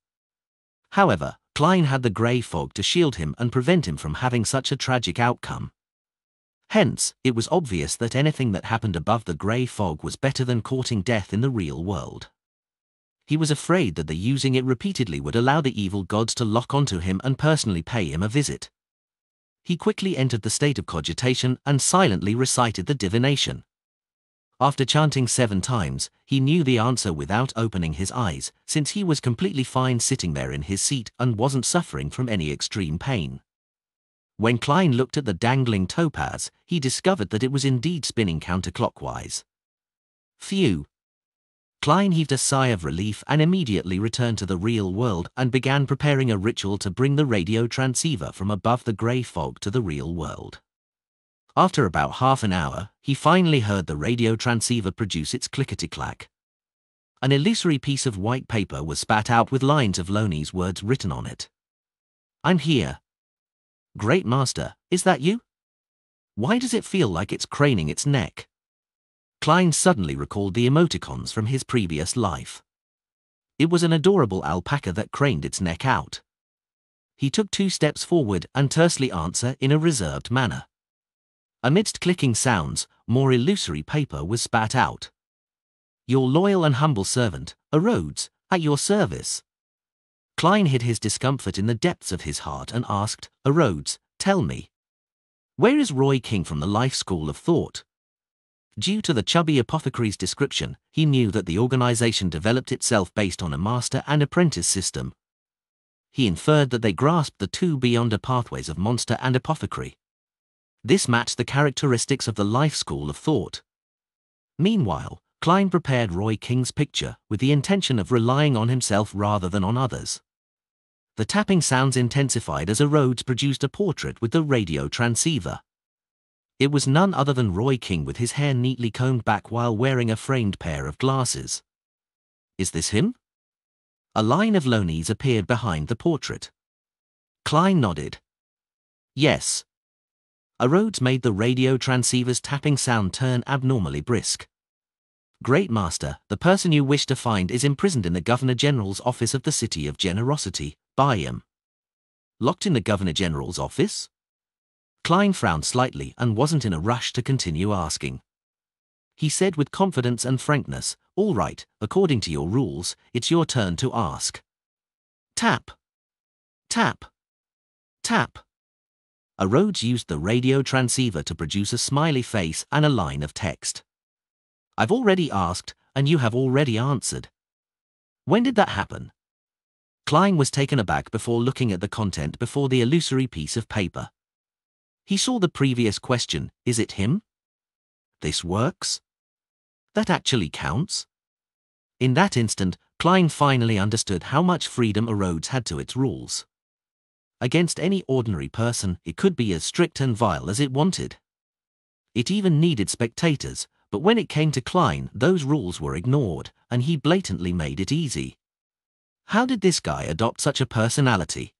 However, Klein had the grey fog to shield him and prevent him from having such a tragic outcome. Hence, it was obvious that anything that happened above the grey fog was better than courting death in the real world. He was afraid that the using it repeatedly would allow the evil gods to lock onto him and personally pay him a visit. He quickly entered the state of cogitation and silently recited the divination. After chanting 7 times, he knew the answer without opening his eyes, since he was completely fine sitting there in his seat and wasn't suffering from any extreme pain. When Klein looked at the dangling topaz, he discovered that it was indeed spinning counterclockwise. Phew! Klein heaved a sigh of relief and immediately returned to the real world and began preparing a ritual to bring the radio transceiver from above the grey fog to the real world. After about half an hour, he finally heard the radio transceiver produce its clickety-clack. An illusory piece of white paper was spat out with lines of Loney's words written on it. "I'm here. Great Master, is that you? Why does it feel like it's craning its neck?" Klein suddenly recalled the emoticons from his previous life. It was an adorable alpaca that craned its neck out. He took 2 steps forward and tersely answered in a reserved manner. Amidst clicking sounds, more illusory paper was spat out. "Your loyal and humble servant, A. Rhodes, at your service." Klein hid his discomfort in the depths of his heart and asked, "A. Rhodes, tell me, where is Roy King from the Life School of Thought?" Due to the chubby apothecary's description, he knew that the organization developed itself based on a master and apprentice system. He inferred that they grasped the two beyonder pathways of monster and apothecary. This matched the characteristics of the Life School of Thought. Meanwhile, Klein prepared Roy King's picture with the intention of relying on himself rather than on others. The tapping sounds intensified as A. Rhodes produced a portrait with the radio transceiver. It was none other than Roy King with his hair neatly combed back while wearing a framed pair of glasses. "Is this him?" A line of Loney's appeared behind the portrait. Klein nodded. "Yes." A. Rhodes made the radio transceiver's tapping sound turn abnormally brisk. "Great Master, the person you wish to find is imprisoned in the Governor General's office of the City of Generosity, Bayam." "Locked in the Governor General's office?" Klein frowned slightly and wasn't in a rush to continue asking. He said with confidence and frankness, "All right, according to your rules, it's your turn to ask." Tap. Tap. Tap. A. Rhodes used the radio transceiver to produce a smiley face and a line of text. "I've already asked, and you have already answered." "When did that happen?" Klein was taken aback before looking at the content before the illusory piece of paper. He saw the previous question, "Is it him?" This works? That actually counts? In that instant, Klein finally understood how much freedom A. Rhodes had to its rules. Against any ordinary person, it could be as strict and vile as it wanted. It even needed spectators, but when it came to Klein, those rules were ignored, and he blatantly made it easy. How did this guy adopt such a personality?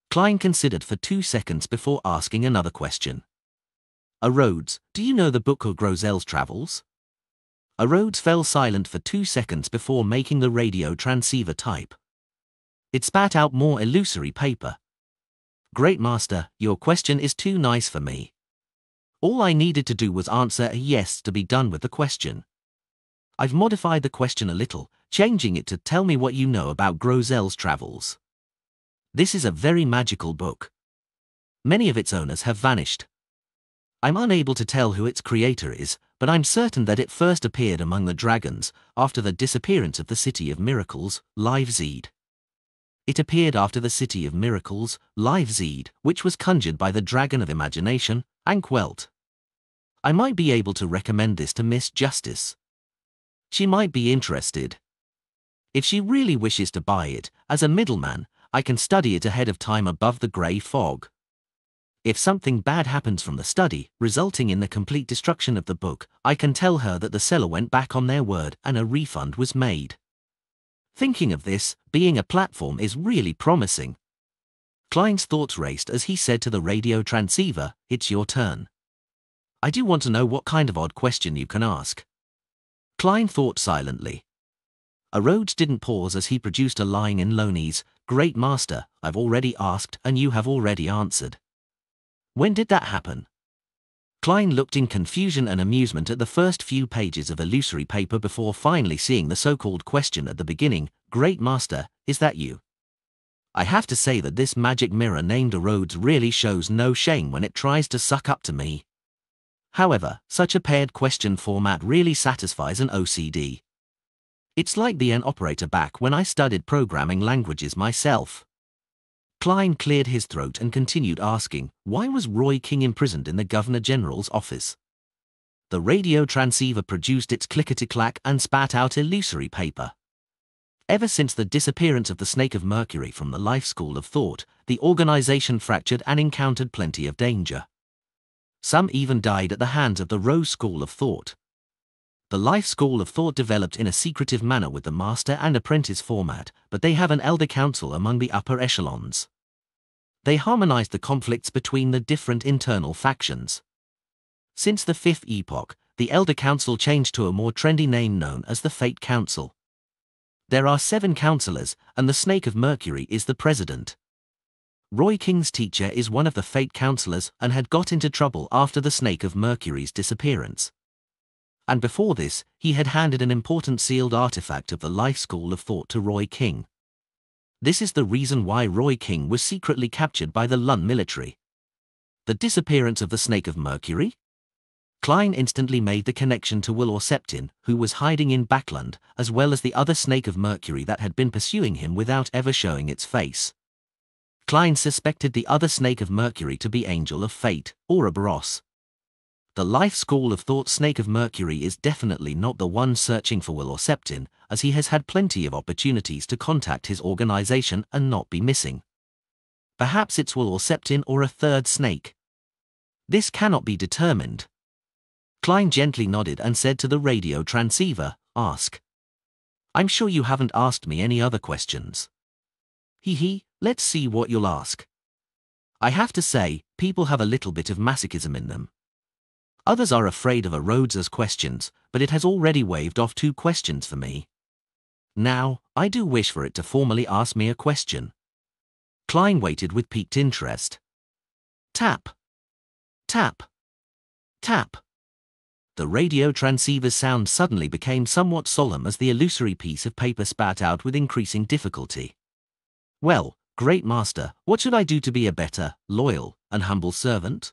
Klein considered for 2 seconds before asking another question. "A. Rhodes, do you know the book of Grozel's Travels?" A. Rhodes fell silent for 2 seconds before making the radio transceiver type. It spat out more illusory paper. "Great Master, your question is too nice for me. All I needed to do was answer a yes to be done with the question. I've modified the question a little, changing it to tell me what you know about Grozel's Travels. This is a very magical book. Many of its owners have vanished. I'm unable to tell who its creator is, but I'm certain that it first appeared among the dragons after the disappearance of the City of Miracles, Live Zeed. It appeared after the City of Miracles, Live Zeed, which was conjured by the Dragon of Imagination, Ankwelt. I might be able to recommend this to Miss Justice. She might be interested. If she really wishes to buy it, as a middleman, I can study it ahead of time above the grey fog. If something bad happens from the study, resulting in the complete destruction of the book, I can tell her that the seller went back on their word and a refund was made. Thinking of this, being a platform is really promising. Klein's thoughts raced as he said to the radio transceiver, "It's your turn. I do want to know what kind of odd question you can ask." Klein thought silently. Rhodes didn't pause as he produced a line in Loney's, "Great Master, I've already asked and you have already answered." When did that happen? Klein looked in confusion and amusement at the first few pages of illusory paper before finally seeing the so-called question at the beginning, "Great Master, is that you?" I have to say that this magic mirror named Rhodes really shows no shame when it tries to suck up to me. However, such a paired question format really satisfies an OCD. It's like the N operator back when I studied programming languages myself. Klein cleared his throat and continued asking, why was Roy King imprisoned in the Governor General's office? The radio transceiver produced its clickety-clack and spat out illusory paper. Ever since the disappearance of the Snake of Mercury from the Life School of Thought, the organization fractured and encountered plenty of danger. Some even died at the hands of the Rose School of Thought. The Life School of Thought developed in a secretive manner with the master and apprentice format, but they have an elder council among the upper echelons. They harmonized the conflicts between the different internal factions. Since the Fifth Epoch, the elder council changed to a more trendy name known as the Fate Council. There are 7 councillors, and the Snake of Mercury is the president. Roy King's teacher is one of the Fate councillors and had got into trouble after the Snake of Mercury's disappearance. And before this, he had handed an important sealed artifact of the Life School of Thought to Roy King. This is the reason why Roy King was secretly captured by the Lund military. The disappearance of the Snake of Mercury? Klein instantly made the connection to Will Septin, who was hiding in Backlund, as well as the other Snake of Mercury that had been pursuing him without ever showing its face. Klein suspected the other Snake of Mercury to be Angel of Fate, or a Boros. The Life School of Thought Snake of Mercury is definitely not the one searching for Will Septin, as he has had plenty of opportunities to contact his organization and not be missing. Perhaps it's Will Septin or a third snake. This cannot be determined. Klein gently nodded and said to the radio transceiver, "Ask. I'm sure you haven't asked me any other questions." Let's see what you'll ask." I have to say, people have a little bit of masochism in them. Others are afraid of Rhodes's questions, but it has already waved off 2 questions for me. Now, I do wish for it to formally ask me a question. Klein waited with piqued interest. Tap. Tap. Tap. The radio transceiver's sound suddenly became somewhat solemn as the illusory piece of paper spat out with increasing difficulty. "Well, Great Master, what should I do to be a better, loyal, and humble servant?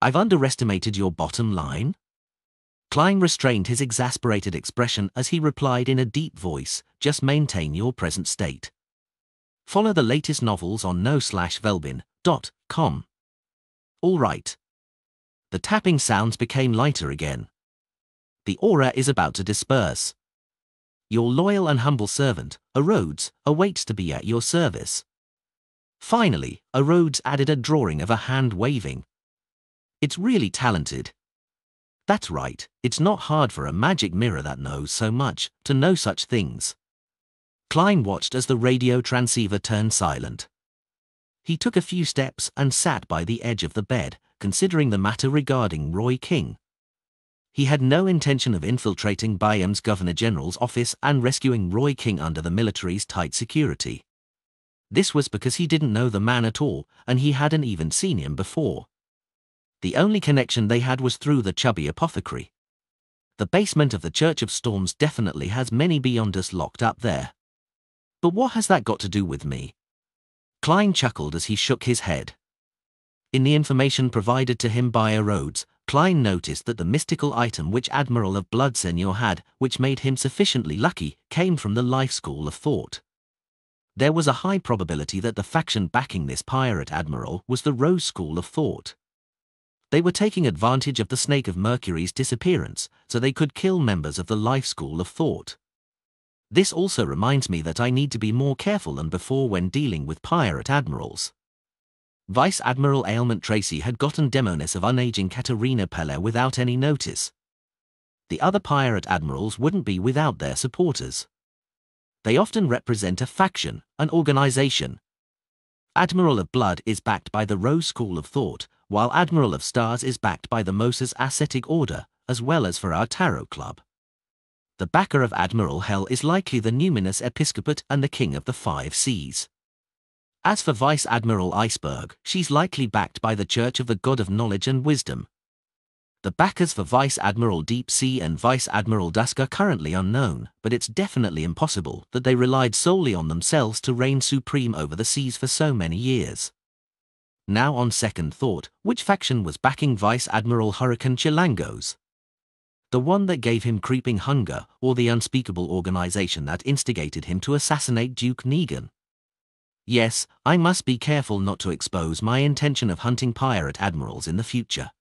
I've underestimated your bottom line?" Klein restrained his exasperated expression as he replied in a deep voice, "Just maintain your present state. Follow the latest novels on no/velbin.com. All right." The tapping sounds became lighter again. "The aura is about to disperse. Your loyal and humble servant, Rhodes, awaits to be at your service." Finally, Rhodes added a drawing of a hand waving. "It's really talented." That's right, it's not hard for a magic mirror that knows so much to know such things. Klein watched as the radio transceiver turned silent. He took a few steps and sat by the edge of the bed, considering the matter regarding Roy King. He had no intention of infiltrating Byam's Governor General's office and rescuing Roy King under the military's tight security. This was because he didn't know the man at all, and he hadn't even seen him before. The only connection they had was through the chubby apothecary. The basement of the Church of Storms definitely has many Beyonders locked up there. But what has that got to do with me? Klein chuckled as he shook his head. In the information provided to him by Rhodes, Klein noticed that the mystical item which Admiral of Blood Senior had, which made him sufficiently lucky, came from the Life School of Thought. There was a high probability that the faction backing this pirate admiral was the Rose School of Thought. They were taking advantage of the Snake of Mercury's disappearance, so they could kill members of the Life School of Thought. This also reminds me that I need to be more careful than before when dealing with pirate admirals. Vice Admiral Ailment Tracy had gotten Demonis of unaging Katerina Pelle without any notice. The other pirate admirals wouldn't be without their supporters. They often represent a faction, an organization. Admiral of Blood is backed by the Rose School of Thought, while Admiral of Stars is backed by the Moses Ascetic Order, as well as for our Tarot Club. The backer of Admiral Hell is likely the Numinous Episcopate and the King of the Five Seas. As for Vice Admiral Iceberg, she's likely backed by the Church of the God of Knowledge and Wisdom. The backers for Vice Admiral Deep Sea and Vice Admiral Dusk are currently unknown, but it's definitely impossible that they relied solely on themselves to reign supreme over the seas for so many years. Now on second thought, which faction was backing Vice Admiral Hurricane Chilangos? The one that gave him creeping hunger, or the unspeakable organization that instigated him to assassinate Duke Negan? Yes, I must be careful not to expose my intention of hunting pirate admirals in the future.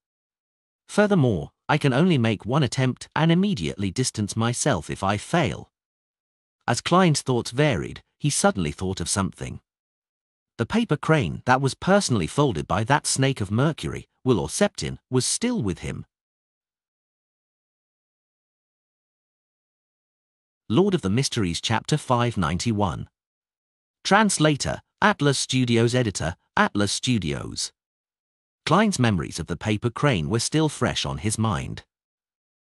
Furthermore, I can only make one attempt and immediately distance myself if I fail. As Klein's thoughts varied, he suddenly thought of something. The paper crane that was personally folded by that snake of Mercury, Will or Septin, was still with him. Lord of the Mysteries Chapter 591. Translator, Atlas Studios. Editor, Atlas Studios. Klein's memories of the paper crane were still fresh on his mind.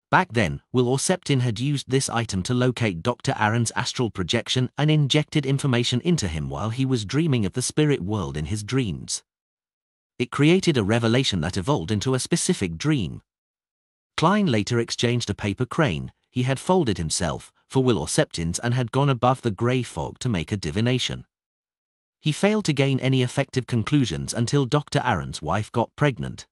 Back then, Will or Septin had used this item to locate Dr. Aaron's astral projection and injected information into him while he was dreaming of the spirit world in his dreams. It created a revelation that evolved into a specific dream. Klein later exchanged a paper crane he had folded himself for Will or Septin's and had gone above the grey fog to make a divination. He failed to gain any effective conclusions until Dr. Aaron's wife got pregnant.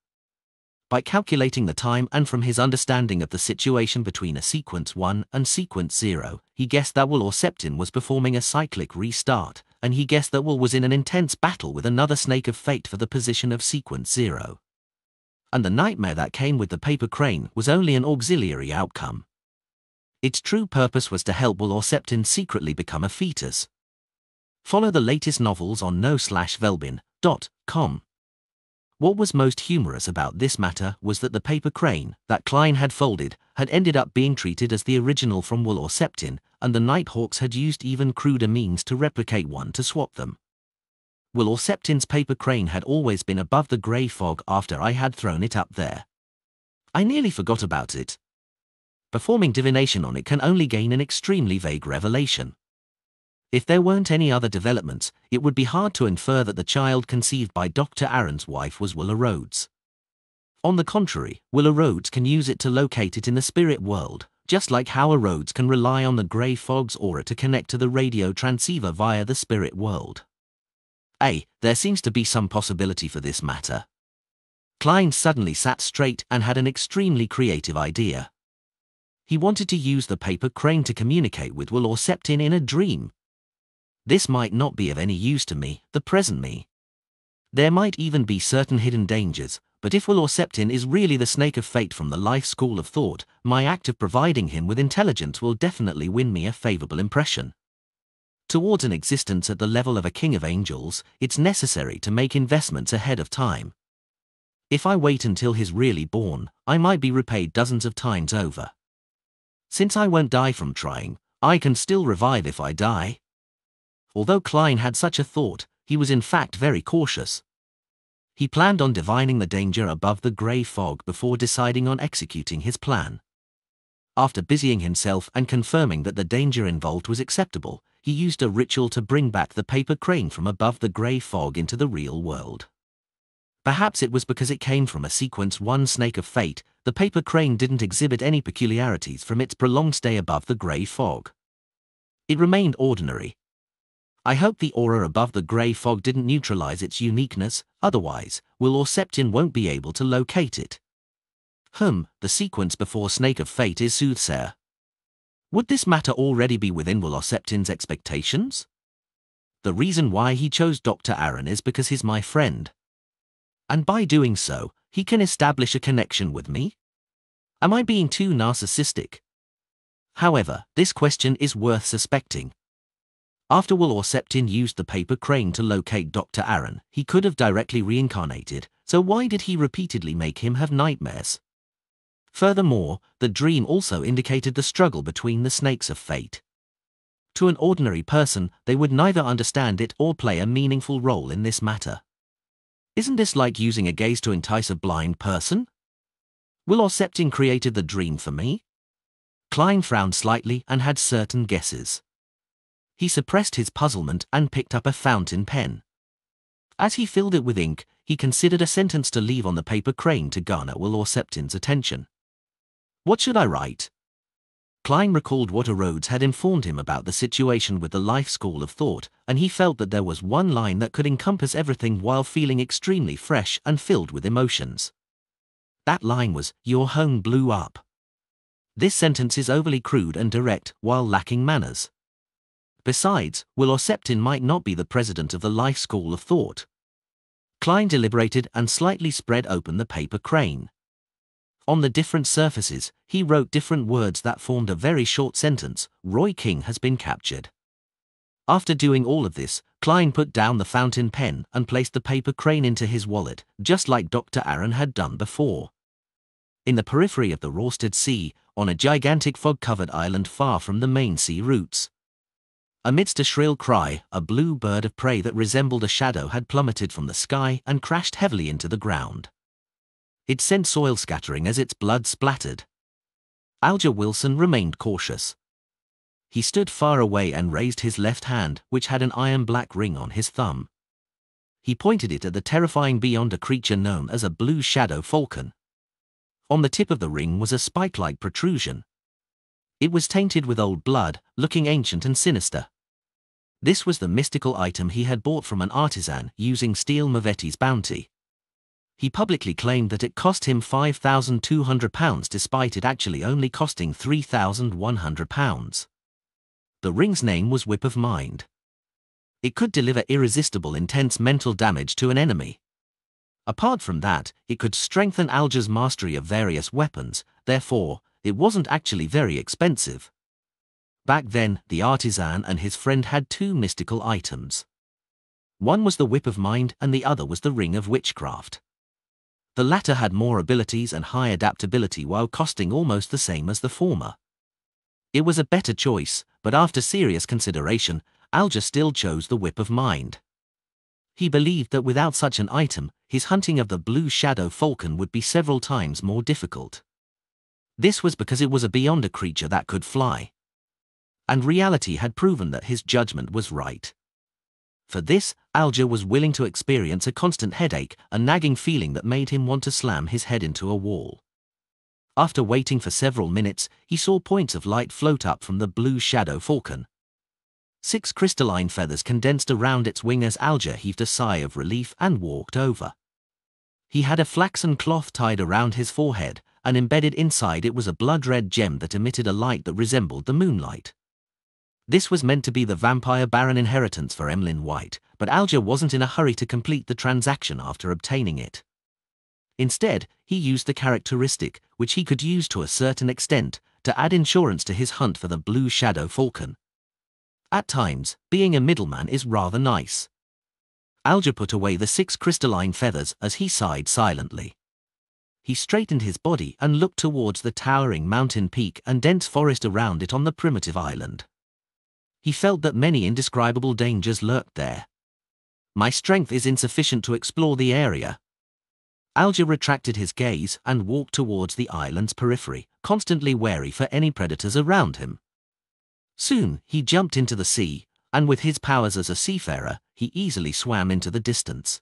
By calculating the time and from his understanding of the situation between a sequence 1 and sequence 0, he guessed that Will or Septin was performing a cyclic restart, and he guessed that Will was in an intense battle with another snake of fate for the position of sequence 0. And the nightmare that came with the paper crane was only an auxiliary outcome. Its true purpose was to help Will or Septin secretly become a fetus. Follow the latest novels on no/velbin.com. What was most humorous about this matter was that the paper crane that Klein had folded had ended up being treated as the original from Will or Septin, and the Nighthawks had used even cruder means to replicate one to swap them. Will or Septin's paper crane had always been above the grey fog after I had thrown it up there. I nearly forgot about it. Performing divination on it can only gain an extremely vague revelation. If there weren't any other developments, it would be hard to infer that the child conceived by Dr. Aaron's wife was Willa Rhodes. On the contrary, Willa Rhodes can use it to locate it in the spirit world, just like how a Rhodes can rely on the grey fog's aura to connect to the radio transceiver via the spirit world. There seems to be some possibility for this matter. Klein suddenly sat straight and had an extremely creative idea. He wanted to use the paper crane to communicate with Will or Septin in a dream. This might not be of any use to me, the present me. There might even be certain hidden dangers, but if Will or Septin is really the snake of fate from the life school of thought, my act of providing him with intelligence will definitely win me a favorable impression. Towards an existence at the level of a king of angels, it's necessary to make investments ahead of time. If I wait until he's really born, I might be repaid dozens of times over. Since I won't die from trying, I can still revive if I die. Although Klein had such a thought, he was in fact very cautious. He planned on divining the danger above the grey fog before deciding on executing his plan. After busying himself and confirming that the danger involved was acceptable, he used a ritual to bring back the paper crane from above the grey fog into the real world. Perhaps it was because it came from a sequence 1 snake of fate, the paper crane didn't exhibit any peculiarities from its prolonged stay above the grey fog. It remained ordinary. I hope the aura above the grey fog didn't neutralize its uniqueness, otherwise, Will or Septin won't be able to locate it. The sequence before Snake of Fate is Soothsayer. Would this matter already be within Will or Septin's expectations? The reason why he chose Dr. Aaron is because he's my friend. And by doing so, he can establish a connection with me? Am I being too narcissistic? However, this question is worth suspecting. After Will Septin used the paper crane to locate Dr. Aaron, he could have directly reincarnated, so why did he repeatedly make him have nightmares? Furthermore, the dream also indicated the struggle between the snakes of fate. To an ordinary person, they would neither understand it or play a meaningful role in this matter. Isn't this like using a gaze to entice a blind person? Will Septin created the dream for me? Klein frowned slightly and had certain guesses. He suppressed his puzzlement and picked up a fountain pen. As he filled it with ink, he considered a sentence to leave on the paper crane to garner Will Septin's attention. What should I write? Klein recalled what Rhodes had informed him about the situation with the life school of thought, and he felt that there was one line that could encompass everything while feeling extremely fresh and filled with emotions. That line was, "Your home blew up." This sentence is overly crude and direct while lacking manners. Besides, Will Septin might not be the president of the life school of thought. Klein deliberated and slightly spread open the paper crane. On the different surfaces, he wrote different words that formed a very short sentence: Roy King has been captured. After doing all of this, Klein put down the fountain pen and placed the paper crane into his wallet, just like Dr. Aaron had done before. In the periphery of the Rorsted Sea, on a gigantic fog-covered island far from the main sea routes. Amidst a shrill cry, a blue bird of prey that resembled a shadow had plummeted from the sky and crashed heavily into the ground. It sent soil scattering as its blood splattered. Alger Wilson remained cautious. He stood far away and raised his left hand, which had an iron-black ring on his thumb. He pointed it at the terrifying beyonder creature known as a blue shadow falcon. On the tip of the ring was a spike-like protrusion. It was tainted with old blood, looking ancient and sinister. This was the mystical item he had bought from an artisan using Steel Mavetti's bounty. He publicly claimed that it cost him £5,200 despite it actually only costing £3,100. The ring's name was Whip of Mind. It could deliver irresistible intense mental damage to an enemy. Apart from that, it could strengthen Alger's mastery of various weapons, therefore, it wasn't actually very expensive. Back then, the artisan and his friend had two mystical items. One was the Whip of Mind and the other was the Ring of Witchcraft. The latter had more abilities and high adaptability while costing almost the same as the former. It was a better choice, but after serious consideration, Alger still chose the Whip of Mind. He believed that without such an item, his hunting of the blue shadow falcon would be several times more difficult. This was because it was a beyonder creature that could fly. And reality had proven that his judgment was right. For this, Alger was willing to experience a constant headache, a nagging feeling that made him want to slam his head into a wall. After waiting for several minutes, he saw points of light float up from the blue shadow falcon. 6 crystalline feathers condensed around its wing as Alger heaved a sigh of relief and walked over. He had a flaxen cloth tied around his forehead, and embedded inside it was a blood-red gem that emitted a light that resembled the moonlight. This was meant to be the Vampire Baron inheritance for Emlyn White, but Alger wasn't in a hurry to complete the transaction after obtaining it. Instead, he used the characteristic, which he could use to a certain extent, to add insurance to his hunt for the blue shadow falcon. At times, being a middleman is rather nice. Alger put away the 6 crystalline feathers as he sighed silently. He straightened his body and looked towards the towering mountain peak and dense forest around it on the primitive island. He felt that many indescribable dangers lurked there. My strength is insufficient to explore the area. Alger retracted his gaze and walked towards the island's periphery, constantly wary for any predators around him. Soon, he jumped into the sea, and with his powers as a seafarer, he easily swam into the distance.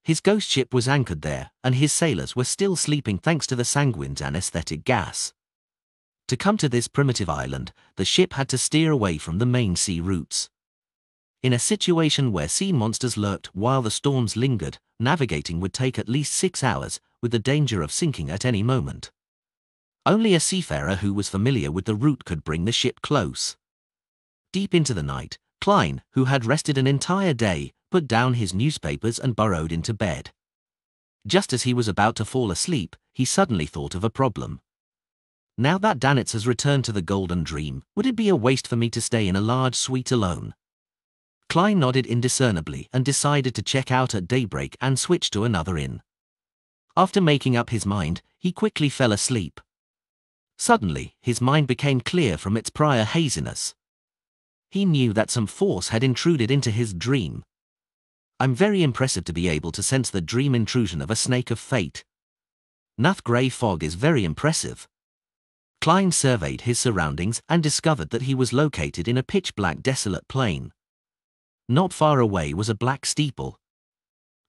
His ghost ship was anchored there, and his sailors were still sleeping thanks to the sanguine's anesthetic gas. To come to this primitive island, the ship had to steer away from the main sea routes. In a situation where sea monsters lurked while the storms lingered, navigating would take at least 6 hours, with the danger of sinking at any moment. Only a seafarer who was familiar with the route could bring the ship close. Deep into the night, Klein, who had rested an entire day, put down his newspapers and burrowed into bed. Just as he was about to fall asleep, he suddenly thought of a problem. Now that Danitz has returned to the Golden Dream, would it be a waste for me to stay in a large suite alone? Klein nodded indiscernibly and decided to check out at daybreak and switch to another inn. After making up his mind, he quickly fell asleep. Suddenly, his mind became clear from its prior haziness. He knew that some force had intruded into his dream. I'm very impressive to be able to sense the dream intrusion of a snake of fate. Enough grey fog is very impressive. Klein surveyed his surroundings and discovered that he was located in a pitch-black desolate plain. Not far away was a black steeple.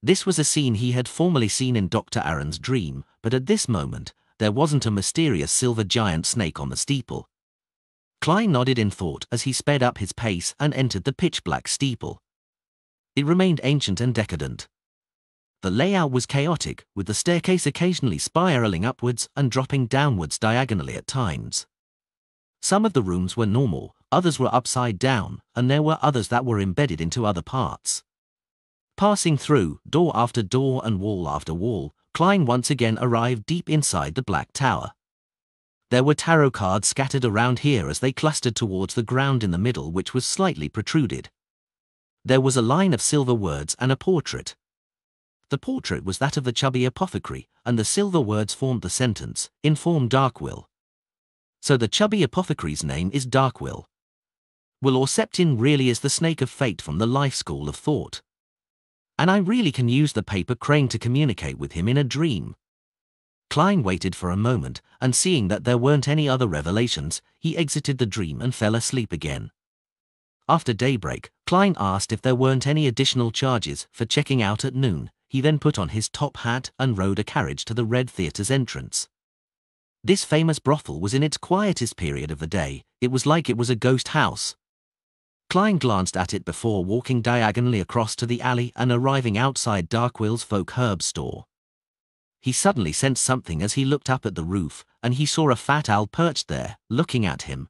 This was a scene he had formerly seen in Dr. Aaron's dream, but at this moment, there wasn't a mysterious silver giant snake on the steeple. Klein nodded in thought as he sped up his pace and entered the pitch-black steeple. It remained ancient and decadent. The layout was chaotic, with the staircase occasionally spiraling upwards and dropping downwards diagonally at times. Some of the rooms were normal, others were upside down, and there were others that were embedded into other parts. Passing through door after door and wall after wall, Klein once again arrived deep inside the Black Tower. There were tarot cards scattered around here as they clustered towards the ground in the middle, which was slightly protruded. There was a line of silver words and a portrait. The portrait was that of the chubby apothecary, and the silver words formed the sentence, "Inform Darkwill." So the chubby apothecary's name is Darkwill. Will Orceptin really is the snake of fate from the life school of thought. And I really can use the paper crane to communicate with him in a dream. Klein waited for a moment, and seeing that there weren't any other revelations, he exited the dream and fell asleep again. After daybreak, Klein asked if there weren't any additional charges for checking out at noon. He then put on his top hat and rode a carriage to the Red Theatre's entrance. This famous brothel was in its quietest period of the day. It was like it was a ghost house. Klein glanced at it before walking diagonally across to the alley and arriving outside Darkwill's folk herb store. He suddenly sensed something as he looked up at the roof, and he saw a fat owl perched there, looking at him.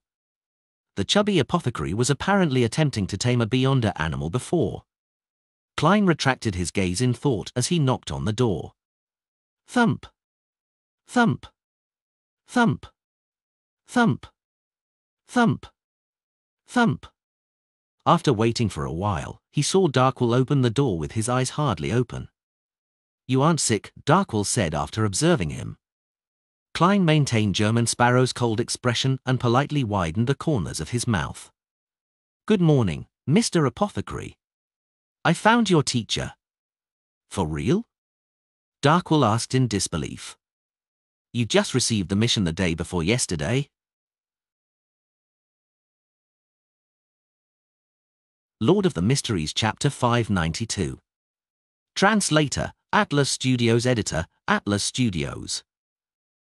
The chubby apothecary was apparently attempting to tame a beyonder animal before. Klein retracted his gaze in thought as he knocked on the door. Thump! Thump! Thump! Thump! Thump! Thump! After waiting for a while, he saw Darkwill open the door with his eyes hardly open. "You aren't sick," Darkwill said after observing him. Klein maintained German Sparrow's cold expression and politely widened the corners of his mouth. "Good morning, Mr. Apothecary. I found your teacher." "For real?" Darkwill asked in disbelief. "You just received the mission the day before yesterday." Lord of the Mysteries Chapter 592. Translator, Atlas Studios. Editor, Atlas Studios.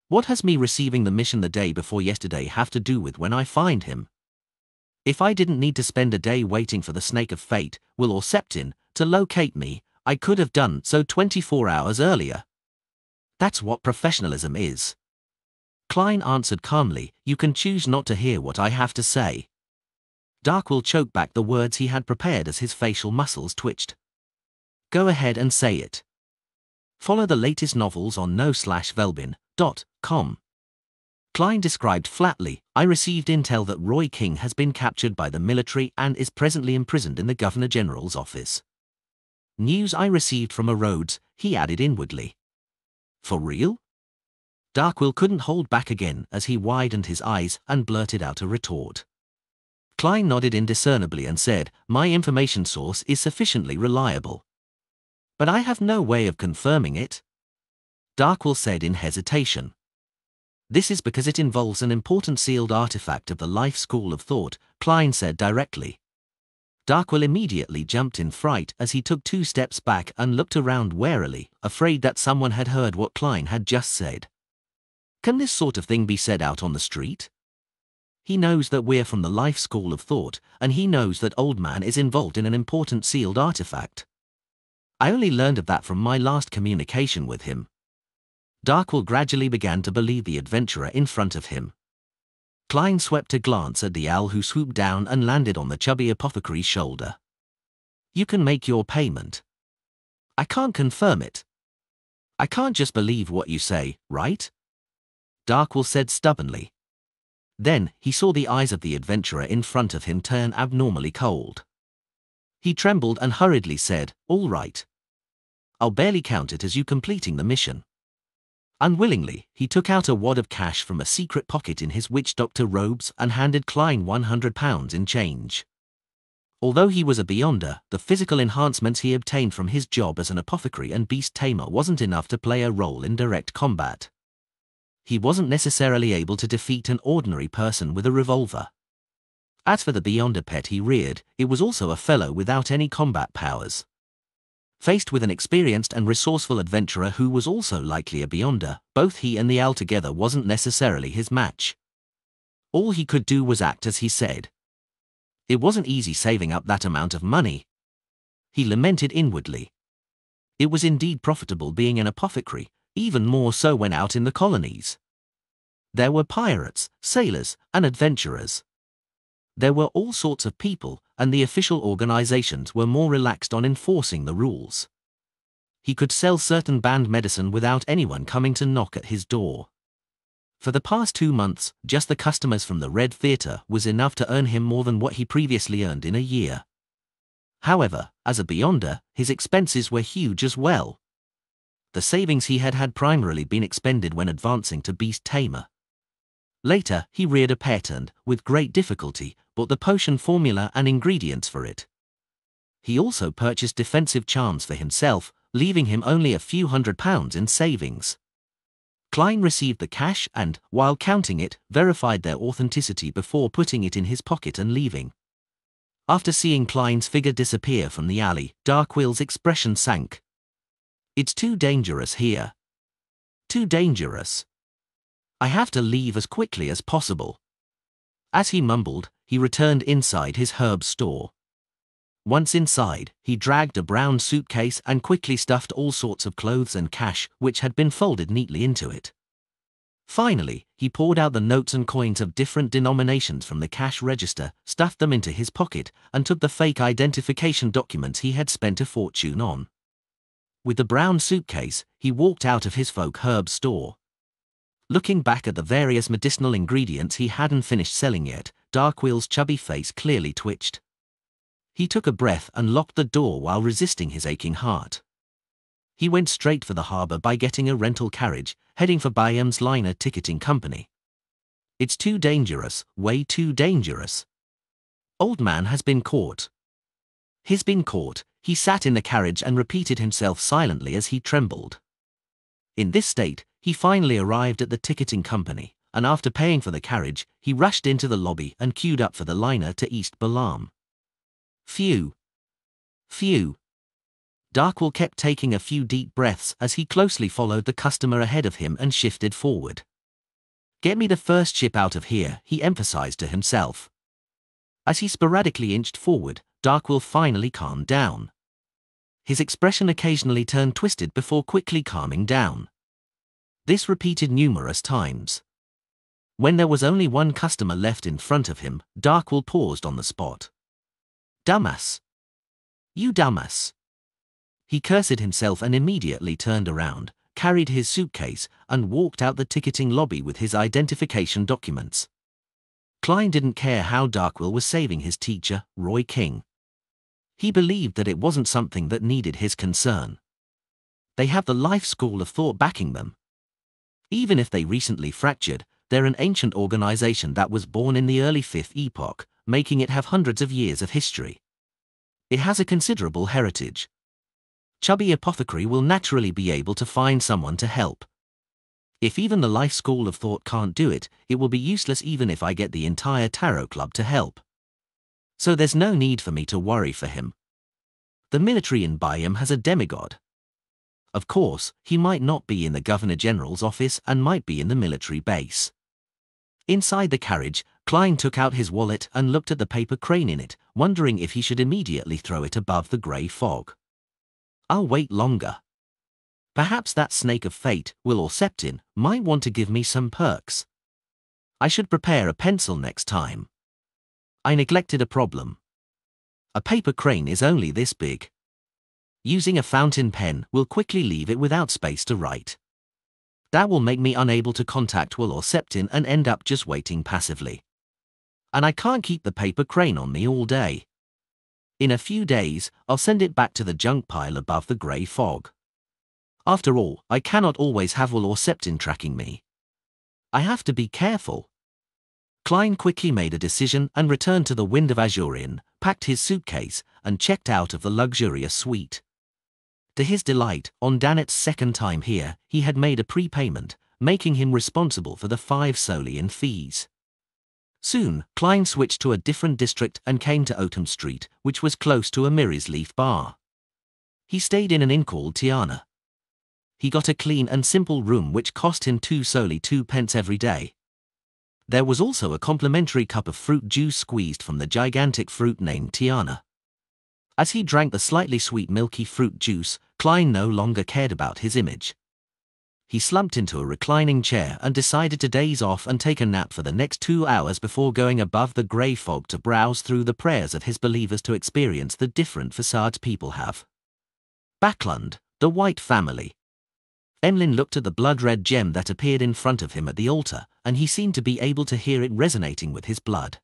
What has me receiving the mission the day before yesterday have to do with when I find him? If I didn't need to spend a day waiting for the snake of fate, Will Orceptin, to locate me, I could have done so 24 hours earlier. That's what professionalism is. Klein answered calmly, "You can choose not to hear what I have to say." Darkwill choked back the words he had prepared as his facial muscles twitched. "Go ahead and say it." Follow the latest novels on no/velbin.com. Klein described flatly, "I received intel that Roy King has been captured by the military and is presently imprisoned in the Governor General's office. News I received from a Rhodes," he added inwardly. "For real?" Darkwill couldn't hold back again as he widened his eyes and blurted out a retort. Klein nodded indiscernibly and said, "My information source is sufficiently reliable. But I have no way of confirming it." Darkwill said in hesitation. "This is because it involves an important sealed artifact of the life school of thought," Klein said directly. Darkwill immediately jumped in fright as he took 2 steps back and looked around warily, afraid that someone had heard what Klein had just said. Can this sort of thing be said out on the street? He knows that we're from the life school of thought, and he knows that Old Man is involved in an important sealed artifact. I only learned of that from my last communication with him. Darkwill gradually began to believe the adventurer in front of him. Klein swept a glance at the owl who swooped down and landed on the chubby apothecary's shoulder. "You can make your payment. I can't confirm it. I can't just believe what you say, right?" Darkwill said stubbornly. Then he saw the eyes of the adventurer in front of him turn abnormally cold. He trembled and hurriedly said, "All right. I'll barely count it as you completing the mission." Unwillingly, he took out a wad of cash from a secret pocket in his witch doctor robes and handed Klein £100 in change. Although he was a beyonder, the physical enhancements he obtained from his job as an apothecary and beast tamer wasn't enough to play a role in direct combat. He wasn't necessarily able to defeat an ordinary person with a revolver. As for the beyonder pet he reared, it was also a fellow without any combat powers. Faced with an experienced and resourceful adventurer who was also likely a beyonder, both he and the owl together wasn't necessarily his match. All he could do was act as he said. It wasn't easy saving up that amount of money. He lamented inwardly. It was indeed profitable being an apothecary, even more so when out in the colonies. There were pirates, sailors, and adventurers. There were all sorts of people, and the official organizations were more relaxed on enforcing the rules. He could sell certain banned medicine without anyone coming to knock at his door. For the past 2 months, just the customers from the Red Theatre was enough to earn him more than what he previously earned in a year. However, as a beyonder, his expenses were huge as well. The savings he had primarily been expended when advancing to beast tamer. Later, he reared a pet and, with great difficulty, bought the potion formula and ingredients for it. He also purchased defensive charms for himself, leaving him only a few £100s in savings. Klein received the cash and, while counting it, verified their authenticity before putting it in his pocket and leaving. After seeing Klein's figure disappear from the alley, Darkwill's expression sank. "It's too dangerous here. Too dangerous. I have to leave as quickly as possible." As he mumbled, he returned inside his herb store. Once inside, he dragged a brown suitcase and quickly stuffed all sorts of clothes and cash, which had been folded neatly into it. Finally, he poured out the notes and coins of different denominations from the cash register, stuffed them into his pocket, and took the fake identification documents he had spent a fortune on. With the brown suitcase, he walked out of his folk herb store. Looking back at the various medicinal ingredients he hadn't finished selling yet, Darkwill's chubby face clearly twitched. He took a breath and locked the door while resisting his aching heart. He went straight for the harbour by getting a rental carriage, heading for Bayham's liner ticketing company. "It's too dangerous, way too dangerous. Old man has been caught. He's been caught." He sat in the carriage and repeated himself silently as he trembled. In this state, he finally arrived at the ticketing company, and after paying for the carriage, he rushed into the lobby and queued up for the liner to East Balam. Phew. Phew. Darkwill kept taking a few deep breaths as he closely followed the customer ahead of him and shifted forward. "Get me the first ship out of here," he emphasized to himself. As he sporadically inched forward, Darkwill finally calmed down. His expression occasionally turned twisted before quickly calming down. This repeated numerous times. When there was only one customer left in front of him, Darkwill paused on the spot. "Dumbass. You dumbass." He cursed himself and immediately turned around, carried his suitcase, and walked out the ticketing lobby with his identification documents. Klein didn't care how Darkwill was saving his teacher, Roy King. He believed that it wasn't something that needed his concern. They have the life school of thought backing them. Even if they recently fractured, they're an ancient organization that was born in the early 5th epoch, making it have hundreds of years of history. It has a considerable heritage. Chubby Apothecary will naturally be able to find someone to help. If even the life school of thought can't do it, it will be useless even if I get the entire Tarot Club to help. So there's no need for me to worry for him. The military in Bayham has a demigod. Of course, he might not be in the Governor General's office and might be in the military base. Inside the carriage, Klein took out his wallet and looked at the paper crane in it, wondering if he should immediately throw it above the grey fog. "I'll wait longer. Perhaps that snake of fate, Will or Septin, might want to give me some perks. I should prepare a pencil next time. I neglected a problem. A paper crane is only this big. Using a fountain pen will quickly leave it without space to write. That will make me unable to contact Will or Septin and end up just waiting passively. And I can't keep the paper crane on me all day. In a few days, I'll send it back to the junk pile above the grey fog. After all, I cannot always have Will or Septin tracking me. I have to be careful. Klein quickly made a decision and returned to the Wind of Azurian, packed his suitcase, and checked out of the luxurious suite. To his delight, on Danet's second time here, he had made a prepayment, making him responsible for the 5 solely in fees. Soon, Klein switched to a different district and came to Otham Street, which was close to a Mirror's Leaf bar. He stayed in an inn called Tiana. He got a clean and simple room which cost him 2 solely 2 pence every day. There was also a complimentary cup of fruit juice squeezed from the gigantic fruit named Tiana. As he drank the slightly sweet milky fruit juice, Klein no longer cared about his image. He slumped into a reclining chair and decided to daze off and take a nap for the next 2 hours before going above the grey fog to browse through the prayers of his believers to experience the different facades people have. Backlund, the White Family. Emlyn looked at the blood-red gem that appeared in front of him at the altar, and he seemed to be able to hear it resonating with his blood.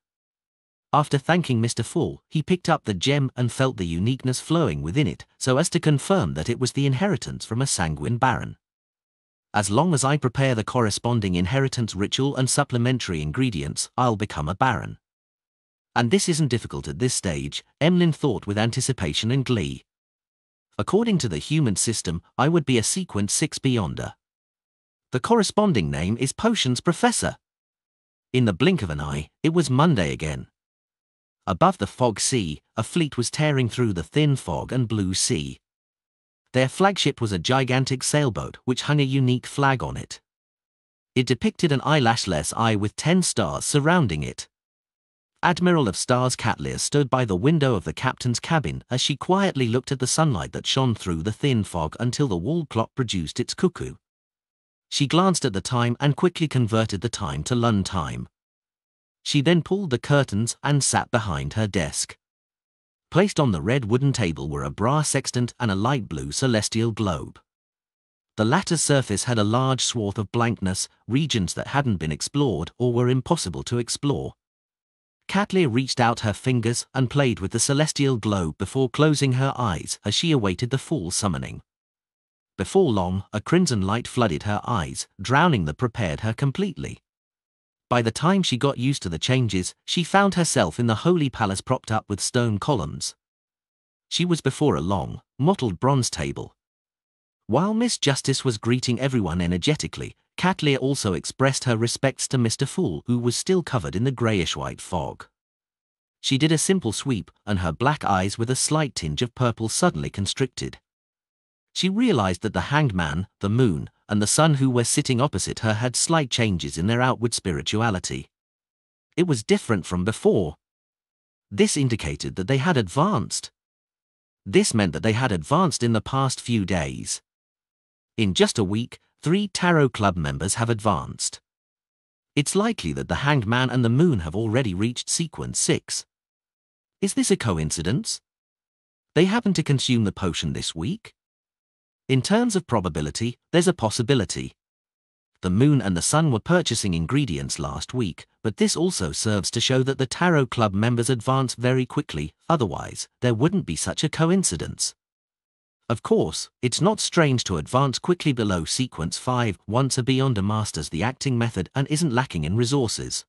After thanking Mr. Full, he picked up the gem and felt the uniqueness flowing within it, so as to confirm that it was the inheritance from a sanguine baron. As long as I prepare the corresponding inheritance ritual and supplementary ingredients, I'll become a baron. And this isn't difficult at this stage, Emlyn thought with anticipation and glee. According to the human system, I would be a sequence 6 beyonder. The corresponding name is Potions Professor. In the blink of an eye, it was Monday again. Above the fog sea, a fleet was tearing through the thin fog and blue sea. Their flagship was a gigantic sailboat which hung a unique flag on it. It depicted an eyelashless eye with 10 stars surrounding it. Admiral of Stars Catlear stood by the window of the captain's cabin as she quietly looked at the sunlight that shone through the thin fog until the wall clock produced its cuckoo. She glanced at the time and quickly converted the time to London time. She then pulled the curtains and sat behind her desk. Placed on the red wooden table were a brass sextant and a light blue celestial globe. The latter's surface had a large swath of blankness, regions that hadn't been explored or were impossible to explore. Catlear reached out her fingers and played with the celestial globe before closing her eyes as she awaited the full summoning. Before long, a crimson light flooded her eyes, drowning that prepared her completely. By the time she got used to the changes, she found herself in the holy palace propped up with stone columns. She was before a long, mottled bronze table. While Miss Justice was greeting everyone energetically, Catlear also expressed her respects to Mr. Fool, who was still covered in the greyish-white fog. She did a simple sweep, and her black eyes with a slight tinge of purple suddenly constricted. She realized that the hanged man, the moon, and the sun who were sitting opposite her had slight changes in their outward spirituality. It was different from before. This indicated that they had advanced. This meant that they had advanced in the past few days. In just a week, 3 Tarot Club members have advanced. It's likely that the Hanged Man and the Moon have already reached sequence 6. Is this a coincidence? They happen to consume the potion this week? In terms of probability, there's a possibility. The Moon and the Sun were purchasing ingredients last week, but this also serves to show that the Tarot Club members advance very quickly, otherwise, there wouldn't be such a coincidence. Of course, it's not strange to advance quickly below sequence 5 once a Beyonder masters the acting method and isn't lacking in resources.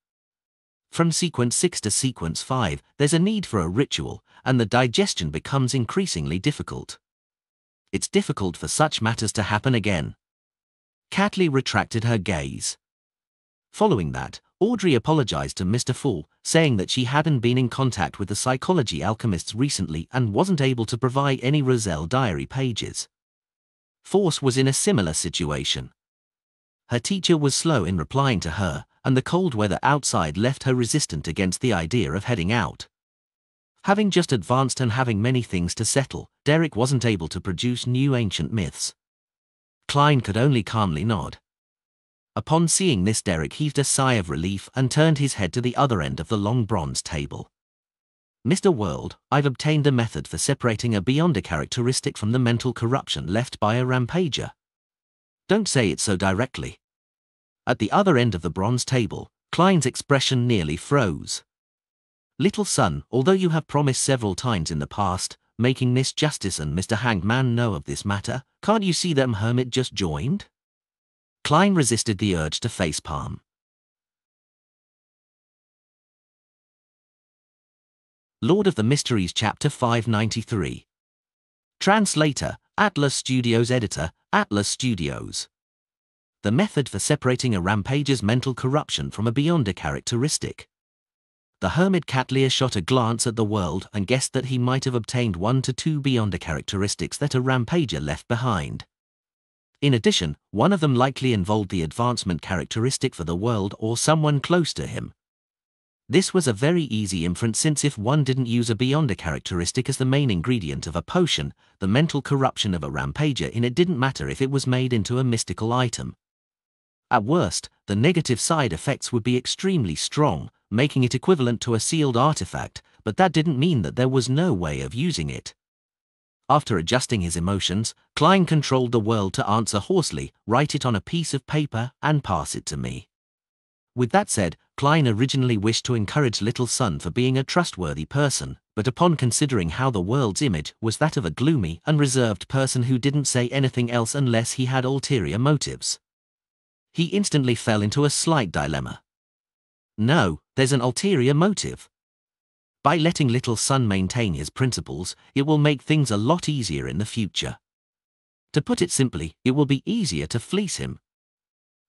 From sequence 6 to sequence 5, there's a need for a ritual, and the digestion becomes increasingly difficult. It's difficult for such matters to happen again. Catlear retracted her gaze. Following that, Audrey apologized to Mr. Fool, saying that she hadn't been in contact with the psychology alchemists recently and wasn't able to provide any Roselle diary pages. Force was in a similar situation. Her teacher was slow in replying to her, and the cold weather outside left her resistant against the idea of heading out. Having just advanced and having many things to settle, Derek wasn't able to produce new ancient myths. Klein could only calmly nod. Upon seeing this, Derek heaved a sigh of relief and turned his head to the other end of the long bronze table. Mr. World, I've obtained a method for separating a Beyonder characteristic from the mental corruption left by a rampager. Don't say it so directly. At the other end of the bronze table, Klein's expression nearly froze. Little son, although you have promised several times in the past, making Miss Justice and Mr. Hanged Man know of this matter, can't you see that Hermit just joined? Klein resisted the urge to facepalm. Lord of the Mysteries Chapter 593. Translator, Atlas Studios. Editor, Atlas Studios. The method for separating a rampager's mental corruption from a beyonder characteristic. The hermit Catlear shot a glance at the world and guessed that he might have obtained 1 to 2 beyonder characteristics that a rampager left behind. In addition, one of them likely involved the advancement characteristic for the world or someone close to him. This was a very easy inference, since if one didn't use a beyonder characteristic as the main ingredient of a potion, the mental corruption of a rampager in it didn't matter if it was made into a mystical item. At worst, the negative side effects would be extremely strong, making it equivalent to a sealed artifact, but that didn't mean that there was no way of using it. After adjusting his emotions, Klein controlled the world to answer hoarsely, "Write it on a piece of paper and pass it to me." With that said, Klein originally wished to encourage Little Son for being a trustworthy person, but upon considering how the world's image was that of a gloomy and reserved person who didn't say anything else unless he had ulterior motives, he instantly fell into a slight dilemma. No, there's an ulterior motive. By letting Little Son maintain his principles, it will make things a lot easier in the future. To put it simply, it will be easier to fleece him.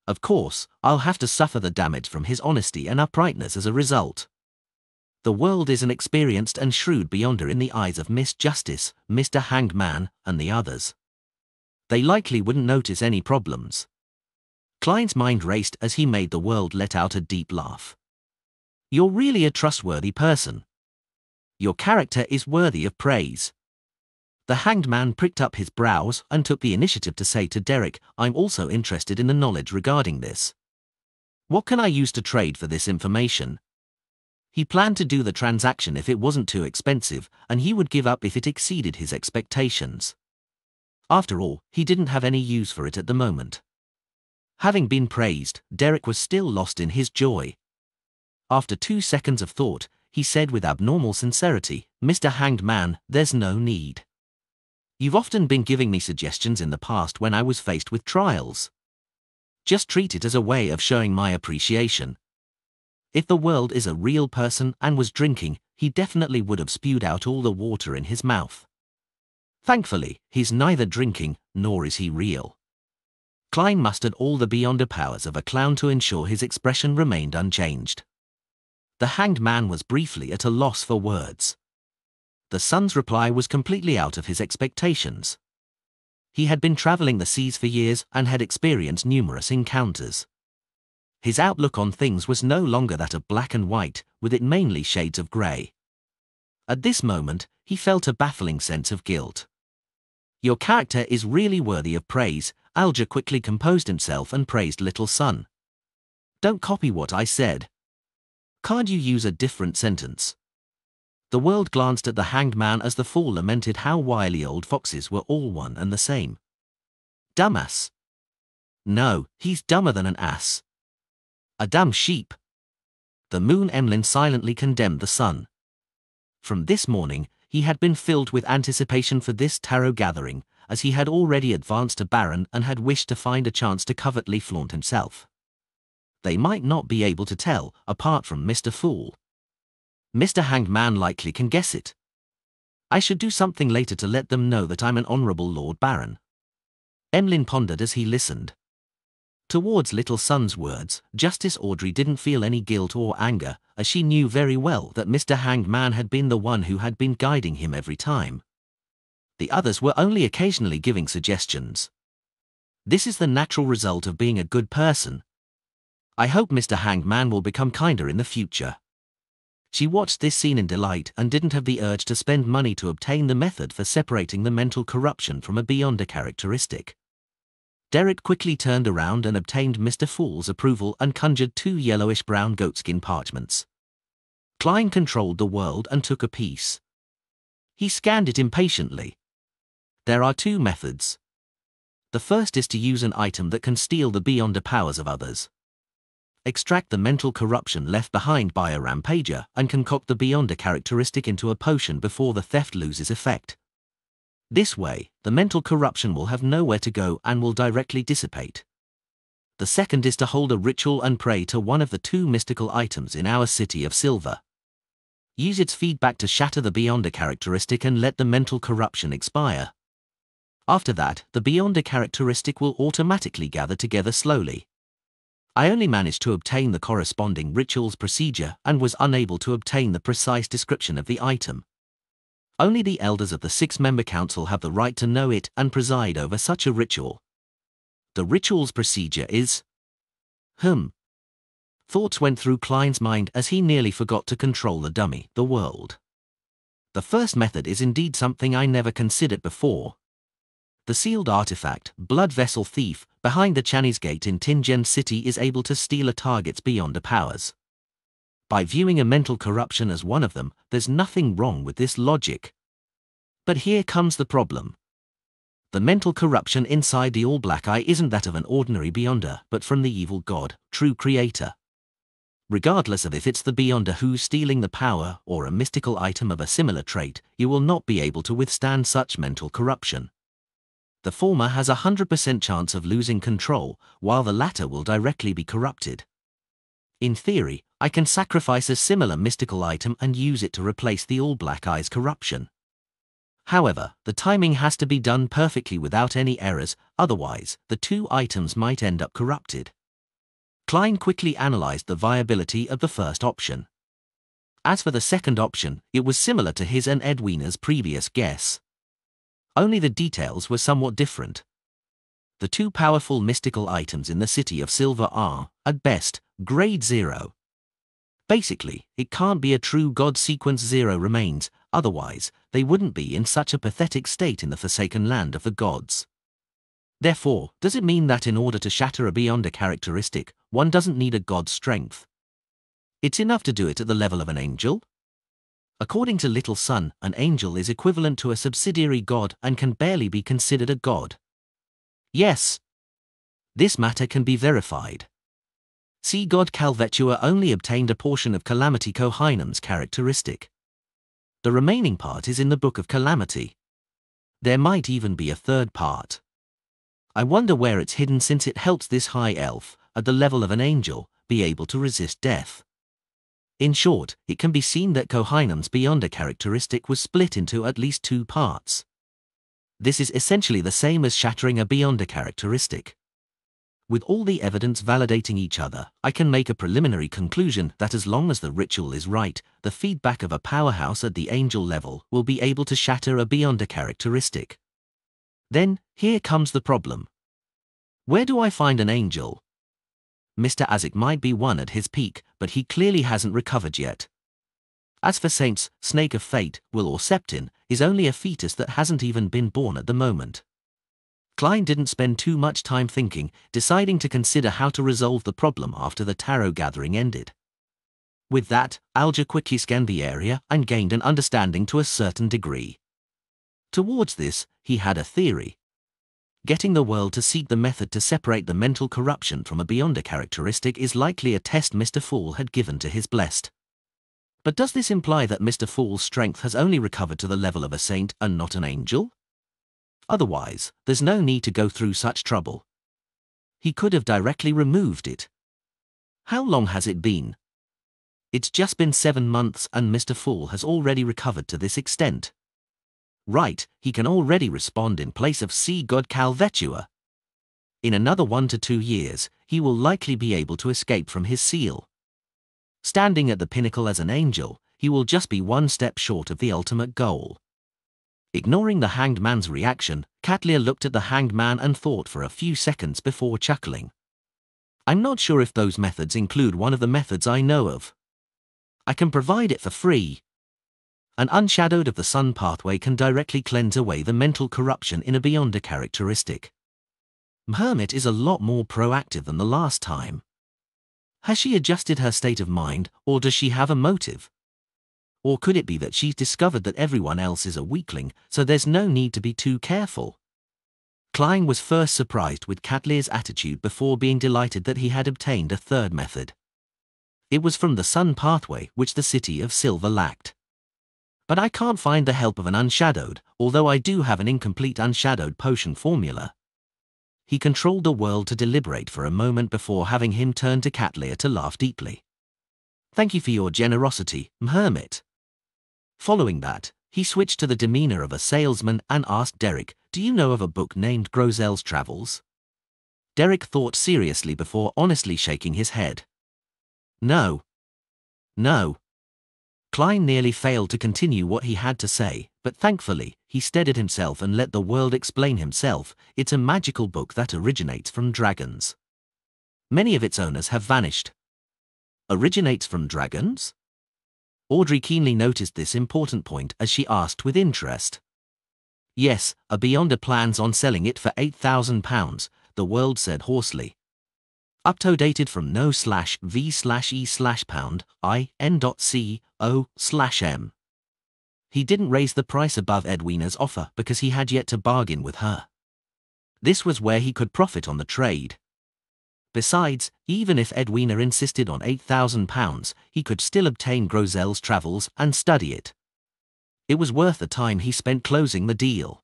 Of course, I'll have to suffer the damage from his honesty and uprightness as a result. The world is an experienced and shrewd beyonder in the eyes of Miss Justice, Mr. Hanged Man, and the others. They likely wouldn't notice any problems. Klein's mind raced as he made the world let out a deep laugh. You're really a trustworthy person. Your character is worthy of praise. The Hanged Man pricked up his brows and took the initiative to say to Derek, "I'm also interested in the knowledge regarding this. What can I use to trade for this information?" He planned to do the transaction if it wasn't too expensive, and he would give up if it exceeded his expectations. After all, he didn't have any use for it at the moment. Having been praised, Derek was still lost in his joy. After 2 seconds of thought, he said with abnormal sincerity, "Mr. Hanged Man, there's no need. You've often been giving me suggestions in the past when I was faced with trials. Just treat it as a way of showing my appreciation. If the world is a real person and was drinking, he definitely would have spewed out all the water in his mouth. Thankfully, he's neither drinking, nor is he real." Klein mustered all the beyonder powers of a clown to ensure his expression remained unchanged. The Hanged Man was briefly at a loss for words. The son's reply was completely out of his expectations. He had been traveling the seas for years and had experienced numerous encounters. His outlook on things was no longer that of black and white, with it mainly shades of grey. At this moment, he felt a baffling sense of guilt. "Your character is really worthy of praise." Alger quickly composed himself and praised Little Son. "Don't copy what I said. Can't you use a different sentence?" The world glanced at the Hanged Man as the fool lamented how wily old foxes were all one and the same. "Dumbass. No, he's dumber than an ass. A dumb sheep." The moon Emlyn silently condemned the sun. From this morning, he had been filled with anticipation for this tarot gathering, as he had already advanced to Baron and had wished to find a chance to covertly flaunt himself. They might not be able to tell, apart from Mr. Fool. Mr. Hanged Man likely can guess it. I should do something later to let them know that I'm an honourable Lord Baron. Emlyn pondered as he listened. Towards Little Son's words, Justice Audrey didn't feel any guilt or anger, as she knew very well that Mr. Hanged Man had been the one who had been guiding him every time. The others were only occasionally giving suggestions. This is the natural result of being a good person. I hope Mr. Hanged Man will become kinder in the future. She watched this scene in delight and didn't have the urge to spend money to obtain the method for separating the mental corruption from a beyonder characteristic. Derek quickly turned around and obtained Mr. Fool's approval and conjured 2 yellowish-brown goatskin parchments. Klein controlled the world and took a piece. He scanned it impatiently. There are 2 methods. The first is to use an item that can steal the beyonder powers of others. extract the mental corruption left behind by a rampager and concoct the Beyonder characteristic into a potion before the theft loses effect. This way, the mental corruption will have nowhere to go and will directly dissipate. The second is to hold a ritual and pray to one of the two mystical items in our City of Silver. Use its feedback to shatter the Beyonder characteristic and let the mental corruption expire. After that, the Beyonder characteristic will automatically gather together slowly. I only managed to obtain the corresponding ritual's procedure and was unable to obtain the precise description of the item. Only the elders of the 6-member council have the right to know it and preside over such a ritual. The ritual's procedure is... Thoughts went through Klein's mind as he nearly forgot to control the dummy, the world. The first method is indeed something I never considered before. The sealed artifact, Blood Vessel Thief, behind the Chinese Gate in Tingen City is able to steal a target's Beyonder powers. By viewing a mental corruption as one of them, there's nothing wrong with this logic. But here comes the problem. The mental corruption inside the all-black eye isn't that of an ordinary Beyonder, but from the evil god, true creator. Regardless of if it's the Beyonder who's stealing the power or a mystical item of a similar trait, you will not be able to withstand such mental corruption. The former has a 100% chance of losing control, while the latter will directly be corrupted. In theory, I can sacrifice a similar mystical item and use it to replace the all-black eye's corruption. However, the timing has to be done perfectly without any errors, otherwise, the two items might end up corrupted. Klein quickly analyzed the viability of the first option. As for the second option, it was similar to his and Edwina's previous guess. Only the details were somewhat different. The two powerful mystical items in the City of Silver are, at best, grade 0. Basically, it can't be a true god sequence 0 remains, otherwise, they wouldn't be in such a pathetic state in the forsaken land of the gods. Therefore, does it mean that in order to shatter a Beyonder characteristic, one doesn't need a god's strength? It's enough to do it at the level of an angel? According to Little Sun, an angel is equivalent to a subsidiary god and can barely be considered a god. Yes. This matter can be verified. See, God Calvetua only obtained a portion of Calamity Kohainam's characteristic. The remaining part is in the Book of Calamity. There might even be a third part. I wonder where it's hidden, since it helps this high elf, at the level of an angel, be able to resist death. In short, it can be seen that Kohainam's Beyonder characteristic was split into at least 2 parts. This is essentially the same as shattering a Beyonder characteristic. With all the evidence validating each other, I can make a preliminary conclusion that as long as the ritual is right, the feedback of a powerhouse at the angel level will be able to shatter a Beyonder characteristic. Then, here comes the problem. Where do I find an angel? Mr. Isaac might be one at his peak, but he clearly hasn't recovered yet. As for Saint's Snake of Fate, Will or Septin, is only a fetus that hasn't even been born at the moment. Klein didn't spend too much time thinking, deciding to consider how to resolve the problem after the tarot gathering ended. With that, Alger quickly scanned the area and gained an understanding to a certain degree. Towards this, he had a theory. Getting the world to seek the method to separate the mental corruption from a Beyonder characteristic is likely a test Mr. Fool had given to his blessed. But does this imply that Mr. Fool's strength has only recovered to the level of a saint and not an angel? Otherwise, there's no need to go through such trouble. He could have directly removed it. How long has it been? It's just been 7 months and Mr. Fool has already recovered to this extent. Right, he can already respond in place of Sea God Calvetua. In another 1 to 2 years, he will likely be able to escape from his seal. Standing at the pinnacle as an angel, he will just be 1 step short of the ultimate goal. Ignoring the Hanged Man's reaction, Katlia looked at the Hanged Man and thought for a few seconds before chuckling. I'm not sure if those methods include one of the methods I know of. I can provide it for free. An Unshadowed of the Sun pathway can directly cleanse away the mental corruption in a Beyonder characteristic. Hermit is a lot more proactive than the last time. Has she adjusted her state of mind, or does she have a motive? Or could it be that she's discovered that everyone else is a weakling, so there's no need to be too careful? Klein was first surprised with Katlia's attitude before being delighted that he had obtained a third method. It was from the sun pathway which the city of silver lacked. But I can't find the help of an unshadowed, although I do have an incomplete unshadowed potion formula. He controlled the world to deliberate for a moment before having him turn to Cat Lear to laugh deeply. Thank you for your generosity, hermit. Following that, he switched to the demeanor of a salesman and asked Derek, do you know of a book named Grozel's Travels? Derek thought seriously before honestly shaking his head. No. No. Klein nearly failed to continue what he had to say, but thankfully, he steadied himself and let the world explain himself. It's a magical book that originates from dragons. Many of its owners have vanished. Originates from dragons? Audrey keenly noticed this important point as she asked with interest. Yes, a Beyonder plans on selling it for £8,000, the world said hoarsely. Updated from no/v/e/pound in.co/m. He didn't raise the price above Edwina's offer because he had yet to bargain with her. This was where he could profit on the trade. Besides, even if Edwina insisted on £8,000, he could still obtain Grozel's Travels and study it. It was worth the time he spent closing the deal.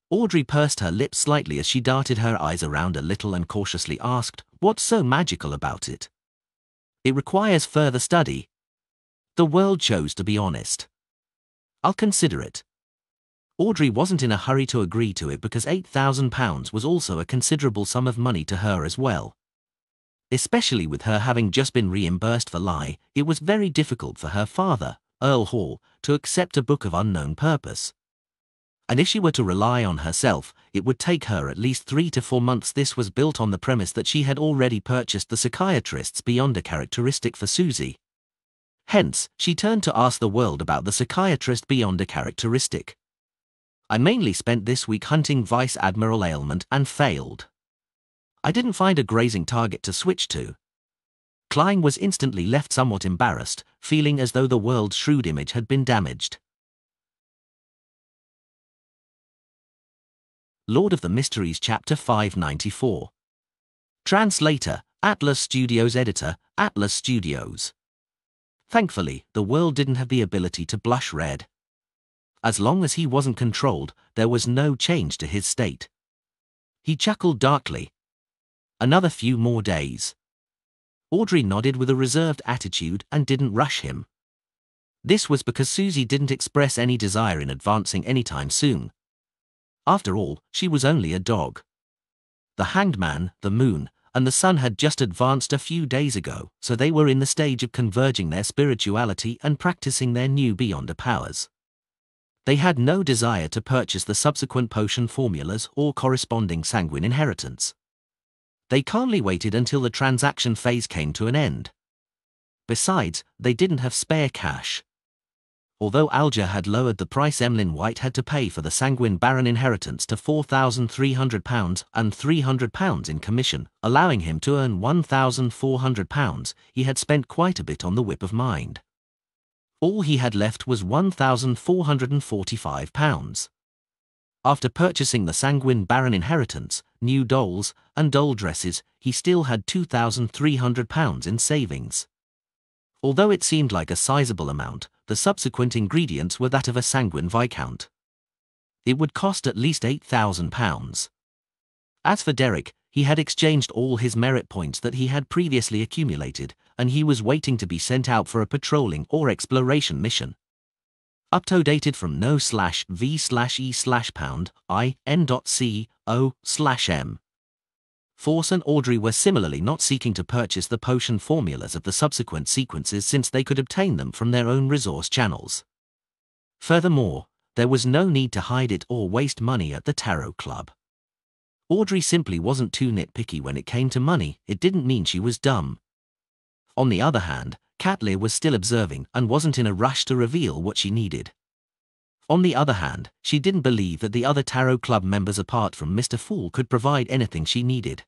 Audrey pursed her lips slightly as she darted her eyes around a little and cautiously asked, what's so magical about it? It requires further study. The world chose to be honest. I'll consider it. Audrey wasn't in a hurry to agree to it because £8,000 was also a considerable sum of money to her as well. Especially with her having just been reimbursed for Lie, it was very difficult for her father, Earl Hall, to accept a book of unknown purpose. And if she were to rely on herself, it would take her at least 3 to 4 months. This was built on the premise that she had already purchased the psychiatrist's Beyonder characteristic for Susie. Hence, she turned to ask the world about the psychiatrist Beyonder characteristic. I mainly spent this week hunting Vice Admiral Ailment and failed. I didn't find a grazing target to switch to. Klein was instantly left somewhat embarrassed, feeling as though the world's shrewd image had been damaged. Lord of the Mysteries Chapter 594. Translator, Atlas Studios. Editor, Atlas Studios. Thankfully, the world didn't have the ability to blush red. As long as he wasn't controlled, there was no change to his state. He chuckled darkly. Another few more days. Audrey nodded with a reserved attitude and didn't rush him. This was because Susie didn't express any desire in advancing anytime soon. After all, she was only a dog. The Hanged Man, the Moon, and the Sun had just advanced a few days ago, so they were in the stage of converging their spirituality and practicing their new Beyonder powers. They had no desire to purchase the subsequent potion formulas or corresponding sanguine inheritance. They calmly waited until the transaction phase came to an end. Besides, they didn't have spare cash. Although Alger had lowered the price Emlyn White had to pay for the Sanguine Baron inheritance to £4,300 and £300 in commission, allowing him to earn £1,400, he had spent quite a bit on the Whip of Mind. All he had left was £1,445. After purchasing the Sanguine Baron inheritance, new dolls, and doll dresses, he still had £2,300 in savings. Although it seemed like a sizable amount, the subsequent ingredients were that of a sanguine viscount. It would cost at least £8,000. As for Derek, he had exchanged all his merit points that he had previously accumulated, and he was waiting to be sent out for a patrolling or exploration mission. Updated from no/v/e/pound in.co/m. Force and Audrey were similarly not seeking to purchase the potion formulas of the subsequent sequences since they could obtain them from their own resource channels. Furthermore, there was no need to hide it or waste money at the Tarot Club. Audrey simply wasn't too nitpicky when it came to money. It didn't mean she was dumb. On the other hand, Cat Lear was still observing and wasn't in a rush to reveal what she needed. On the other hand, she didn't believe that the other Tarot Club members apart from Mr. Fool could provide anything she needed.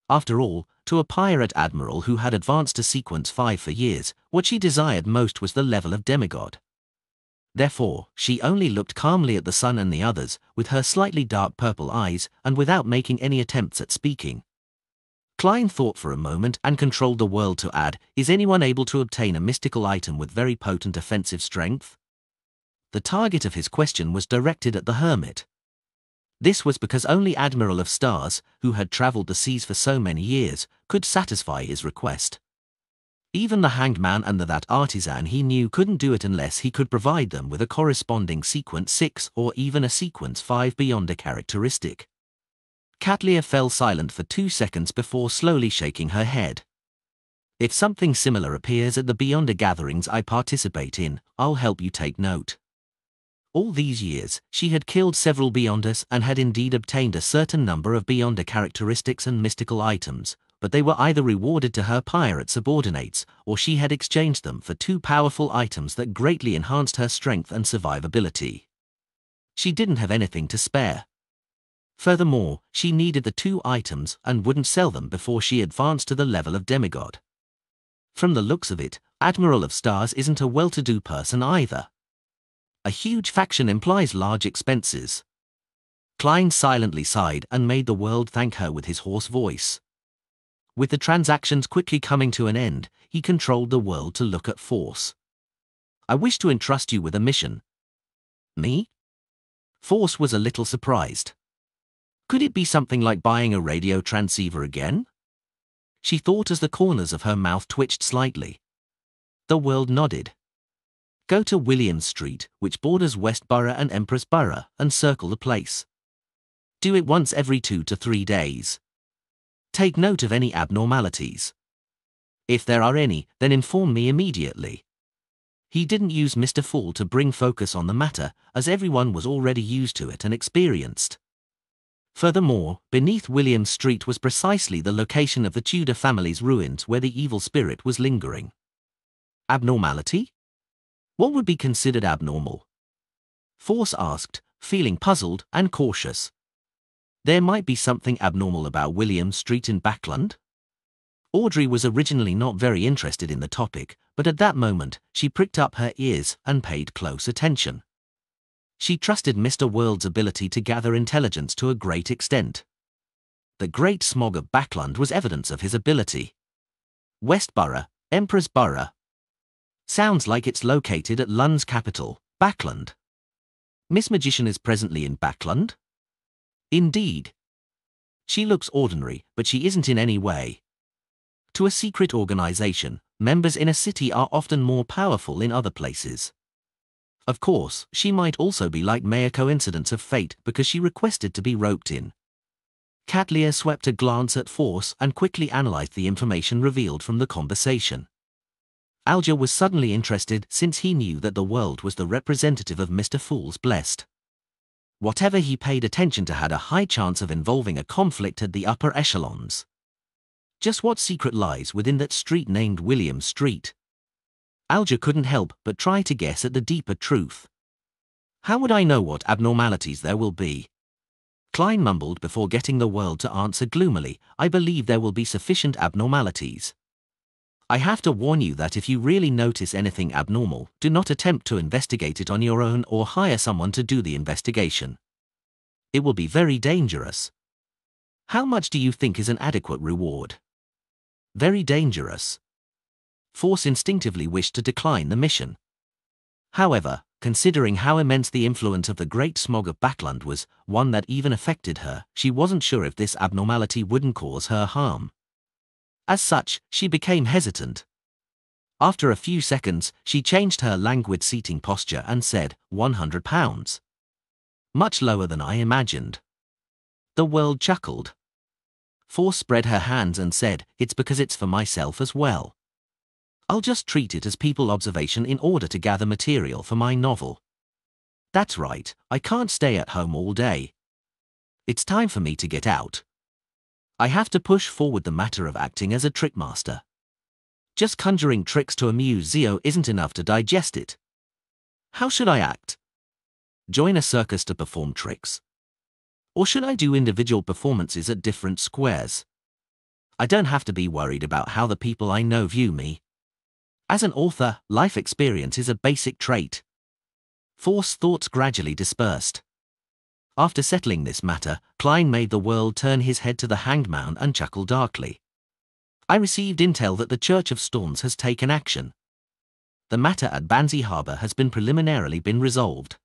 After all, to a pirate admiral who had advanced to Sequence 5 for years, what she desired most was the level of demigod. Therefore, she only looked calmly at the Sun and the others, with her slightly dark purple eyes, and without making any attempts at speaking. Klein thought for a moment and controlled the world to add, "Is anyone able to obtain a mystical item with very potent offensive strength?" The target of his question was directed at the hermit. This was because only Admiral of Stars, who had traveled the seas for so many years, could satisfy his request. Even the hanged man and that artisan he knew couldn't do it unless he could provide them with a corresponding sequence 6 or even a sequence 5 beyond a characteristic. Katlia fell silent for 2 seconds before slowly shaking her head. "If something similar appears at the Beyonder gatherings I participate in, I'll help you take note." All these years, she had killed several Beyonders and had indeed obtained a certain number of Beyonder characteristics and mystical items, but they were either rewarded to her pirate subordinates, or she had exchanged them for 2 powerful items that greatly enhanced her strength and survivability. She didn't have anything to spare. Furthermore, she needed the 2 items and wouldn't sell them before she advanced to the level of demigod. From the looks of it, Admiral of Stars isn't a well-to-do person either. A huge faction implies large expenses. Klein silently sighed and made the world thank her with his hoarse voice. With the transactions quickly coming to an end, he controlled the world to look at Force. "I wish to entrust you with a mission." "Me?" Force was a little surprised. Could it be something like buying a radio transceiver again? She thought as the corners of her mouth twitched slightly. The world nodded. "Go to William Street, which borders Westborough and Empress Borough, and circle the place. Do it once every 2 to 3 days. Take note of any abnormalities. If there are any, then inform me immediately." He didn't use Mr. Fool to bring focus on the matter, as everyone was already used to it and experienced. Furthermore, beneath William Street was precisely the location of the Tudor family's ruins where the evil spirit was lingering. Abnormality? What would be considered abnormal? Force asked, feeling puzzled and cautious. There might be something abnormal about William Street in Backland? Audrey was originally not very interested in the topic, but at that moment, she pricked up her ears and paid close attention. She trusted Mr. World's ability to gather intelligence to a great extent. The great smog of Backland was evidence of his ability. Westborough, Emperor's Borough. Sounds like it's located at Lund's capital, Backland. Miss Magician is presently in Backland? Indeed. She looks ordinary, but she isn't in any way. To a secret organization, members in a city are often more powerful in other places. Of course, she might also be like mere coincidence of fate because she requested to be roped in. Katlia swept a glance at Force and quickly analyzed the information revealed from the conversation. Alger was suddenly interested since he knew that the world was the representative of Mr. Fool's blessed. Whatever he paid attention to had a high chance of involving a conflict at the upper echelons. Just what secret lies within that street named William Street? Alger couldn't help but try to guess at the deeper truth. "How would I know what abnormalities there will be?" Klein mumbled before getting the world to answer gloomily, "I believe there will be sufficient abnormalities. I have to warn you that if you really notice anything abnormal, do not attempt to investigate it on your own or hire someone to do the investigation. It will be very dangerous." "How much do you think is an adequate reward?" "Very dangerous." Force instinctively wished to decline the mission. However, considering how immense the influence of the great smog of Backland was, one that even affected her, she wasn't sure if this abnormality wouldn't cause her harm. As such, she became hesitant. After a few seconds, she changed her languid seating posture and said, £100. Much lower than I imagined. The world chuckled. Force spread her hands and said, "It's because it's for myself as well. I'll just treat it as people observation in order to gather material for my novel. That's right, I can't stay at home all day. It's time for me to get out. I have to push forward the matter of acting as a trickmaster. Just conjuring tricks to amuse Zio isn't enough to digest it. How should I act? Join a circus to perform tricks? Or should I do individual performances at different squares? I don't have to be worried about how the people I know view me. As an author, life experience is a basic trait." Force thoughts gradually dispersed. After settling this matter, Klein made the world turn his head to the hanged man and chuckle darkly. I received intel that the Church of Storms has taken action. The matter at Banzi Harbour has been preliminarily resolved.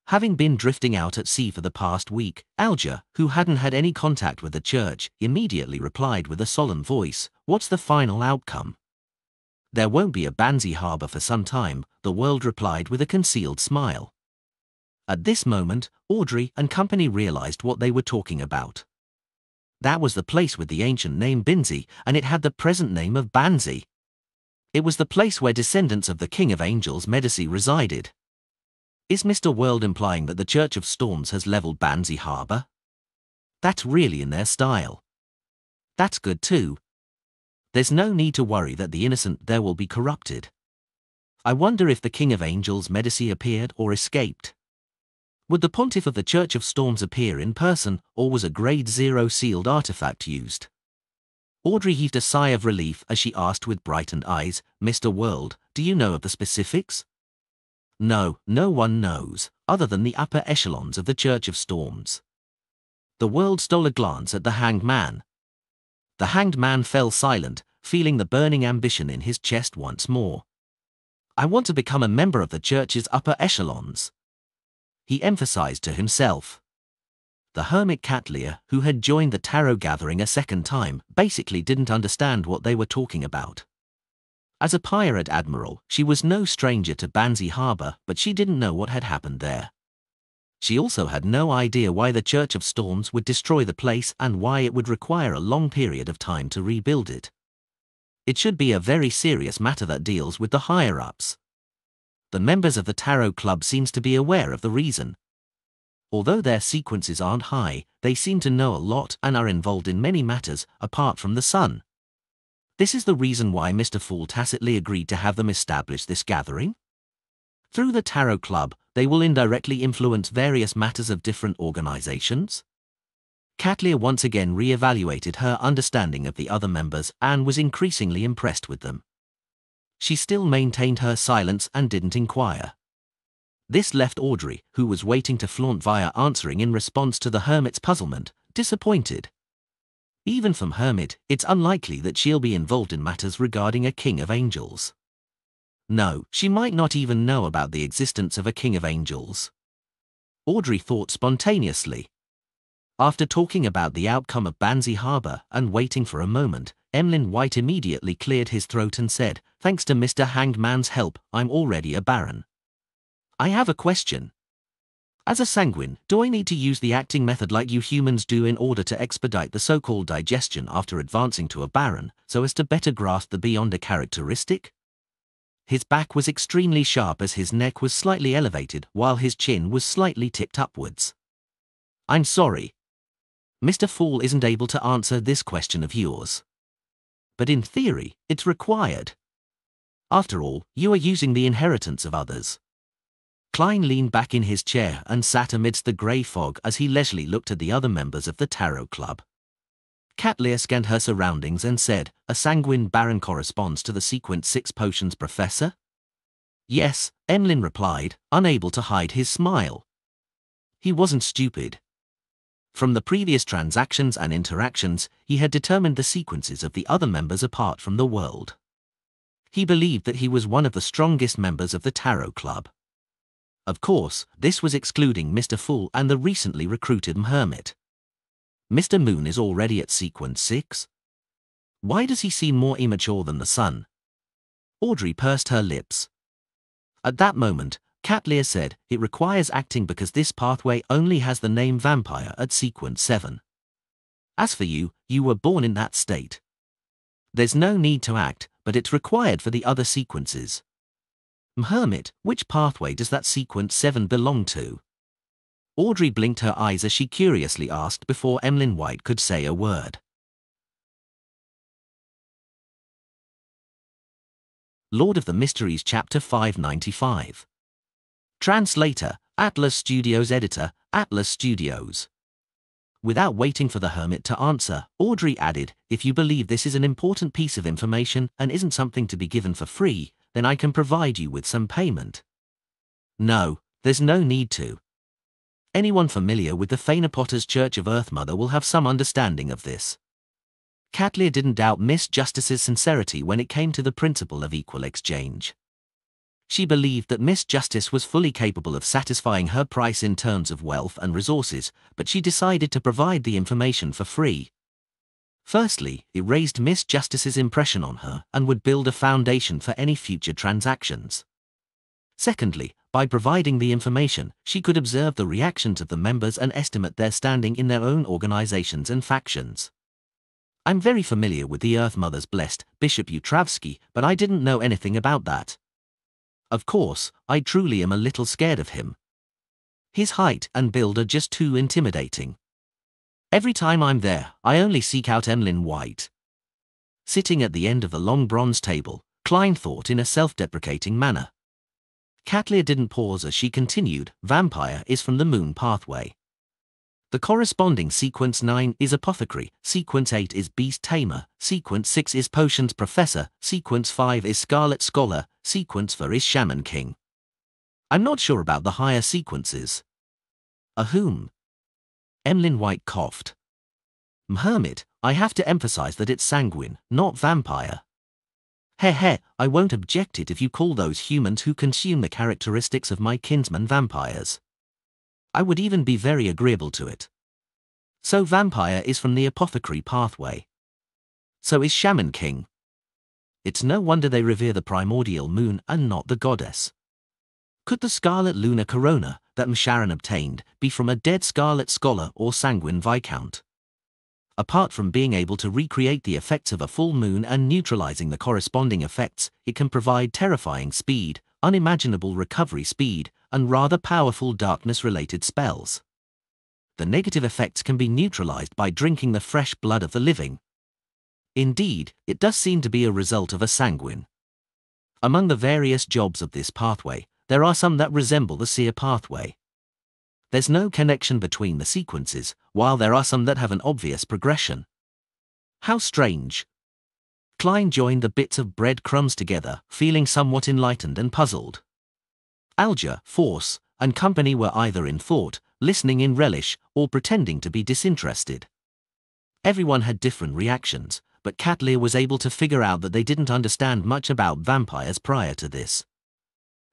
Having been drifting out at sea for the past week, Alger, who hadn't had any contact with the church, immediately replied with a solemn voice, "What's the final outcome?" "There won't be a Banzi Harbour for some time," the world replied with a concealed smile. At this moment, Audrey and company realized what they were talking about. That was the place with the ancient name Binzi, and it had the present name of Banzi. It was the place where descendants of the King of Angels Medici resided. Is Mr. World implying that the Church of Storms has leveled Banzi Harbour? That's really in their style. That's good too. There's no need to worry that the innocent there will be corrupted. I wonder if the King of Angels Medici appeared or escaped. Would the Pontiff of the Church of Storms appear in person, or was a Grade 0 sealed artifact used? Audrey heaved a sigh of relief as she asked with brightened eyes, "Mr. World, do you know of the specifics?" No, no one knows, other than the upper echelons of the Church of Storms. The World stole a glance at the Hanged Man. The Hanged Man fell silent, feeling the burning ambition in his chest once more. "I want to become a member of the Church's upper echelons," he emphasized to himself. The hermit Catleya, who had joined the tarot gathering a second time, basically didn't understand what they were talking about. As a pirate admiral, she was no stranger to Banzi Harbour, but she didn't know what had happened there. She also had no idea why the Church of Storms would destroy the place and why it would require a long period of time to rebuild it. It should be a very serious matter that deals with the higher-ups. The members of the Tarot Club seems to be aware of the reason. Although their sequences aren't high, they seem to know a lot and are involved in many matters apart from the sun. This is the reason why Mr. Fool tacitly agreed to have them establish this gathering. Through the Tarot Club, they will indirectly influence various matters of different organizations. Catleya once again re-evaluated her understanding of the other members and was increasingly impressed with them. She still maintained her silence and didn't inquire. This left Audrey, who was waiting to flaunt via answering in response to the hermit's puzzlement, disappointed. Even from Hermit, it's unlikely that she'll be involved in matters regarding a King of Angels. No, she might not even know about the existence of a King of Angels. Audrey thought spontaneously. After talking about the outcome of Banzi Harbour and waiting for a moment, Emlyn White immediately cleared his throat and said, "Thanks to Mr. Hanged Man's help, I'm already a baron. I have a question. As a sanguine, do I need to use the acting method like you humans do in order to expedite the so-called digestion after advancing to a baron, so as to better grasp the beyond a characteristic?" His back was extremely sharp as his neck was slightly elevated while his chin was slightly tipped upwards. "I'm sorry. Mr. Fool isn't able to answer this question of yours. But in theory, it's required. After all, you are using the inheritance of others." Klein leaned back in his chair and sat amidst the grey fog as he leisurely looked at the other members of the Tarot Club. Catleya scanned her surroundings and said, "A sanguine baron corresponds to the Sequence 6 Potions Professor?" "Yes," Emlyn replied, unable to hide his smile. He wasn't stupid. From the previous transactions and interactions, he had determined the sequences of the other members apart from the world. He believed that he was one of the strongest members of the Tarot Club. Of course, this was excluding Mr. Fool and the recently recruited hermit. Mr. Moon is already at Sequence 6. Why does he seem more immature than the sun? Audrey pursed her lips. At that moment, Catleya said, "It requires acting because this pathway only has the name vampire at Sequence 7. As for you, you were born in that state. There's no need to act, but it's required for the other sequences." "Hermit, which pathway does that Sequence 7 belong to?" Audrey blinked her eyes as she curiously asked before Emlyn White could say a word. Lord of the Mysteries Chapter 595. Translator, Atlas Studios. Editor, Atlas Studios. Without waiting for the hermit to answer, Audrey added, "If you believe this is an important piece of information and isn't something to be given for free, then I can provide you with some payment." "No, there's no need to. Anyone familiar with the Faina Potter's Church of Earth Mother will have some understanding of this." Cat Lear didn't doubt Miss Justice's sincerity when it came to the principle of equal exchange. She believed that Miss Justice was fully capable of satisfying her price in terms of wealth and resources, but she decided to provide the information for free. Firstly, it raised Miss Justice's impression on her and would build a foundation for any future transactions. Secondly, by providing the information, she could observe the reactions of the members and estimate their standing in their own organizations and factions. I'm very familiar with the Earth Mother's blessed, Bishop Utravsky, but I didn't know anything about that. Of course, I truly am a little scared of him. His height and build are just too intimidating. Every time I'm there, I only seek out Emlyn White. Sitting at the end of the long bronze table, Klein thought in a self-deprecating manner. Cat Lear didn't pause as she continued, Vampire is from the Moon Pathway. The corresponding Sequence 9 is Apothecary, Sequence 8 is Beast Tamer, Sequence 6 is Potions Professor, Sequence 5 is Scarlet Scholar, Sequence 4 is Shaman King. I'm not sure about the higher sequences. Whom? Emlyn White coughed. Hermit, I have to emphasize that it's sanguine, not vampire. I won't object it if you call those humans who consume the characteristics of my kinsmen vampires. I would even be very agreeable to it. So vampire is from the apothecary pathway. So is Shaman King. It's no wonder they revere the primordial moon and not the goddess. Could the scarlet lunar corona that M'Sharon obtained be from a dead scarlet scholar or sanguine viscount? Apart from being able to recreate the effects of a full moon and neutralizing the corresponding effects, it can provide terrifying speed, unimaginable recovery speed, and rather powerful darkness-related spells. The negative effects can be neutralized by drinking the fresh blood of the living. Indeed, it does seem to be a result of a sanguine. Among the various jobs of this pathway, there are some that resemble the seer pathway. There's no connection between the sequences, while there are some that have an obvious progression. How strange. Klein joined the bits of breadcrumbs together, feeling somewhat enlightened and puzzled. Alger, Force, and company were either in thought, listening in relish, or pretending to be disinterested. Everyone had different reactions, but Cat Lear was able to figure out that they didn't understand much about vampires prior to this.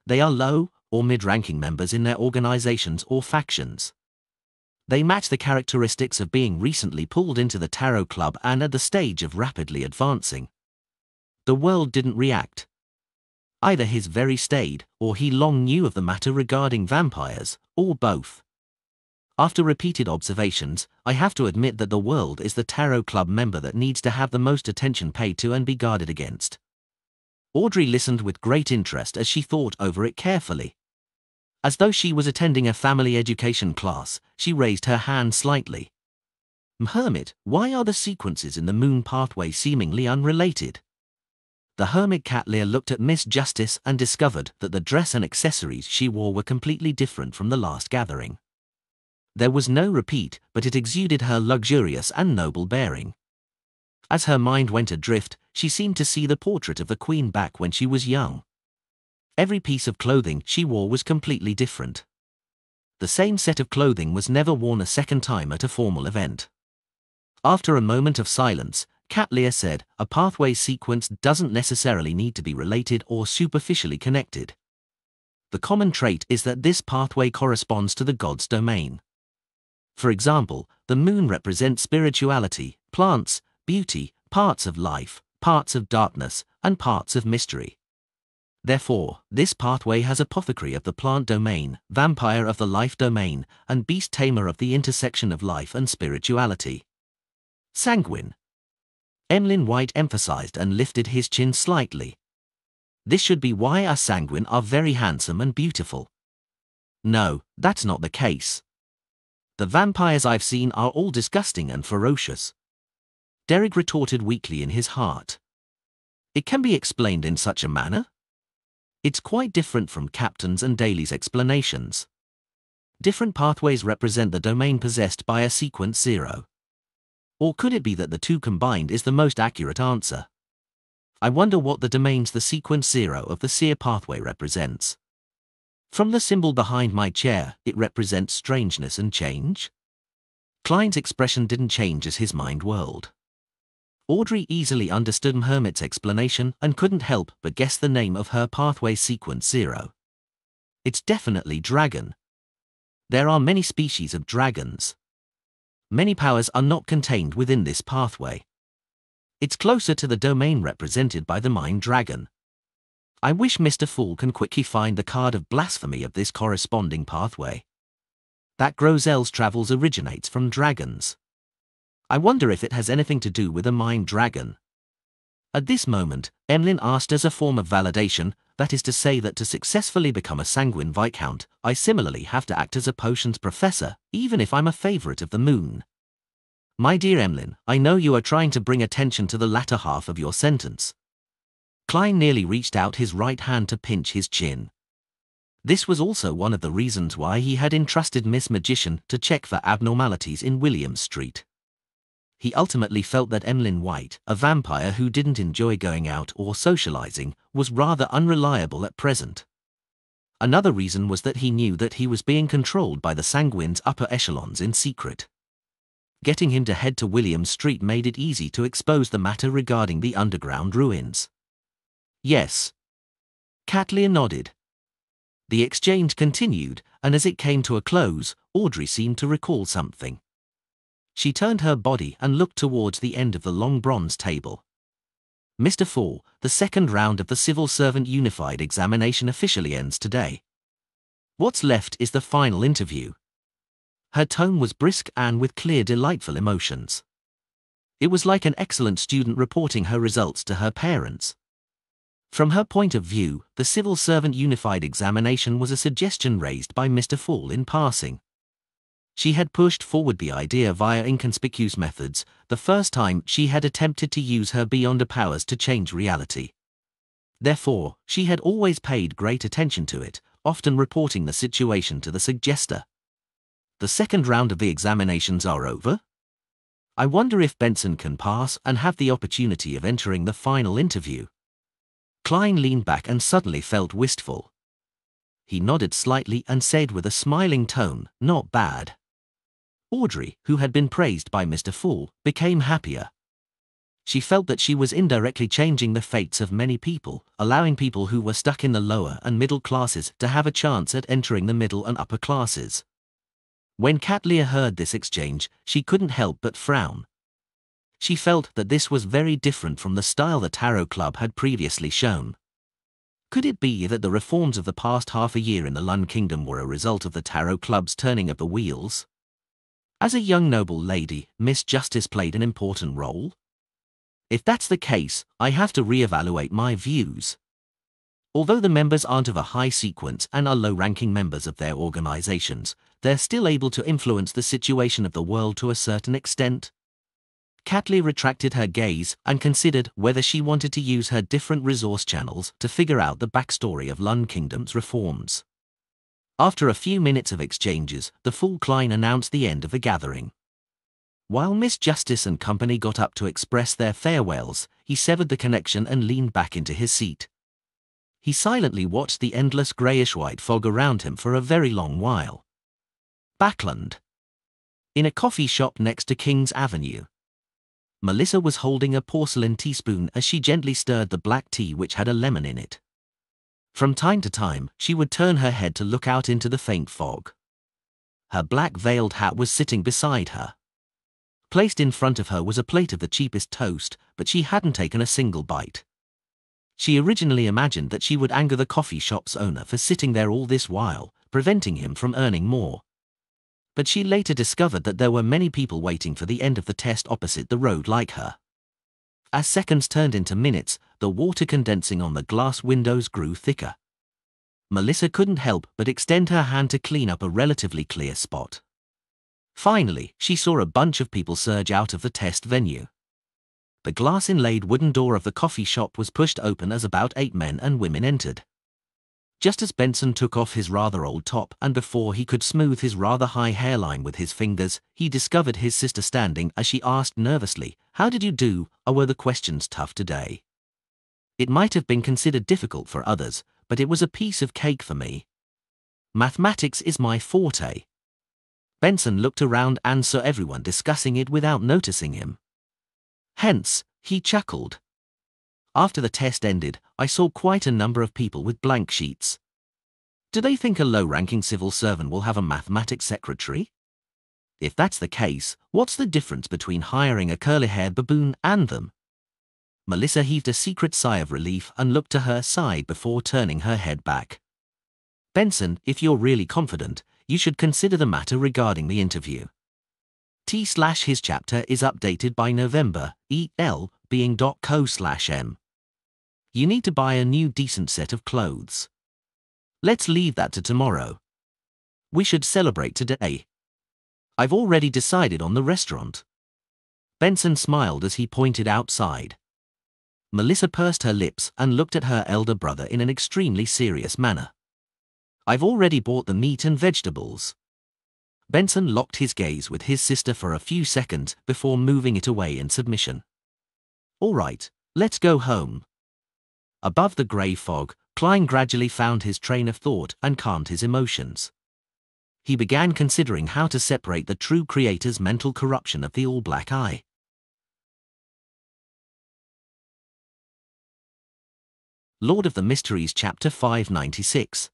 They are low or mid-ranking members in their organizations or factions. They match the characteristics of being recently pulled into the Tarot Club and at the stage of rapidly advancing. The world didn't react. Either his very stayed, or he long knew of the matter regarding vampires, or both. After repeated observations, I have to admit that the world is the Tarot Club member that needs to have the most attention paid to and be guarded against. Audrey listened with great interest as she thought over it carefully. As though she was attending a family education class, she raised her hand slightly. Hermit, why are the sequences in the moon pathway seemingly unrelated? The hermit Cat Lear looked at Miss Justice and discovered that the dress and accessories she wore were completely different from the last gathering. There was no repeat, but it exuded her luxurious and noble bearing. As her mind went adrift, she seemed to see the portrait of the Queen back when she was young. Every piece of clothing she wore was completely different. The same set of clothing was never worn a second time at a formal event. After a moment of silence, Cat Lear said, a pathway sequence doesn't necessarily need to be related or superficially connected. The common trait is that this pathway corresponds to the god's domain. For example, the moon represents spirituality, plants, beauty, parts of life, parts of darkness, and parts of mystery. Therefore, this pathway has apothecary of the plant domain, vampire of the life domain, and beast tamer of the intersection of life and spirituality. Sanguine. Emlyn White emphasized and lifted his chin slightly. This should be why us sanguine are very handsome and beautiful. No, that's not the case. The vampires I've seen are all disgusting and ferocious. Derek retorted weakly in his heart. It can be explained in such a manner? It's quite different from Captain's and Daly's explanations. Different pathways represent the domain possessed by a sequence 0. Or could it be that the two combined is the most accurate answer? I wonder what the domains the sequence 0 of the seer pathway represents. From the symbol behind my chair, it represents strangeness and change? Klein's expression didn't change as his mind whirled. Audrey easily understood Hermit's explanation and couldn't help but guess the name of her pathway sequence 0. It's definitely dragon. There are many species of dragons. Many powers are not contained within this pathway. It's closer to the domain represented by the mind dragon. I wish Mr. Fool can quickly find the card of blasphemy of this corresponding pathway. That Grozel's travels originates from dragons. I wonder if it has anything to do with a mind dragon. At this moment, Emlyn asked as a form of validation, that is to say that to successfully become a sanguine viscount, I similarly have to act as a potions professor, even if I'm a favourite of the moon. My dear Emlyn, I know you are trying to bring attention to the latter half of your sentence. Klein nearly reached out his right hand to pinch his chin. This was also one of the reasons why he had entrusted Miss Magician to check for abnormalities in William Street. He ultimately felt that Emlyn White, a vampire who didn't enjoy going out or socializing, was rather unreliable at present. Another reason was that he knew that he was being controlled by the Sanguine's upper echelons in secret. Getting him to head to William Street made it easy to expose the matter regarding the underground ruins. Yes. Catlear nodded. The exchange continued, and as it came to a close, Audrey seemed to recall something. She turned her body and looked towards the end of the long bronze table. Mr. Fool, the second round of the Civil Servant Unified examination officially ends today. What's left is the final interview. Her tone was brisk and with clear, delightful emotions. It was like an excellent student reporting her results to her parents. From her point of view, the Civil Servant Unified examination was a suggestion raised by Mr. Fool in passing. She had pushed forward the idea via inconspicuous methods, the first time she had attempted to use her beyonder powers to change reality. Therefore, she had always paid great attention to it, often reporting the situation to the suggester. The second round of the examinations are over? I wonder if Benson can pass and have the opportunity of entering the final interview. Klein leaned back and suddenly felt wistful. He nodded slightly and said with a smiling tone, "Not bad." Audrey, who had been praised by Mr. Fool, became happier. She felt that she was indirectly changing the fates of many people, allowing people who were stuck in the lower and middle classes to have a chance at entering the middle and upper classes. When Catlear heard this exchange, she couldn't help but frown. She felt that this was very different from the style the Tarot Club had previously shown. Could it be that the reforms of the past half a year in the Lund Kingdom were a result of the Tarot Club's turning of the wheels? As a young noble lady, Miss Justice played an important role? If that's the case, I have to re-evaluate my views. Although the members aren't of a high sequence and are low-ranking members of their organizations, they're still able to influence the situation of the world to a certain extent. Catlear retracted her gaze and considered whether she wanted to use her different resource channels to figure out the backstory of Lund Kingdom's reforms. After a few minutes of exchanges, the Fool Klein announced the end of the gathering. While Miss Justice and company got up to express their farewells, he severed the connection and leaned back into his seat. He silently watched the endless greyish-white fog around him for a very long while. Backland. In a coffee shop next to King's Avenue. Melissa was holding a porcelain teaspoon as she gently stirred the black tea which had a lemon in it. From time to time, she would turn her head to look out into the faint fog. Her black veiled hat was sitting beside her. Placed in front of her was a plate of the cheapest toast, but she hadn't taken a single bite. She originally imagined that she would anger the coffee shop's owner for sitting there all this while, preventing him from earning more. But she later discovered that there were many people waiting for the end of the test opposite the road like her. As seconds turned into minutes, the water condensing on the glass windows grew thicker. Melissa couldn't help but extend her hand to clean up a relatively clear spot. Finally, she saw a bunch of people surge out of the test venue. The glass-inlaid wooden door of the coffee shop was pushed open as about 8 men and women entered. Just as Benson took off his rather old top and before he could smooth his rather high hairline with his fingers, he discovered his sister standing as she asked nervously, "How did you do, or were the questions tough today?" It might have been considered difficult for others, but it was a piece of cake for me. Mathematics is my forte. Benson looked around and saw everyone discussing it without noticing him. Hence, He chuckled. After the test ended, I saw quite a number of people with blank sheets. Do they think a low-ranking civil servant will have a mathematics secretary? If that's the case, what's the difference between hiring a curly-haired baboon and them? Melissa heaved a secret sigh of relief and looked to her side before turning her head back. Benson, if you're really confident, you should consider the matter regarding the interview. His chapter is updated by November, EL being .co/m. You need to buy a new decent set of clothes. Let's leave that to tomorrow. We should celebrate today. I've already decided on the restaurant. Benson smiled as he pointed outside. Melissa pursed her lips and looked at her elder brother in an extremely serious manner. I've already bought the meat and vegetables. Benson locked his gaze with his sister for a few seconds before moving it away in submission. All right, let's go home. Above the grey fog, Klein gradually found his train of thought and calmed his emotions. He began considering how to separate the true creator's mental corruption of the all-black eye. Lord of the Mysteries Chapter 596.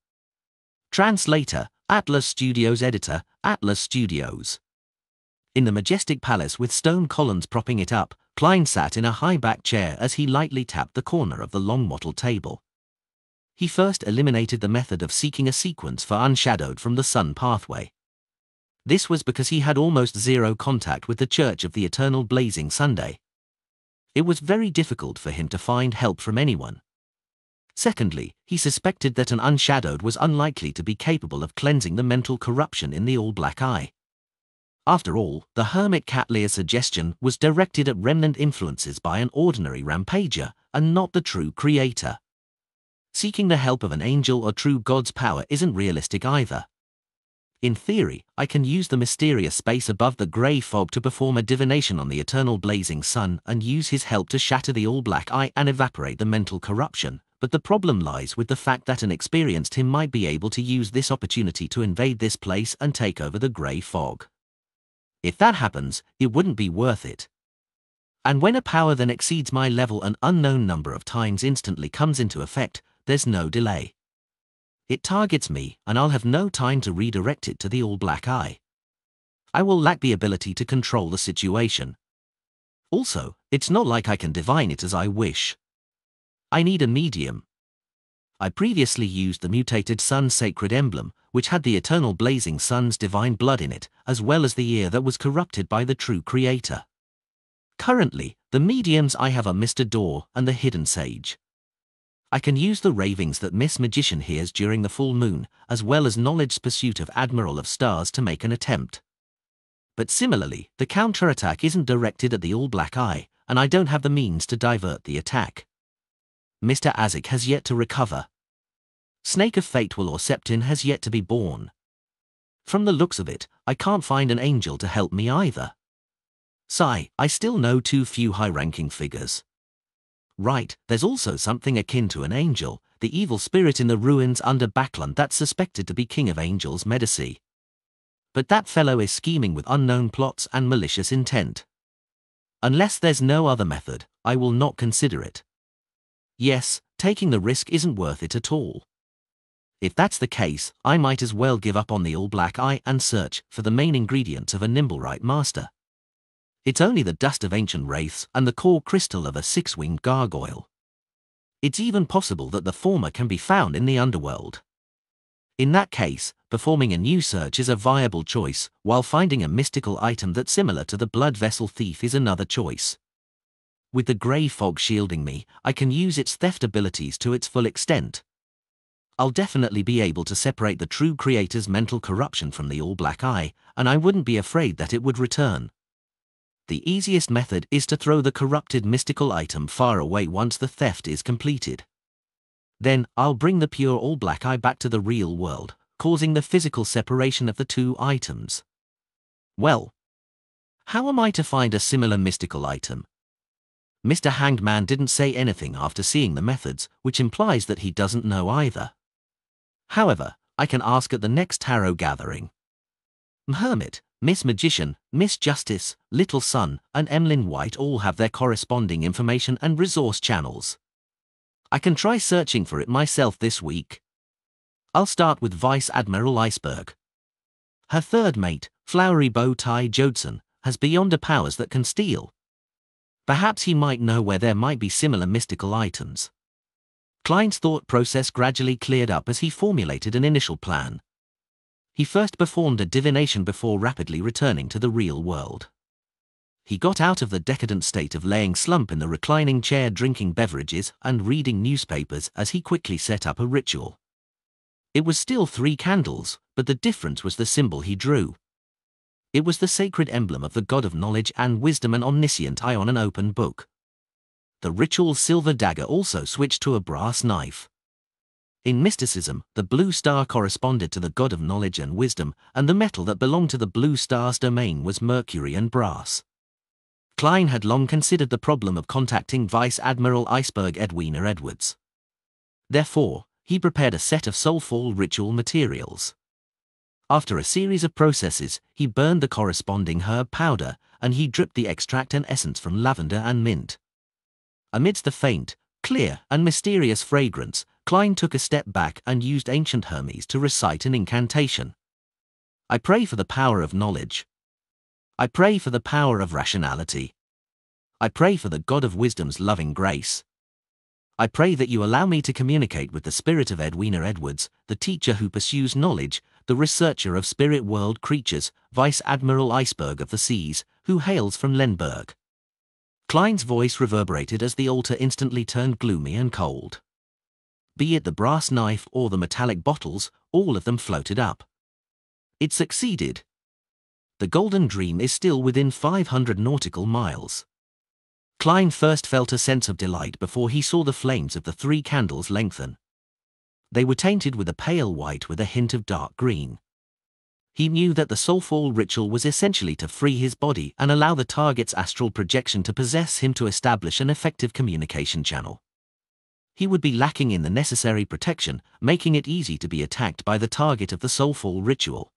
Translator, Atlas Studios. Editor, Atlas Studios. In the majestic palace with stone columns propping it up, Klein sat in a high-backed chair as he lightly tapped the corner of the long wattled table. He first eliminated the method of seeking a sequence for unshadowed from the sun pathway. This was because he had almost zero contact with the Church of the Eternal Blazing Sunday. It was very difficult for him to find help from anyone. Secondly, he suspected that an unshadowed was unlikely to be capable of cleansing the mental corruption in the all-black eye. After all, the hermit Cat Lear's suggestion was directed at remnant influences by an ordinary rampager, and not the true creator. Seeking the help of an angel or true God's power isn't realistic either. In theory, I can use the mysterious space above the grey fog to perform a divination on the eternal blazing sun and use his help to shatter the all-black eye and evaporate the mental corruption. But the problem lies with the fact that an experienced him might be able to use this opportunity to invade this place and take over the grey fog. If that happens, it wouldn't be worth it. And when a power that exceeds my level an unknown number of times instantly comes into effect, there's no delay. It targets me, and I'll have no time to redirect it to the all-black eye. I will lack the ability to control the situation. Also, it's not like I can divine it as I wish. I need a medium. I previously used the mutated sun sacred emblem, which had the eternal blazing sun's divine blood in it, as well as the ear that was corrupted by the true creator. Currently, the mediums I have are Mr. Door and the Hidden Sage. I can use the ravings that Miss Magician hears during the full moon, as well as Knowledge's pursuit of Admiral of Stars to make an attempt. But similarly, the counterattack isn't directed at the all-black eye, and I don't have the means to divert the attack. Mr. Azik has yet to recover. Snake of Fatewell or Septin has yet to be born. From the looks of it, I can't find an angel to help me either. Sigh, I still know too few high-ranking figures. Right, there's also something akin to an angel, the evil spirit in the ruins under Backland that's suspected to be King of Angels Medici. But that fellow is scheming with unknown plots and malicious intent. Unless there's no other method, I will not consider it. Yes, taking the risk isn't worth it at all. If that's the case, I might as well give up on the all-black eye and search for the main ingredients of a Nimblewright master. It's only the dust of ancient wraiths and the core crystal of a six-winged gargoyle. It's even possible that the former can be found in the underworld. In that case, performing a new search is a viable choice, while finding a mystical item that's similar to the blood vessel thief is another choice. With the grey fog shielding me, I can use its theft abilities to its full extent. I'll definitely be able to separate the true creator's mental corruption from the all-black eye, and I wouldn't be afraid that it would return. The easiest method is to throw the corrupted mystical item far away once the theft is completed. Then, I'll bring the pure all-black eye back to the real world, causing the physical separation of the two items. Well, how am I to find a similar mystical item? Mr. Hanged Man didn't say anything after seeing the methods, which implies that he doesn't know either. However, I can ask at the next tarot gathering. Hermit, Miss Magician, Miss Justice, Little Sun, and Emlyn White all have their corresponding information and resource channels. I can try searching for it myself this week. I'll start with Vice Admiral Iceberg. Her third mate, Flowery Bow Tie Jodson, has beyonder powers that can steal. Perhaps he might know where there might be similar mystical items. Klein's thought process gradually cleared up as he formulated an initial plan. He first performed a divination before rapidly returning to the real world. He got out of the decadent state of laying slump in the reclining chair drinking beverages and reading newspapers as he quickly set up a ritual. It was still 3 candles, but the difference was the symbol he drew. It was the sacred emblem of the god of knowledge and wisdom, an omniscient eye on an open book. The ritual's silver dagger also switched to a brass knife. In mysticism, the blue star corresponded to the god of knowledge and wisdom, and the metal that belonged to the blue star's domain was mercury and brass. Klein had long considered the problem of contacting Vice Admiral Iceberg Edwina Edwards. Therefore, he prepared a set of soulful ritual materials. After a series of processes, he burned the corresponding herb powder, and he dripped the extract and essence from lavender and mint. Amidst the faint, clear, and mysterious fragrance, Klein took a step back and used ancient Hermes to recite an incantation. I pray for the power of knowledge. I pray for the power of rationality. I pray for the God of wisdom's loving grace. I pray that you allow me to communicate with the spirit of Edwina Edwards, the teacher who pursues knowledge, the researcher of spirit world creatures, Vice Admiral Iceberg of the Seas, who hails from Lenberg. Klein's voice reverberated as the altar instantly turned gloomy and cold. Be it the brass knife or the metallic bottles, all of them floated up. It succeeded. The Golden Dream is still within 500 nautical miles. Klein first felt a sense of delight before he saw the flames of the 3 candles lengthen. They were tainted with a pale white with a hint of dark green. He knew that the soulful ritual was essentially to free his body and allow the target's astral projection to possess him to establish an effective communication channel. He would be lacking in the necessary protection, making it easy to be attacked by the target of the soulful ritual.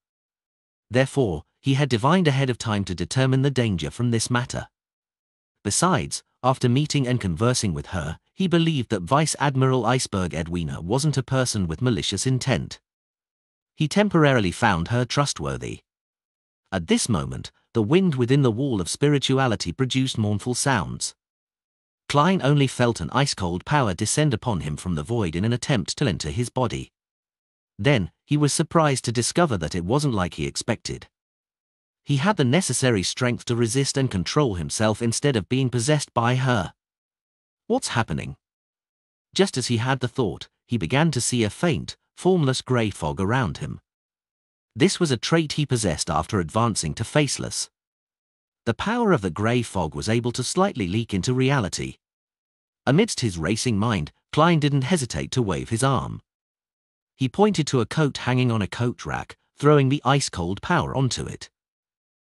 Therefore, he had divined ahead of time to determine the danger from this matter. Besides, after meeting and conversing with her, he believed that Vice Admiral Iceberg Edwina wasn't a person with malicious intent. He temporarily found her trustworthy. At this moment, the wind within the wall of spirituality produced mournful sounds. Klein only felt an ice-cold power descend upon him from the void in an attempt to enter his body. Then, he was surprised to discover that it wasn't like he expected. He had the necessary strength to resist and control himself instead of being possessed by her. What's happening? Just as he had the thought, he began to see a faint, formless grey fog around him. This was a trait he possessed after advancing to faceless. The power of the grey fog was able to slightly leak into reality. Amidst his racing mind, Klein didn't hesitate to wave his arm. He pointed to a coat hanging on a coat rack, throwing the ice-cold power onto it.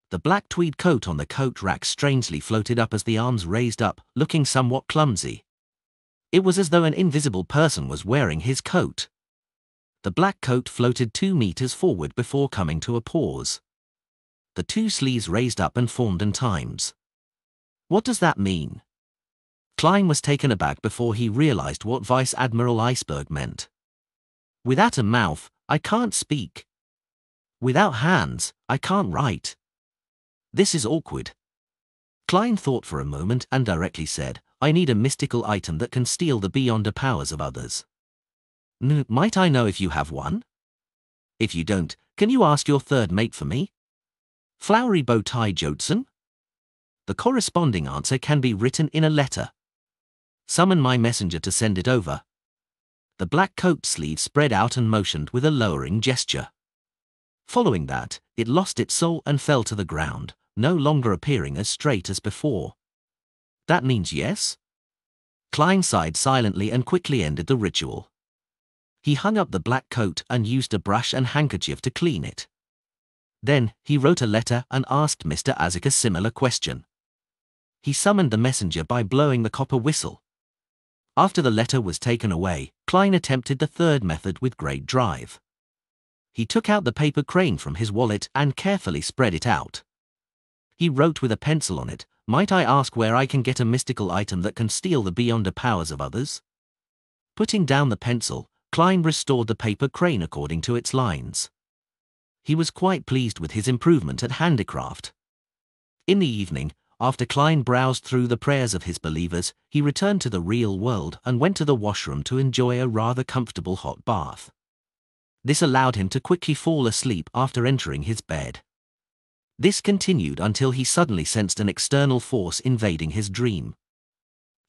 The black tweed coat on the coat rack strangely floated up as the arms raised up, looking somewhat clumsy. It was as though an invisible person was wearing his coat. The black coat floated 2 meters forward before coming to a pause. The 2 sleeves raised up and formed in times. What does that mean? Klein was taken aback before he realized what Vice Admiral Iceberg meant. Without a mouth, I can't speak. Without hands, I can't write. This is awkward. Klein thought for a moment and directly said, I need a mystical item that can steal the beyonder powers of others. Might I know if you have one? If you don't, can you ask your third mate for me? Flowery Bow Tie Jodson? The corresponding answer can be written in a letter. Summon my messenger to send it over. The black coat sleeve spread out and motioned with a lowering gesture. Following that, it lost its soul and fell to the ground, no longer appearing as straight as before. That means yes? Klein sighed silently and quickly ended the ritual. He hung up the black coat and used a brush and handkerchief to clean it. Then, he wrote a letter and asked Mr. Azik a similar question. He summoned the messenger by blowing the copper whistle. After the letter was taken away, Klein attempted the third method with great drive. he took out the paper crane from his wallet and carefully spread it out. He wrote with a pencil on it, "Might I ask where I can get a mystical item that can steal the beyonder powers of others?" Putting down the pencil, Klein restored the paper crane according to its lines. He was quite pleased with his improvement at handicraft. In the evening, after Klein browsed through the prayers of his believers, he returned to the real world and went to the washroom to enjoy a rather comfortable hot bath. This allowed him to quickly fall asleep after entering his bed. This continued until he suddenly sensed an external force invading his dream.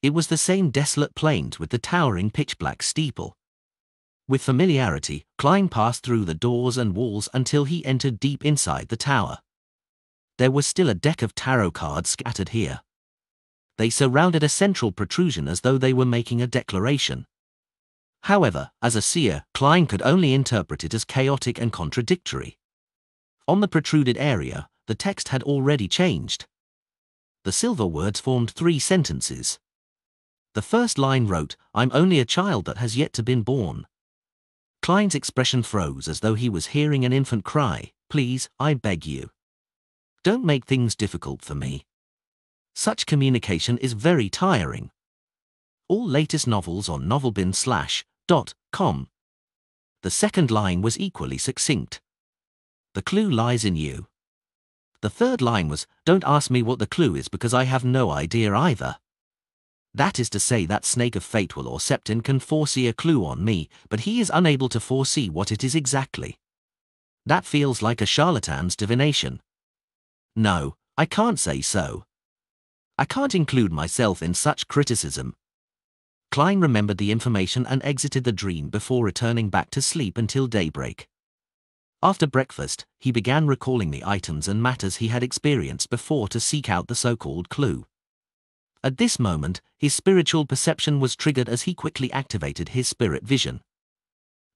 It was the same desolate plains with the towering pitch-black steeple. With familiarity, Klein passed through the doors and walls until he entered deep inside the tower. There was still a deck of tarot cards scattered here. They surrounded a central protrusion as though they were making a declaration. However, as a seer, Klein could only interpret it as chaotic and contradictory. On the protruded area, the text had already changed. The silver words formed 3 sentences. The first line wrote, "I'm only a child that has yet to been born." Klein's expression froze as though he was hearing an infant cry, "Please, I beg you. Don't make things difficult for me." Such communication is very tiring. All latest novels on novelbin/.com. The second line was equally succinct. "The clue lies in you." The third line was, "Don't ask me what the clue is because I have no idea either." That is to say, that snake of fate will or Septon can foresee a clue on me, but he is unable to foresee what it is exactly. That feels like a charlatan's divination. No, I can't say so. I can't include myself in such criticism. Klein remembered the information and exited the dream before returning back to sleep until daybreak. After breakfast, he began recalling the items and matters he had experienced before to seek out the so-called clue. At this moment, his spiritual perception was triggered as he quickly activated his spirit vision.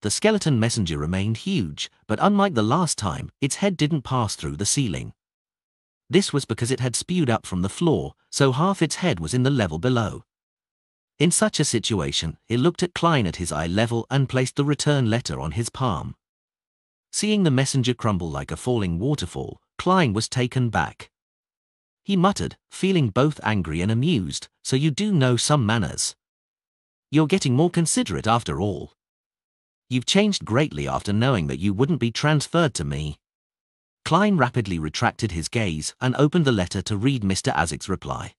The skeleton messenger remained huge, but unlike the last time, its head didn't pass through the ceiling. This was because it had spewed up from the floor, so half its head was in the level below. In such a situation, it looked at Klein at his eye level and placed the return letter on his palm. Seeing the messenger crumble like a falling waterfall, Klein was taken back. He muttered, feeling both angry and amused, "So you do know some manners. You're getting more considerate after all. You've changed greatly after knowing that you wouldn't be transferred to me." Klein rapidly retracted his gaze and opened the letter to read Mr. Azik's reply.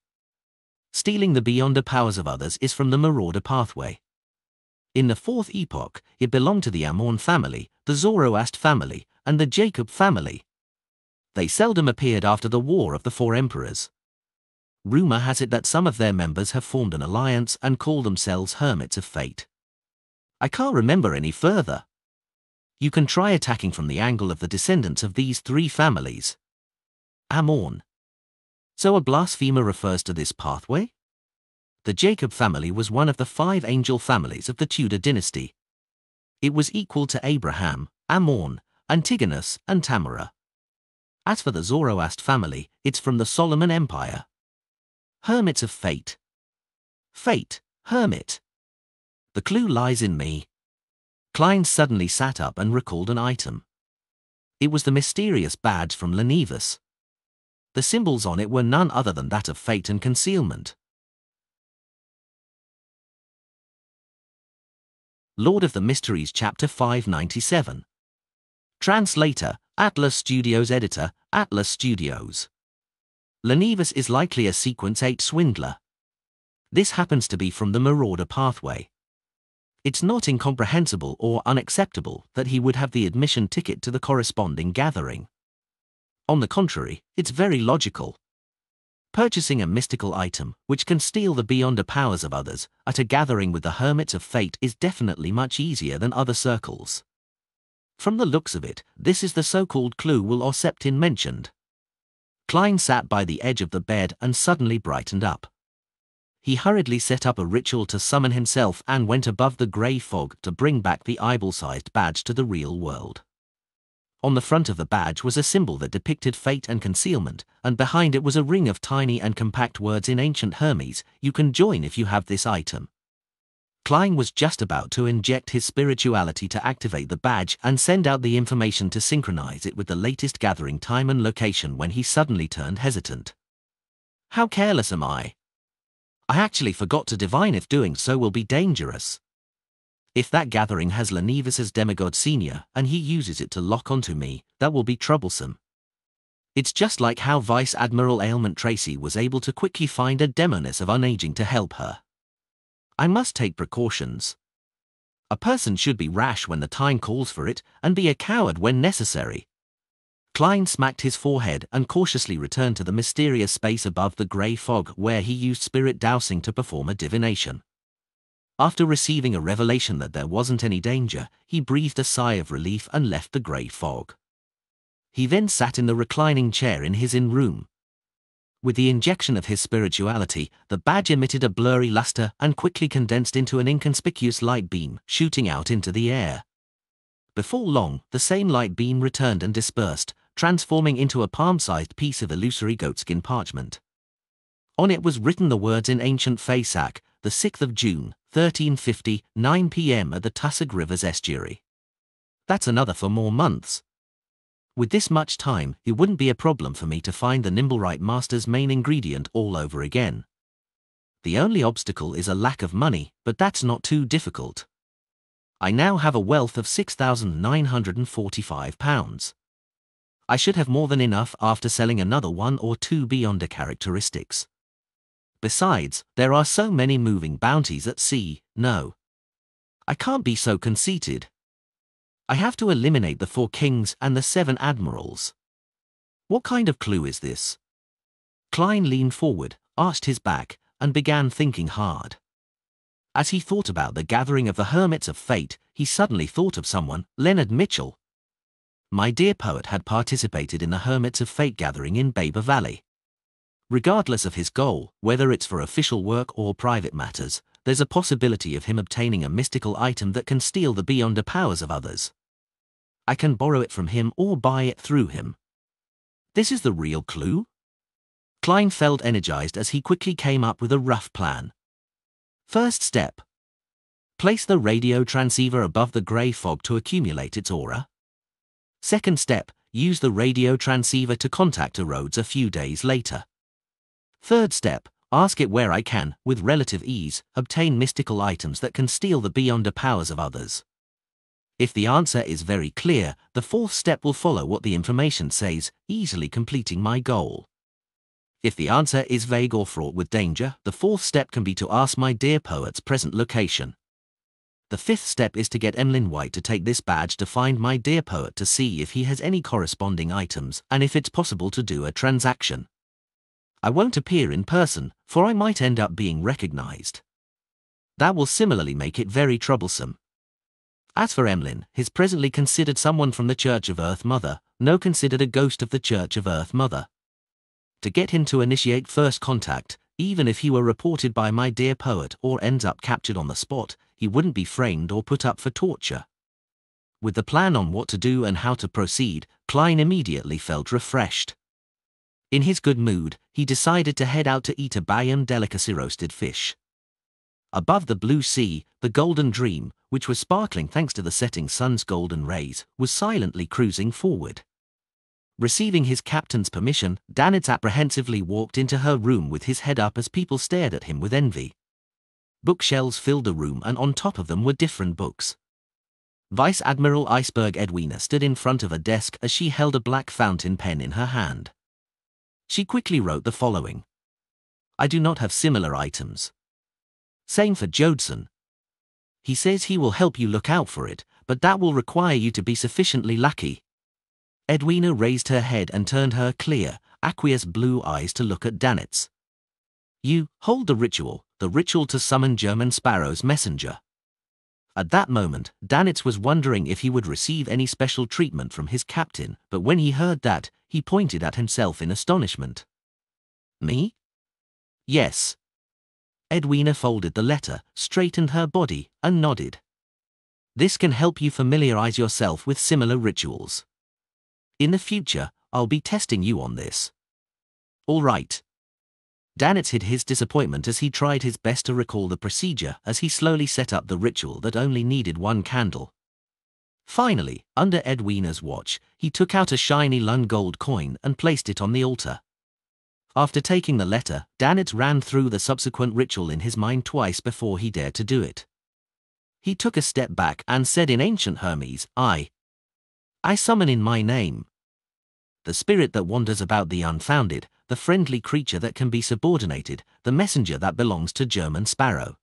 "Stealing the beyonder powers of others is from the Marauder pathway. In the 4th epoch, it belonged to the Amon family, the Zoroast family, and the Jacob family. They seldom appeared after the War of the 4 Emperors. Rumor has it that some of their members have formed an alliance and call themselves Hermits of Fate. I can't remember any further. You can try attacking from the angle of the descendants of these 3 families. Amon. So a blasphemer refers to this pathway? The Jacob family was one of the 5 angel families of the Tudor dynasty. It was equal to Abraham, Amon, Antigonus, and Tamara. As for the Zoroast family, it's from the Solomon Empire. Hermits of Fate. Fate, hermit. The clue lies in me. Klein suddenly sat up and recalled an item. It was the mysterious badge from Lenivus. The symbols on it were none other than that of fate and concealment. Lord of the Mysteries, Chapter 597. Translator, Atlas Studios. Editor, Atlas Studios. Lenivus is likely a Sequence 8 swindler. This happens to be from the Marauder pathway. It's not incomprehensible or unacceptable that he would have the admission ticket to the corresponding gathering. On the contrary, it's very logical. Purchasing a mystical item, which can steal the beyonder powers of others, at a gathering with the Hermits of Fate is definitely much easier than other circles. From the looks of it, this is the so-called clue or Septon mentioned. Klein sat by the edge of the bed and suddenly brightened up. He hurriedly set up a ritual to summon himself and went above the grey fog to bring back the eyeball-sized badge to the real world. On the front of the badge was a symbol that depicted fate and concealment, and behind it was a ring of tiny and compact words in ancient Hermes: "You can join if you have this item." Klein was just about to inject his spirituality to activate the badge and send out the information to synchronize it with the latest gathering time and location when he suddenly turned hesitant. How careless am I? I actually forgot to divine if doing so will be dangerous. If that gathering has Lenivus demigod senior and he uses it to lock onto me, that will be troublesome. It's just like how Vice Admiral Ailment Tracy was able to quickly find a demoness of unaging to help her. I must take precautions. A person should be rash when the time calls for it and be a coward when necessary. Klein smacked his forehead and cautiously returned to the mysterious space above the grey fog where he used spirit dowsing to perform a divination. After receiving a revelation that there wasn't any danger, he breathed a sigh of relief and left the grey fog. He then sat in the reclining chair in his inn room. With the injection of his spirituality, the badge emitted a blurry luster and quickly condensed into an inconspicuous light beam, shooting out into the air. Before long, the same light beam returned and dispersed, transforming into a palm-sized piece of illusory goatskin parchment. On it was written the words in ancient Faisak, the 6th of June, 1350, 9 p.m. at the Tussog River's estuary. That's another 4 more months. With this much time, it wouldn't be a problem for me to find the Nimblewright Master's main ingredient all over again. The only obstacle is a lack of money, but that's not too difficult. I now have a wealth of £6,945. I should have more than enough after selling another 1 or 2 beyonder characteristics. Besides, there are so many moving bounties at sea. No, I can't be so conceited. I have to eliminate the 4 kings and the 7 admirals. What kind of clue is this? Klein leaned forward, arched his back, and began thinking hard. As he thought about the gathering of the Hermits of Fate, he suddenly thought of someone, Leonard Mitchell. My dear poet had participated in the Hermits of Fate gathering in Baber Valley. Regardless of his goal, whether it's for official work or private matters, there's a possibility of him obtaining a mystical item that can steal the beyonder powers of others. I can borrow it from him or buy it through him. This is the real clue? Klein felt energized as he quickly came up with a rough plan. First step. Place the radio transceiver above the grey fog to accumulate its aura. Second step, use the radio transceiver to contact Rhodes a few days later. Third step, ask it where I can, with relative ease, obtain mystical items that can steal the beyonder powers of others. If the answer is very clear, the fourth step will follow what the information says, easily completing my goal. If the answer is vague or fraught with danger, the fourth step can be to ask my dear poet's present location. The fifth step is to get Emlyn White to take this badge to find my dear poet to see if he has any corresponding items and if it's possible to do a transaction. I won't appear in person, for I might end up being recognized. That will similarly make it very troublesome. As for Emlyn, he's presently considered someone from the Church of Earth Mother, no considered a ghost of the Church of Earth Mother. To get him to initiate first contact, even if he were reported by my dear poet or ends up captured on the spot, he wouldn't be framed or put up for torture. With the plan on what to do and how to proceed, Klein immediately felt refreshed. In his good mood, he decided to head out to eat a Bayern delicacy roasted fish. Above the blue sea, the Golden Dream, which was sparkling thanks to the setting sun's golden rays, was silently cruising forward. Receiving his captain's permission, Danitz apprehensively walked into her room with his head up as people stared at him with envy. Bookshelves filled the room and on top of them were different books. Vice Admiral Iceberg Edwina stood in front of a desk as she held a black fountain pen in her hand. She quickly wrote the following. I do not have similar items. Same for Jodson. He says he will help you look out for it, but that will require you to be sufficiently lucky. Edwina raised her head and turned her clear, aqueous blue eyes to look at Danitz. You hold the ritual to summon German Sparrow's messenger. At that moment, Danitz was wondering if he would receive any special treatment from his captain, but when he heard that, he pointed at himself in astonishment. Me? Yes. Edwina folded the letter, straightened her body, and nodded. This can help you familiarize yourself with similar rituals. In the future, I'll be testing you on this. All right. Danitz hid his disappointment as he tried his best to recall the procedure as he slowly set up the ritual that only needed one candle. Finally, under Edwina's watch, he took out a shiny Lund gold coin and placed it on the altar. After taking the letter, Danitz ran through the subsequent ritual in his mind twice before he dared to do it. He took a step back and said in ancient Hermes, I summon in my name the spirit that wanders about the unfounded, the friendly creature that can be subordinated, the messenger that belongs to German Sparrow.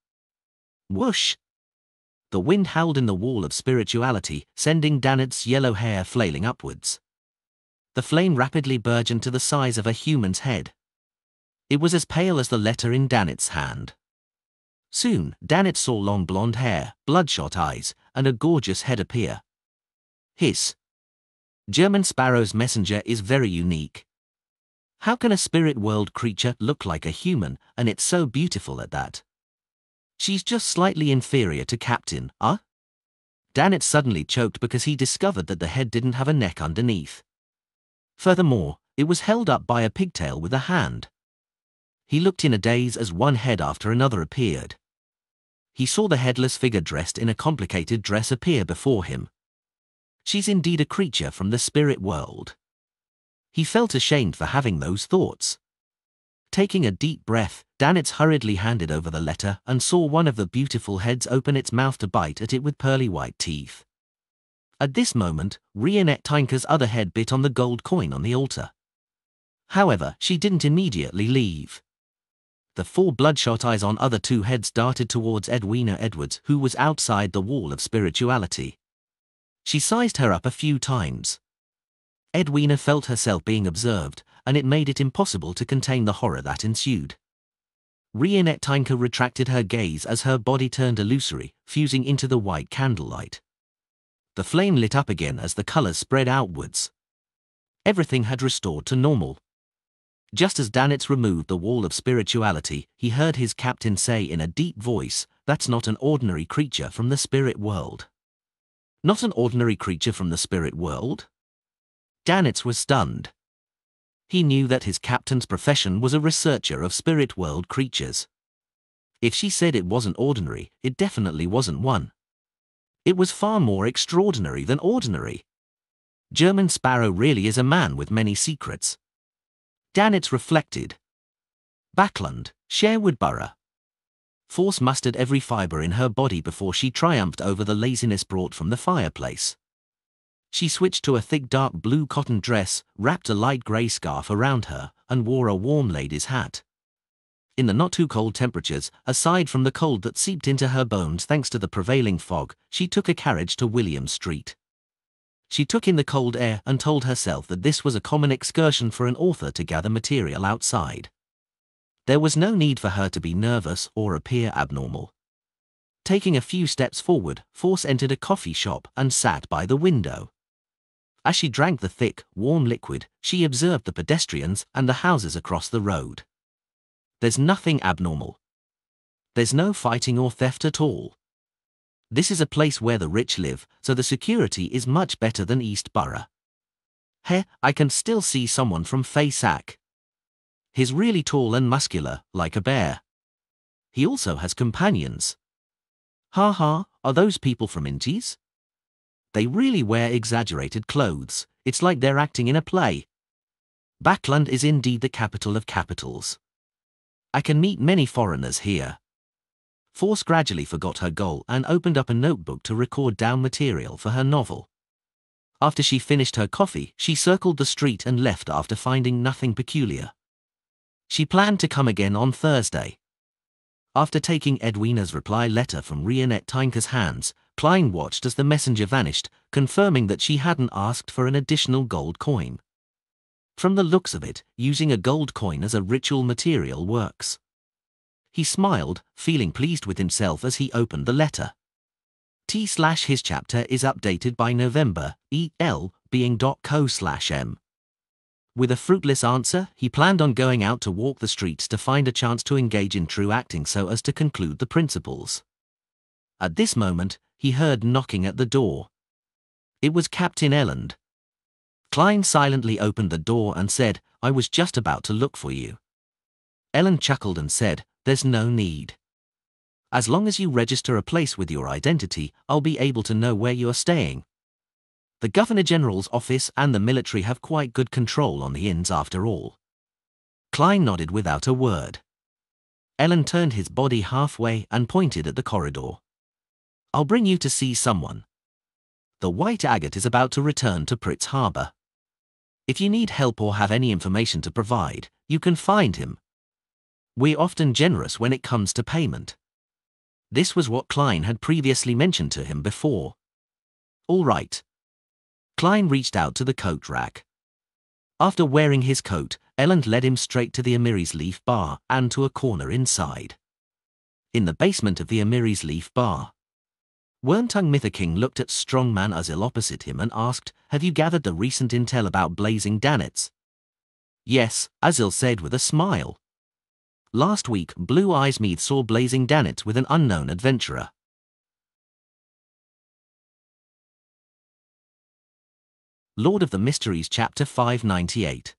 Whoosh! The wind howled in the wall of spirituality, sending Danitz's yellow hair flailing upwards. The flame rapidly burgeoned to the size of a human's head. It was as pale as the letter in Danitz's hand. Soon, Danitz saw long blonde hair, bloodshot eyes, and a gorgeous head appear. Hiss. German Sparrow's messenger is very unique. How can a spirit world creature look like a human, and it's so beautiful at that? She's just slightly inferior to Captain, huh? Danitz suddenly choked because he discovered that the head didn't have a neck underneath. Furthermore, it was held up by a pigtail with a hand. He looked in a daze as one head after another appeared. He saw the headless figure dressed in a complicated dress appear before him. She's indeed a creature from the spirit world. He felt ashamed for having those thoughts. Taking a deep breath, Danitz hurriedly handed over the letter and saw one of the beautiful heads open its mouth to bite at it with pearly white teeth. At this moment, Rionette Tinker's other head bit on the gold coin on the altar. However, she didn't immediately leave. The 4 bloodshot eyes on other 2 heads darted towards Edwina Edwards, who was outside the wall of spirituality. She sized her up a few times. Edwina felt herself being observed, and it made it impossible to contain the horror that ensued. Rionette Tinker retracted her gaze as her body turned illusory, fusing into the white candlelight. The flame lit up again as the colors spread outwards. Everything had restored to normal. Just as Danitz removed the wall of spirituality, he heard his captain say in a deep voice, "That's not an ordinary creature from the spirit world." Not an ordinary creature from the spirit world? Danitz was stunned. He knew that his captain's profession was a researcher of spirit world creatures. If she said it wasn't ordinary, it definitely wasn't one. It was far more extraordinary than ordinary. German Sparrow really is a man with many secrets. Danitz reflected. Backlund, Sherwood Borough. Force mustered every fiber in her body before she triumphed over the laziness brought from the fireplace. She switched to a thick dark blue cotton dress, wrapped a light grey scarf around her, and wore a warm lady's hat. In the not-too-cold temperatures, aside from the cold that seeped into her bones thanks to the prevailing fog, she took a carriage to William Street. She took in the cold air and told herself that this was a common excursion for an author to gather material outside. There was no need for her to be nervous or appear abnormal. Taking a few steps forward, Force entered a coffee shop and sat by the window. As she drank the thick, warm liquid, she observed the pedestrians and the houses across the road. There's nothing abnormal. There's no fighting or theft at all. This is a place where the rich live, so the security is much better than East Borough. I can still see someone from Faysac. He's really tall and muscular, like a bear. He also has companions. Are those people from Inties? They really wear exaggerated clothes, it's like they're acting in a play. Backlund is indeed the capital of capitals. I can meet many foreigners here. Force gradually forgot her goal and opened up a notebook to record down material for her novel. After she finished her coffee, she circled the street and left after finding nothing peculiar. She planned to come again on Thursday. After taking Edwina's reply letter from Rionette Tinker's hands, Klein watched as the messenger vanished, confirming that she hadn't asked for an additional gold coin. From the looks of it, using a gold coin as a ritual material works. He smiled, feeling pleased with himself as he opened the letter. His chapter is updated by November, being.co/m. With a fruitless answer, he planned on going out to walk the streets to find a chance to engage in true acting so as to conclude the principles. At this moment, he heard knocking at the door. It was Captain Elland. Klein silently opened the door and said, "I was just about to look for you." Ellen chuckled and said, "There's no need. As long as you register a place with your identity, I'll be able to know where you are staying. The Governor General's office and the military have quite good control on the inns after all." Klein nodded without a word. Ellen turned his body halfway and pointed at the corridor. "I'll bring you to see someone. The White Agate is about to return to Pritz Harbor. If you need help or have any information to provide, you can find him. We're often generous when it comes to payment." This was what Klein had previously mentioned to him before. "All right." Klein reached out to the coat rack. After wearing his coat, Ellen led him straight to the Amiry's Leaf Bar and to a corner inside. In the basement of the Amiry's Leaf Bar, Werntung Mitherking looked at strongman Azil opposite him and asked, "Have you gathered the recent intel about Blazing Danitz?" "Yes," Azil said with a smile. "Last week, Blue Eyes Meath saw Blazing Danitz with an unknown adventurer." Lord of the Mysteries Chapter 598.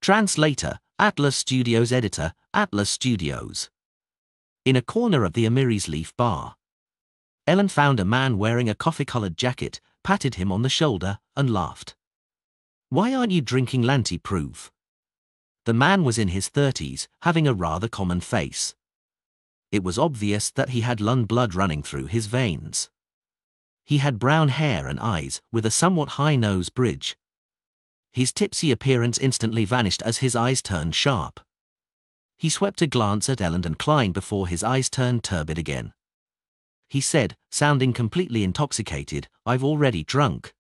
Translator, Atlas Studios. Editor, Atlas Studios. In a corner of the Amiry's Leaf Bar, Ellen found a man wearing a coffee-colored jacket, patted him on the shoulder, and laughed. "Why aren't you drinking Lanti-Proof?" The man was in his 30s, having a rather common face. It was obvious that he had Lund blood running through his veins. He had brown hair and eyes, with a somewhat high nose bridge. His tipsy appearance instantly vanished as his eyes turned sharp. He swept a glance at Ellen and Klein before his eyes turned turbid again. He said, sounding completely intoxicated, "I've already drunk.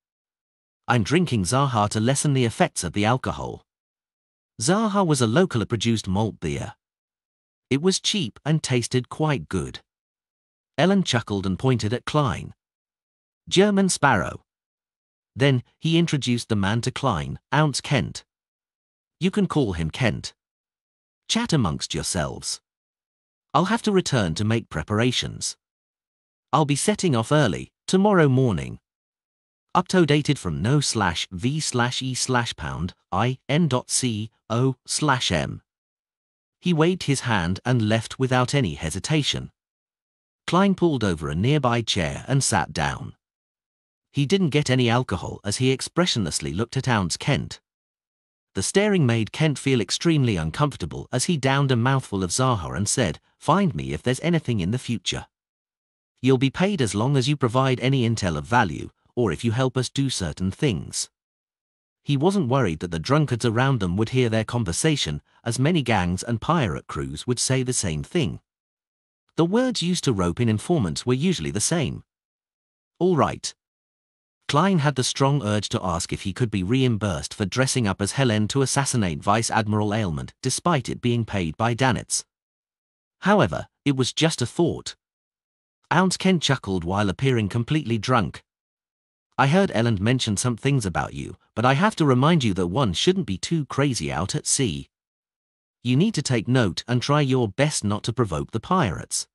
I'm drinking Zaha to lessen the effects of the alcohol." Zaha was a locally produced malt beer. It was cheap and tasted quite good. Ellen chuckled and pointed at Klein. "German Sparrow." Then, he introduced the man to Klein, Ounce Kent. "You can call him Kent. Chat amongst yourselves. I'll have to return to make preparations. I'll be setting off early, tomorrow morning. Updated from no/v/e/pound.in.co/m. He waved his hand and left without any hesitation. Klein pulled over a nearby chair and sat down. He didn't get any alcohol as he expressionlessly looked at Ounce Kent. The staring made Kent feel extremely uncomfortable as he downed a mouthful of Zaha and said, "Find me if there's anything in the future. You'll be paid as long as you provide any intel of value, or if you help us do certain things." He wasn't worried that the drunkards around them would hear their conversation, as many gangs and pirate crews would say the same thing. The words used to rope in informants were usually the same. "All right." Klein had the strong urge to ask if he could be reimbursed for dressing up as Helen to assassinate Vice Admiral Aylment, despite it being paid by Danitz. However, it was just a thought. Ounce Kent chuckled while appearing completely drunk. "I heard Ellen mention some things about you, but I have to remind you that one shouldn't be too crazy out at sea. You need to take note and try your best not to provoke the pirates.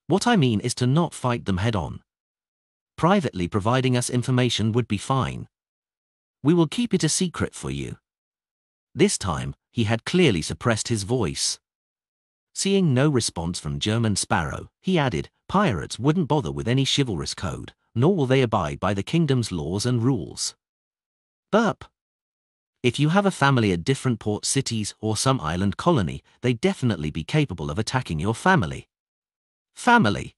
What I mean is to not fight them head-on. Privately providing us information would be fine. We will keep it a secret for you." This time, he had clearly suppressed his voice. Seeing no response from German Sparrow, he added, "Pirates wouldn't bother with any chivalrous code, nor will they abide by the kingdom's laws and rules. Burp. If you have a family at different port cities or some island colony, they'd definitely be capable of attacking your family." "Family?"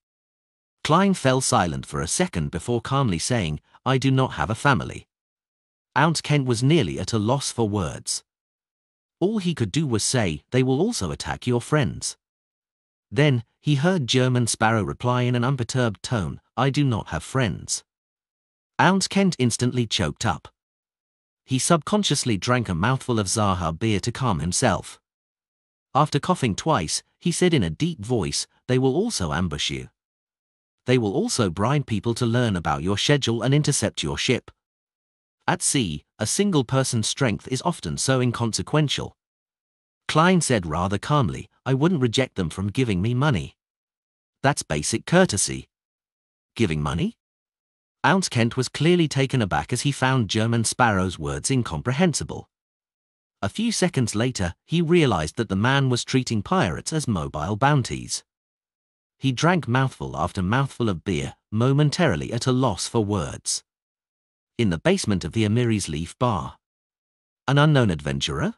Klein fell silent for a second before calmly saying, "I do not have a family." Ounce Kent was nearly at a loss for words. All he could do was say, "They will also attack your friends." Then, he heard German Sparrow reply in an unperturbed tone, "I do not have friends." Ounce Kent instantly choked up. He subconsciously drank a mouthful of Zaha beer to calm himself. After coughing twice, he said in a deep voice, "They will also ambush you. They will also bribe people to learn about your schedule and intercept your ship. At sea, a single person's strength is often so inconsequential." Klein said rather calmly, "I wouldn't reject them from giving me money. That's basic courtesy." "Giving money?" Ounce Kent was clearly taken aback as he found German Sparrow's words incomprehensible. A few seconds later, he realized that the man was treating pirates as mobile bounties. He drank mouthful after mouthful of beer, momentarily at a loss for words. In the basement of the Amiri's Leaf Bar. An unknown adventurer?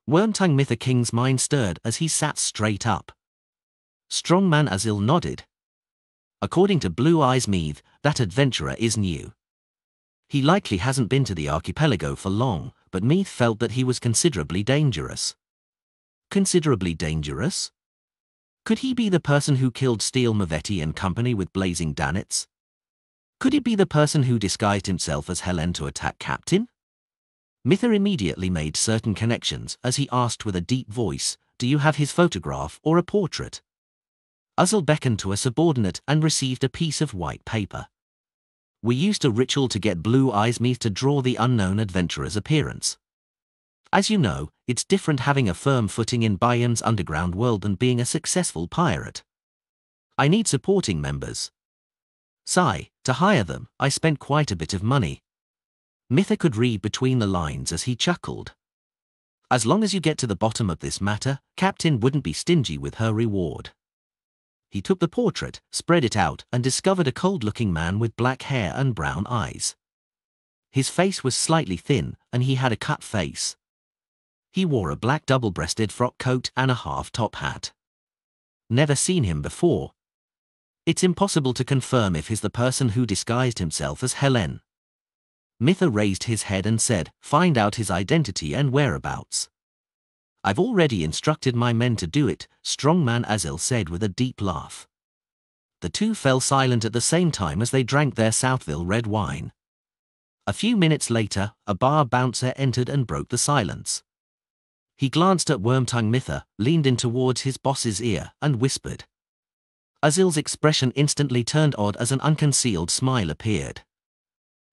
Wormtongue Mytha King's mind stirred as he sat straight up. Strongman Azil nodded. According to Blue Eyes Meath, that adventurer is new. He likely hasn't been to the archipelago for long, but Meath felt that he was considerably dangerous. Considerably dangerous? Could he be the person who killed Steele Mavetti and company with blazing danets? Could he be the person who disguised himself as Helen to attack Captain? Mither immediately made certain connections as he asked with a deep voice, "Do you have his photograph or a portrait?" Uzzle beckoned to a subordinate and received a piece of white paper. "We used a ritual to get Blue Eyes Meath to draw the unknown adventurer's appearance. As you know, it's different having a firm footing in Bayam's underground world than being a successful pirate. I need supporting members. Sigh, to hire them, I spent quite a bit of money." Mither could read between the lines as he chuckled. "As long as you get to the bottom of this matter, Captain wouldn't be stingy with her reward." He took the portrait, spread it out, and discovered a cold-looking man with black hair and brown eyes. His face was slightly thin, and he had a cut face. He wore a black double-breasted frock coat and a half-top hat. Never seen him before. It's impossible to confirm if he's the person who disguised himself as Helen. Mither raised his head and said, "Find out his identity and whereabouts." "I've already instructed my men to do it," Strongman Azil said with a deep laugh. The two fell silent at the same time as they drank their Southville red wine. A few minutes later, a bar bouncer entered and broke the silence. He glanced at Wormtongue Mither, leaned in towards his boss's ear, and whispered. Azil's expression instantly turned odd as an unconcealed smile appeared.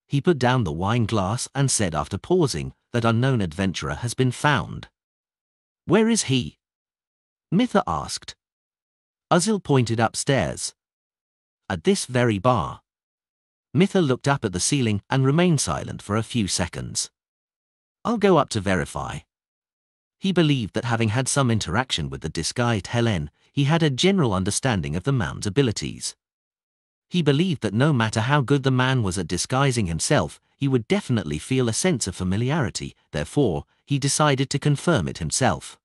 He put down the wine glass and said after pausing, "That unknown adventurer has been found." "Where is he?" Mither asked. Azil pointed upstairs. "At this very bar." Mither looked up at the ceiling and remained silent for a few seconds. "I'll go up to verify." He believed that having had some interaction with the disguised Helen, he had a general understanding of the man's abilities. He believed that no matter how good the man was at disguising himself, he would definitely feel a sense of familiarity, therefore, he decided to confirm it himself.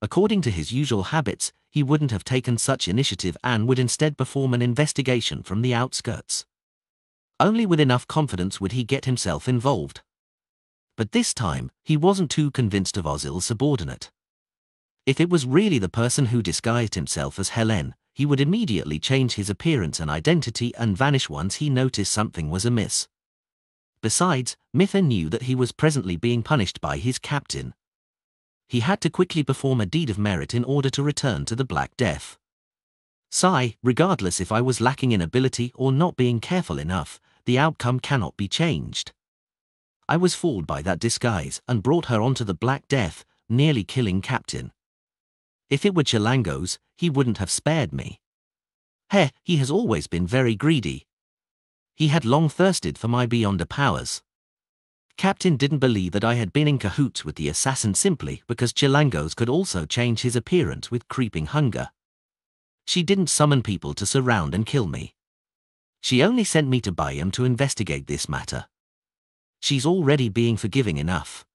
According to his usual habits, he wouldn't have taken such initiative and would instead perform an investigation from the outskirts. Only with enough confidence would he get himself involved. But this time, he wasn't too convinced of Ozil's subordinate. If it was really the person who disguised himself as Helen, he would immediately change his appearance and identity and vanish once he noticed something was amiss. Besides, Mither knew that he was presently being punished by his captain. He had to quickly perform a deed of merit in order to return to the Black Death. Sigh, regardless if I was lacking in ability or not being careful enough, the outcome cannot be changed. I was fooled by that disguise and brought her onto the Black Death, nearly killing Captain. If it were Chilango's, he wouldn't have spared me. He has always been very greedy. He had long thirsted for my beyonder powers. Captain didn't believe that I had been in cahoots with the assassin simply because Chilango's could also change his appearance with creeping hunger. She didn't summon people to surround and kill me. She only sent me to Bayam to investigate this matter. She's already being forgiving enough.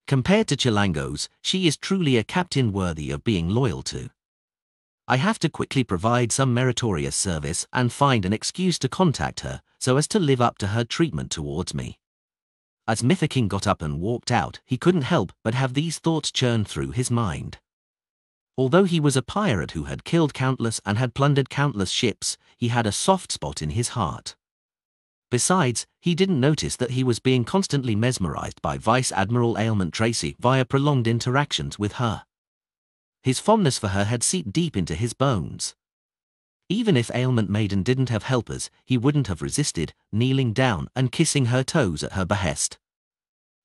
Compared to Chilango's, she is truly a captain worthy of being loyal to. I have to quickly provide some meritorious service and find an excuse to contact her so as to live up to her treatment towards me. As Mythiking got up and walked out, he couldn't help but have these thoughts churn through his mind. Although he was a pirate who had killed countless and had plundered countless ships, he had a soft spot in his heart. Besides, he didn't notice that he was being constantly mesmerized by Vice Admiral Ailment Tracy via prolonged interactions with her. His fondness for her had seeped deep into his bones. Even if Ailment Maiden didn't have helpers, he wouldn't have resisted, kneeling down and kissing her toes at her behest.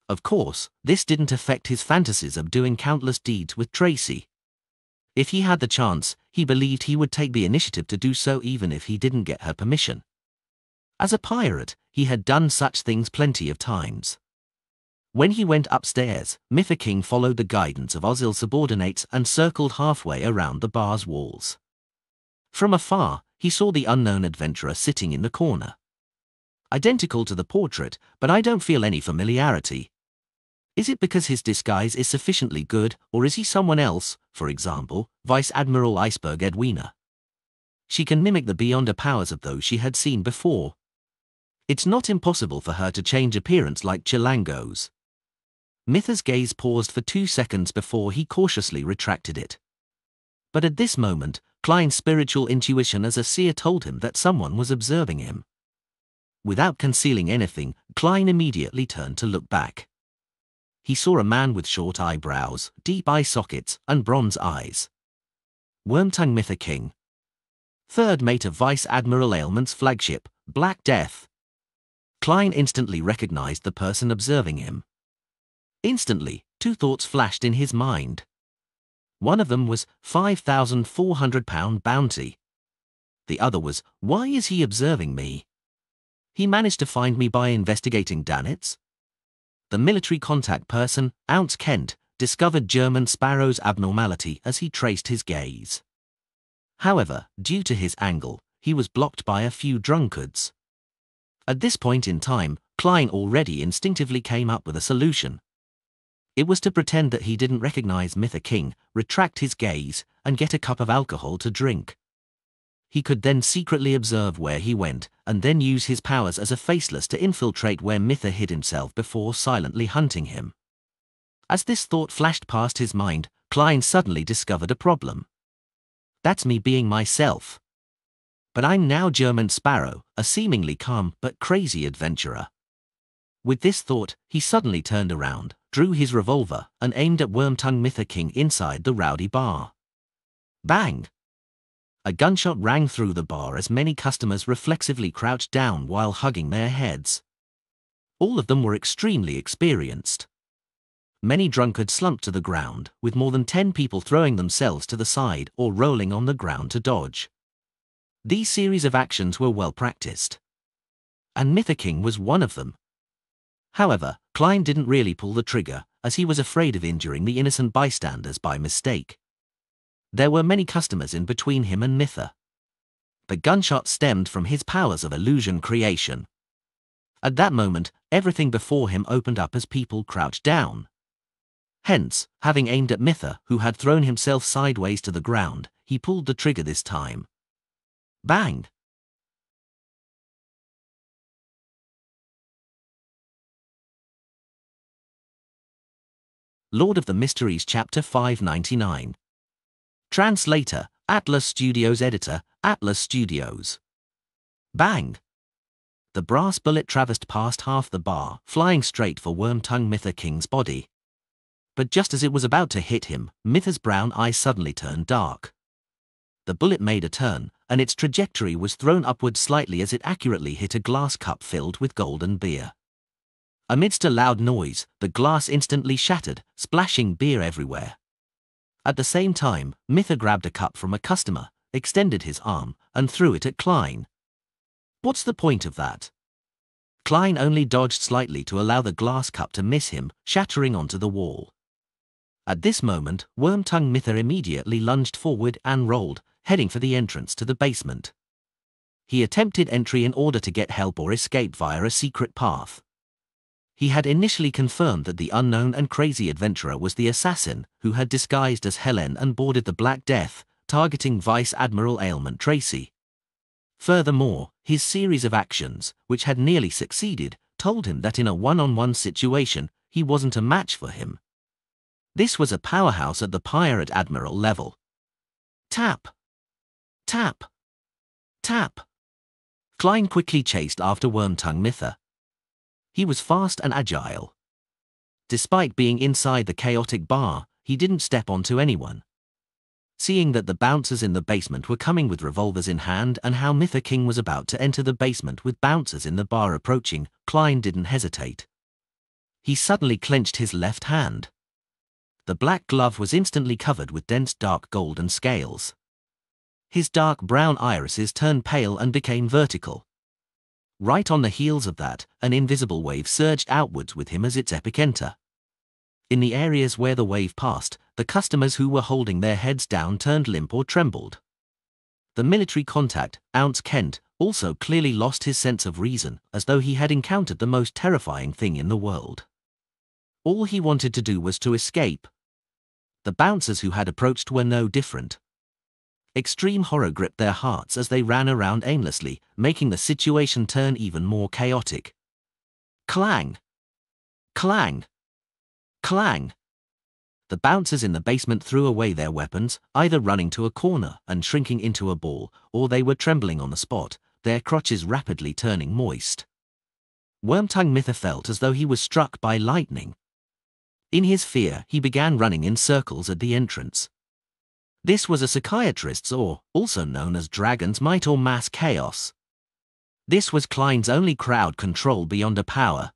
Of course, this didn't affect his fantasies of doing countless deeds with Tracy. If he had the chance, he believed he would take the initiative to do so even if he didn't get her permission. As a pirate, he had done such things plenty of times. When he went upstairs, Mitha King followed the guidance of Ozil's subordinates and circled halfway around the bar's walls. From afar, he saw the unknown adventurer sitting in the corner. Identical to the portrait, but I don't feel any familiarity. Is it because his disguise is sufficiently good, or is he someone else, for example, Vice Admiral Iceberg Edwina? She can mimic the beyonder powers of those she had seen before. It's not impossible for her to change appearance like Chilango's. Mitha's gaze paused for 2 seconds before he cautiously retracted it. But at this moment, Klein's spiritual intuition as a seer told him that someone was observing him. Without concealing anything, Klein immediately turned to look back. He saw a man with short eyebrows, deep eye sockets, and bronze eyes. Wormtongue Mitha King. Third mate of Vice Admiral Ailment's flagship, Black Death. Klein instantly recognized the person observing him. Instantly, 2 thoughts flashed in his mind. One of them was £5,400 bounty. The other was, why is he observing me? He managed to find me by investigating Danitz. The military contact person, Ounce Kent, discovered German Sparrow's abnormality as he traced his gaze. However, due to his angle, he was blocked by a few drunkards. At this point in time, Klein already instinctively came up with a solution. It was to pretend that he didn't recognize Mitha King, retract his gaze, and get a cup of alcohol to drink. He could then secretly observe where he went, and then use his powers as a faceless to infiltrate where Mitha hid himself before silently hunting him. As this thought flashed past his mind, Klein suddenly discovered a problem. That's me being myself. But I'm now German Sparrow, a seemingly calm but crazy adventurer. With this thought, he suddenly turned around, drew his revolver, and aimed at Wormtongue Mitha King inside the rowdy bar. Bang! A gunshot rang through the bar as many customers reflexively crouched down while hugging their heads. All of them were extremely experienced. Many drunkards slumped to the ground, with more than 10 people throwing themselves to the side or rolling on the ground to dodge. These series of actions were well practiced. And Mitha King was one of them. However, Klein didn't really pull the trigger, as he was afraid of injuring the innocent bystanders by mistake. There were many customers in between him and Mitha. The gunshot stemmed from his powers of illusion creation. At that moment, everything before him opened up as people crouched down. Hence, having aimed at Mitha, who had thrown himself sideways to the ground, he pulled the trigger this time. Bang! Lord of the Mysteries Chapter 599. Translator, Atlas Studios. Editor, Atlas Studios. Bang! The brass bullet traversed past half the bar, flying straight for Wormtongue Mitha King's body. But just as it was about to hit him, Mitha's brown eyes suddenly turned dark. The bullet made a turn, and its trajectory was thrown upward slightly as it accurately hit a glass cup filled with golden beer. Amidst a loud noise, the glass instantly shattered, splashing beer everywhere. At the same time, Mitha grabbed a cup from a customer, extended his arm, and threw it at Klein. What's the point of that? Klein only dodged slightly to allow the glass cup to miss him, shattering onto the wall. At this moment, Wormtongue Mitha immediately lunged forward and rolled, heading for the entrance to the basement. He attempted entry in order to get help or escape via a secret path. He had initially confirmed that the unknown and crazy adventurer was the assassin who had disguised as Helen and boarded the Black Death, targeting Vice Admiral Ailment Tracy. Furthermore, his series of actions, which had nearly succeeded, told him that in a one-on-one situation, he wasn't a match for him. This was a powerhouse at the Pirate Admiral level. Tap! Tap! Tap! Klein quickly chased after Wormtongue Mitha. He was fast and agile. Despite being inside the chaotic bar, he didn't step onto anyone. Seeing that the bouncers in the basement were coming with revolvers in hand and how Mitha King was about to enter the basement with bouncers in the bar approaching, Klein didn't hesitate. He suddenly clenched his left hand. The black glove was instantly covered with dense dark golden scales. His dark brown irises turned pale and became vertical. Right on the heels of that, an invisible wave surged outwards with him as its epicenter. In the areas where the wave passed, the customers who were holding their heads down turned limp or trembled. The military contact, Ounce Kent, also clearly lost his sense of reason, as though he had encountered the most terrifying thing in the world. All he wanted to do was to escape. The bouncers who had approached were no different. Extreme horror gripped their hearts as they ran around aimlessly, making the situation turn even more chaotic. Clang! Clang! Clang! The bouncers in the basement threw away their weapons, either running to a corner and shrinking into a ball, or they were trembling on the spot, their crotches rapidly turning moist. Wormtongue Mither felt as though he was struck by lightning. In his fear, he began running in circles at the entrance. This was a psychiatrist's, or also known as Dragon's Might or Mass Chaos. This was Klein's only crowd control beyond a power.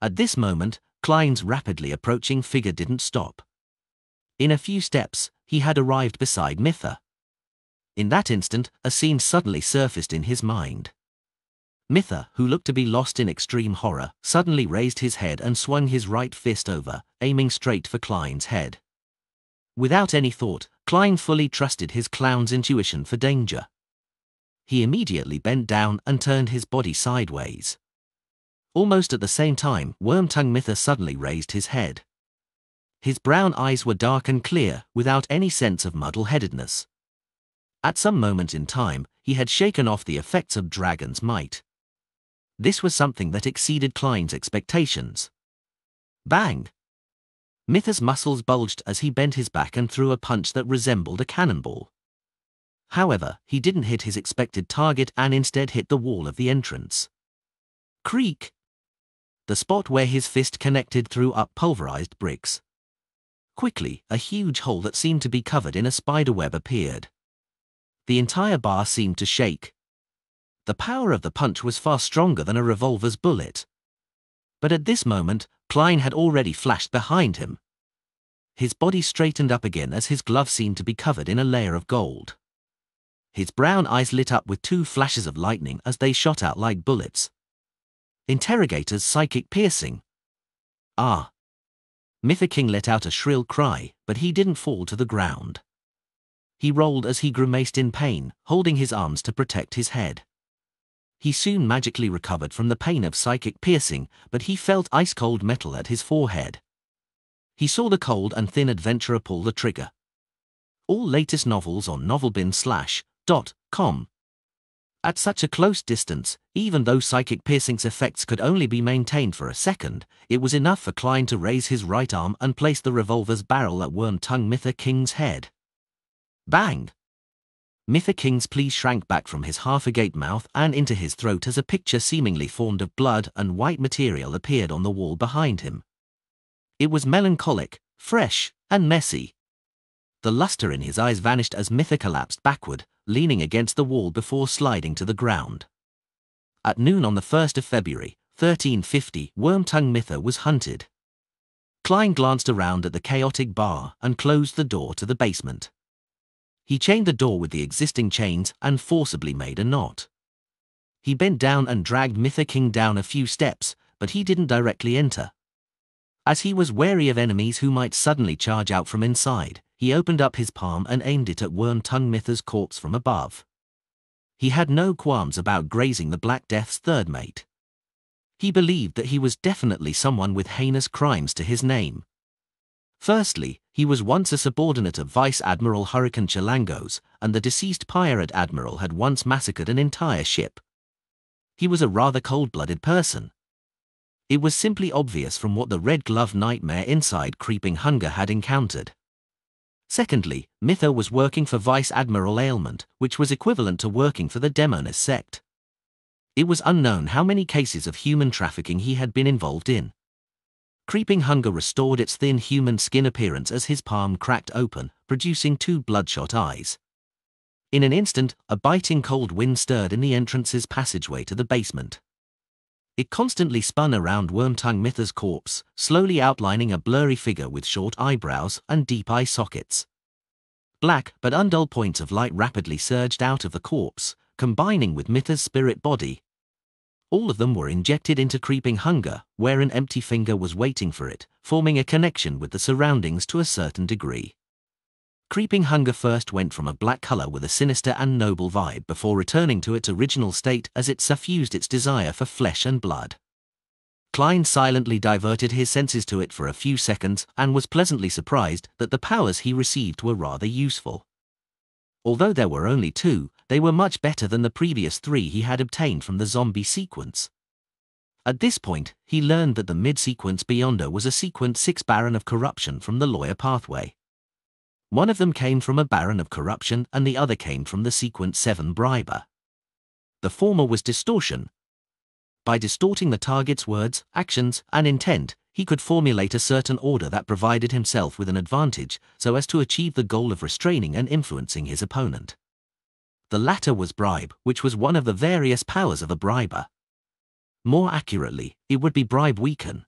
At this moment, Klein's rapidly approaching figure didn't stop. In a few steps, he had arrived beside Mither. In that instant, a scene suddenly surfaced in his mind. Mither, who looked to be lost in extreme horror, suddenly raised his head and swung his right fist over, aiming straight for Klein's head. Without any thought, Klein fully trusted his clown's intuition for danger. He immediately bent down and turned his body sideways. Almost at the same time, Wormtongue Mither suddenly raised his head. His brown eyes were dark and clear, without any sense of muddle-headedness. At some moment in time, he had shaken off the effects of Dragon's Might. This was something that exceeded Klein's expectations. Bang! Mither's muscles bulged as he bent his back and threw a punch that resembled a cannonball. However, he didn't hit his expected target and instead hit the wall of the entrance. Creak! The spot where his fist connected threw up pulverized bricks. Quickly, a huge hole that seemed to be covered in a spiderweb appeared. The entire bar seemed to shake. The power of the punch was far stronger than a revolver's bullet. But at this moment, Klein had already flashed behind him. His body straightened up again as his glove seemed to be covered in a layer of gold. His brown eyes lit up with two flashes of lightning as they shot out like bullets. Interrogator's psychic piercing. Ah! Mither King let out a shrill cry, but he didn't fall to the ground. He rolled as he grimaced in pain, holding his arms to protect his head. He soon magically recovered from the pain of psychic piercing, but he felt ice-cold metal at his forehead. He saw the cold and thin adventurer pull the trigger. All latest novels on novelbin/.com. At such a close distance, even though psychic piercing's effects could only be maintained for a second, it was enough for Klein to raise his right arm and place the revolver's barrel at Wormtongue Mither King's head. Bang! Mither King's plea shrank back from his half-agape mouth and into his throat as a picture seemingly formed of blood and white material appeared on the wall behind him. It was melancholic, fresh, and messy. The luster in his eyes vanished as Mither collapsed backward, leaning against the wall before sliding to the ground. At noon on the 1st of February, 1350, Wormtongue Mither was hunted. Klein glanced around at the chaotic bar and closed the door to the basement. He chained the door with the existing chains and forcibly made a knot. He bent down and dragged Mither King down a few steps, but he didn't directly enter. As he was wary of enemies who might suddenly charge out from inside, he opened up his palm and aimed it at Wormtongue Mither's corpse from above. He had no qualms about grazing the Black Death's third mate. He believed that he was definitely someone with heinous crimes to his name. Firstly, he was once a subordinate of Vice Admiral Hurricane Chilangos, and the deceased pirate admiral had once massacred an entire ship. He was a rather cold-blooded person. It was simply obvious from what the Red Glove nightmare inside Creeping Hunger had encountered. Secondly, Mither was working for Vice Admiral Ailment, which was equivalent to working for the Demonist sect. It was unknown how many cases of human trafficking he had been involved in. Creeping Hunger restored its thin human skin appearance as his palm cracked open, producing two bloodshot eyes. In an instant, a biting cold wind stirred in the entrance's passageway to the basement. It constantly spun around Wormtongue Mither's corpse, slowly outlining a blurry figure with short eyebrows and deep eye sockets. Black but undull points of light rapidly surged out of the corpse, combining with Mither's spirit body. All of them were injected into Creeping Hunger, where an empty finger was waiting for it, forming a connection with the surroundings to a certain degree. Creeping Hunger first went from a black color with a sinister and noble vibe before returning to its original state as it suffused its desire for flesh and blood. Klein silently diverted his senses to it for a few seconds and was pleasantly surprised that the powers he received were rather useful. Although there were only 2, they were much better than the previous 3 he had obtained from the zombie sequence. At this point, he learned that the mid-sequence Beyonder was a Sequence 6 Baron of Corruption from the Lawyer pathway. One of them came from a Baron of Corruption and the other came from the Sequence 7 Briber. The former was Distortion. By distorting the target's words, actions, and intent, he could formulate a certain order that provided himself with an advantage so as to achieve the goal of restraining and influencing his opponent. The latter was Bribe, which was one of the various powers of a Briber. More accurately, it would be Bribe Weaken.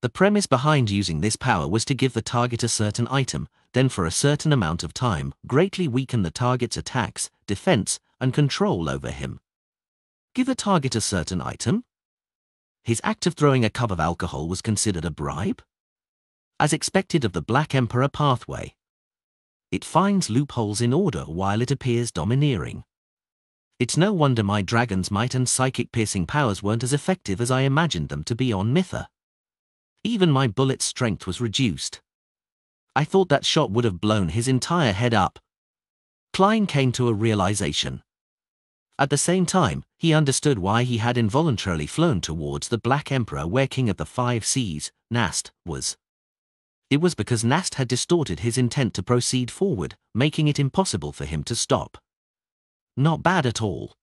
The premise behind using this power was to give the target a certain item, then for a certain amount of time, greatly weaken the target's attacks, defense, and control over him. Give a target a certain item? His act of throwing a cup of alcohol was considered a bribe? As expected of the Black Emperor pathway. It finds loopholes in order while it appears domineering. It's no wonder my dragon's might and psychic piercing powers weren't as effective as I imagined them to be on Mytha. Even my bullet's strength was reduced. I thought that shot would have blown his entire head up. Klein came to a realization. At the same time, he understood why he had involuntarily flown towards the Black Emperor where King of the 5 Seas, Nast, was. It was because Nast had distorted his intent to proceed forward, making it impossible for him to stop. Not bad at all.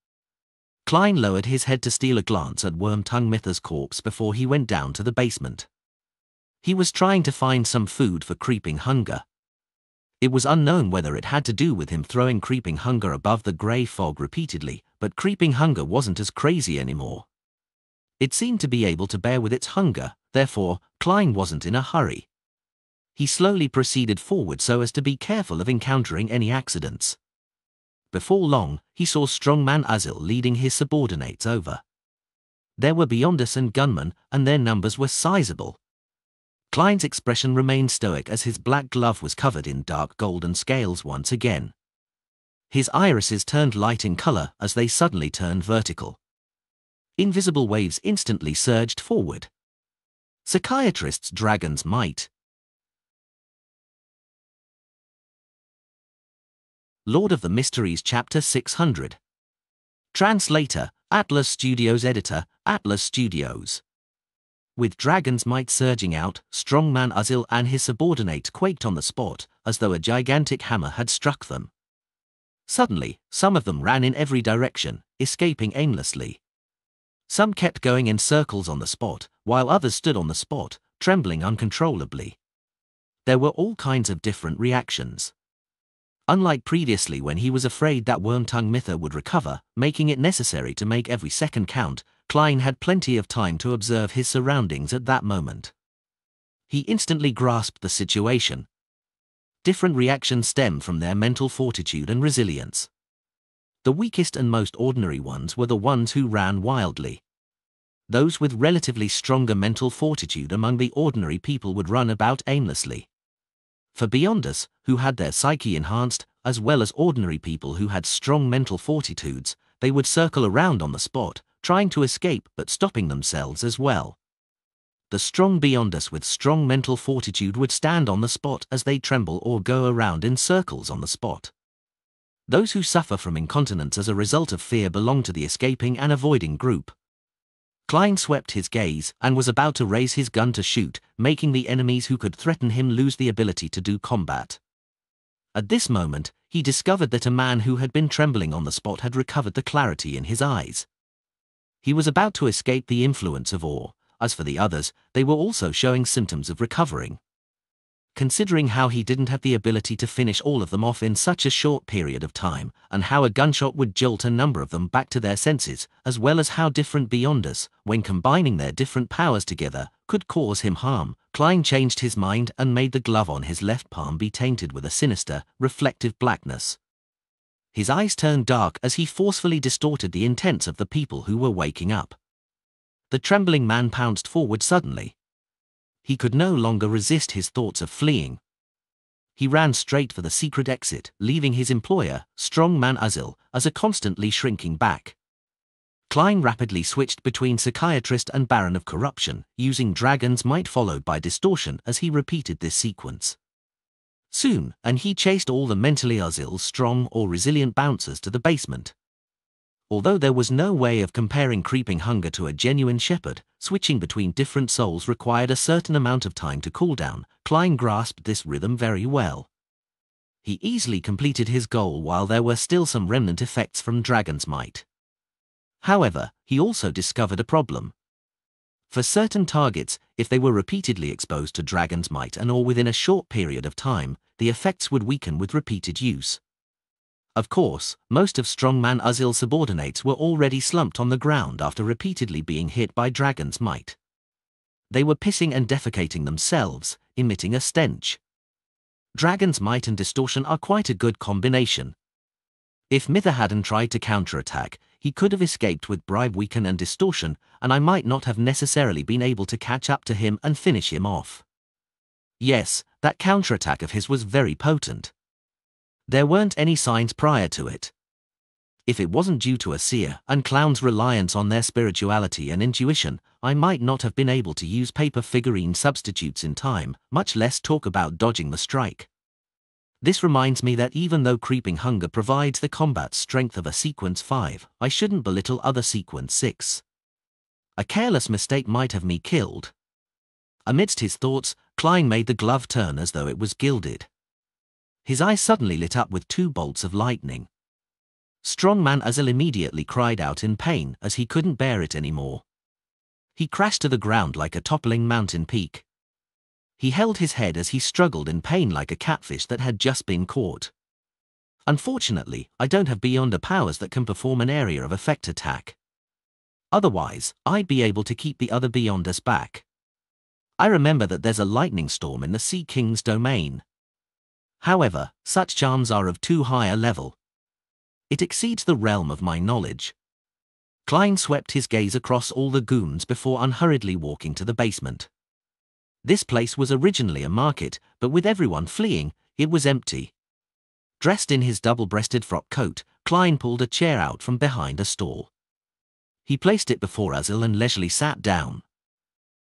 Klein lowered his head to steal a glance at Wormtongue Mytha's corpse before he went down to the basement. He was trying to find some food for Creeping Hunger. It was unknown whether it had to do with him throwing Creeping Hunger above the grey fog repeatedly, but Creeping Hunger wasn't as crazy anymore. It seemed to be able to bear with its hunger, therefore, Klein wasn't in a hurry. He slowly proceeded forward so as to be careful of encountering any accidents. Before long, he saw Strongman Azil leading his subordinates over. There were Beyonders and gunmen, and their numbers were sizable. Klein's expression remained stoic as his black glove was covered in dark golden scales once again. His irises turned light in color as they suddenly turned vertical. Invisible waves instantly surged forward. Psychiatrist's dragon's might. Lord of the Mysteries Chapter 600. Translator, Atlas Studios. Editor, Atlas Studios. With dragon's might surging out, Strongman Azil and his subordinate quaked on the spot, as though a gigantic hammer had struck them. Suddenly, some of them ran in every direction, escaping aimlessly. Some kept going in circles on the spot, while others stood on the spot, trembling uncontrollably. There were all kinds of different reactions. Unlike previously when he was afraid that Wormtongue Mytha would recover, making it necessary to make every second count, Klein had plenty of time to observe his surroundings at that moment. He instantly grasped the situation. Different reactions stem from their mental fortitude and resilience. The weakest and most ordinary ones were the ones who ran wildly. Those with relatively stronger mental fortitude among the ordinary people would run about aimlessly. For Beyonders, who had their psyche enhanced, as well as ordinary people who had strong mental fortitudes, they would circle around on the spot, trying to escape but stopping themselves as well. The strong Beyonders with strong mental fortitude would stand on the spot as they tremble or go around in circles on the spot. Those who suffer from incontinence as a result of fear belong to the escaping and avoiding group. Klein swept his gaze and was about to raise his gun to shoot, making the enemies who could threaten him lose the ability to do combat. At this moment, he discovered that a man who had been trembling on the spot had recovered the clarity in his eyes. He was about to escape the influence of awe. As for the others, they were also showing symptoms of recovering. Considering how he didn't have the ability to finish all of them off in such a short period of time, and how a gunshot would jolt a number of them back to their senses, as well as how different Beyonders, when combining their different powers together, could cause him harm, Klein changed his mind and made the glove on his left palm be tainted with a sinister, reflective blackness. His eyes turned dark as he forcefully distorted the intents of the people who were waking up. The trembling man pounced forward suddenly. He could no longer resist his thoughts of fleeing. He ran straight for the secret exit, leaving his employer, strongman Azil, as a constantly shrinking back. Klein rapidly switched between psychiatrist and baron of corruption, using dragon's might followed by distortion as he repeated this sequence. Soon, and he chased all the mentally Azil's strong or resilient bouncers to the basement. Although there was no way of comparing creeping hunger to a genuine shepherd, switching between different souls required a certain amount of time to cool down. Klein grasped this rhythm very well. He easily completed his goal while there were still some remnant effects from dragon's might. However, he also discovered a problem. For certain targets, if they were repeatedly exposed to dragon's might and or within a short period of time, the effects would weaken with repeated use. Of course, most of strongman Azil's subordinates were already slumped on the ground after repeatedly being hit by dragon's might. They were pissing and defecating themselves, emitting a stench. Dragon's might and distortion are quite a good combination. If Mither hadn't tried to counterattack, he could have escaped with bribe weaken and distortion, and I might not have necessarily been able to catch up to him and finish him off. Yes, that counterattack of his was very potent. There weren't any signs prior to it. If it wasn't due to a seer and clown's reliance on their spirituality and intuition, I might not have been able to use paper figurine substitutes in time, much less talk about dodging the strike. This reminds me that even though creeping hunger provides the combat strength of a sequence 5, I shouldn't belittle other sequence 6. A careless mistake might have me killed. Amidst his thoughts, Klein made the glove turn as though it was gilded. His eyes suddenly lit up with 2 bolts of lightning. Strongman Azil immediately cried out in pain as he couldn't bear it anymore. He crashed to the ground like a toppling mountain peak. He held his head as he struggled in pain like a catfish that had just been caught. Unfortunately, I don't have Beyonder powers that can perform an area of effect attack. Otherwise, I'd be able to keep the other Beyonders back. I remember that there's a lightning storm in the Sea King's domain. However, such charms are of too high a level. It exceeds the realm of my knowledge. Klein swept his gaze across all the goons before unhurriedly walking to the basement. This place was originally a market, but with everyone fleeing, it was empty. Dressed in his double-breasted frock coat, Klein pulled a chair out from behind a stall. He placed it before Azil and leisurely sat down.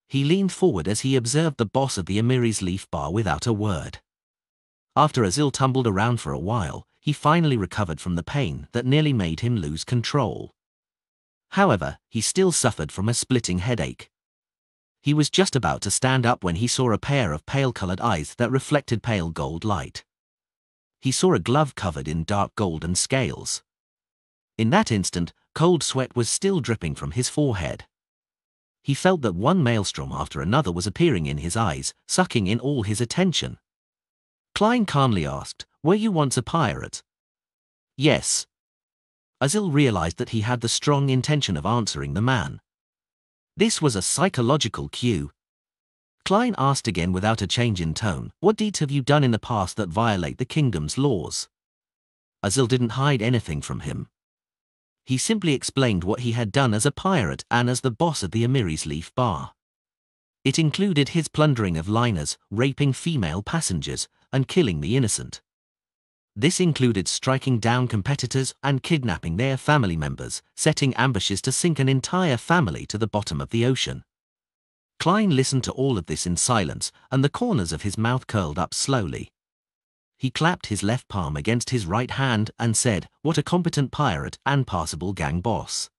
He leaned forward as he observed the boss of the Amiri's Leaf Bar without a word. After Azil tumbled around for a while, he finally recovered from the pain that nearly made him lose control. However, he still suffered from a splitting headache. He was just about to stand up when he saw a pair of pale-colored eyes that reflected pale gold light. He saw a glove covered in dark golden scales. In that instant, cold sweat was still dripping from his forehead. He felt that one maelstrom after another was appearing in his eyes, sucking in all his attention. Klein calmly asked, "Were you once a pirate?" "Yes." Azil realized that he had the strong intention of answering the man. This was a psychological cue. Klein asked again without a change in tone, "What deeds have you done in the past that violate the kingdom's laws?" Azil didn't hide anything from him. He simply explained what he had done as a pirate and as the boss of the Amiri's Leaf Bar. It included his plundering of liners, raping female passengers, and killing the innocent. This included striking down competitors and kidnapping their family members, setting ambushes to sink an entire family to the bottom of the ocean. Klein listened to all of this in silence, and the corners of his mouth curled up slowly. He clapped his left palm against his right hand and said, "What a competent pirate and passable gang boss."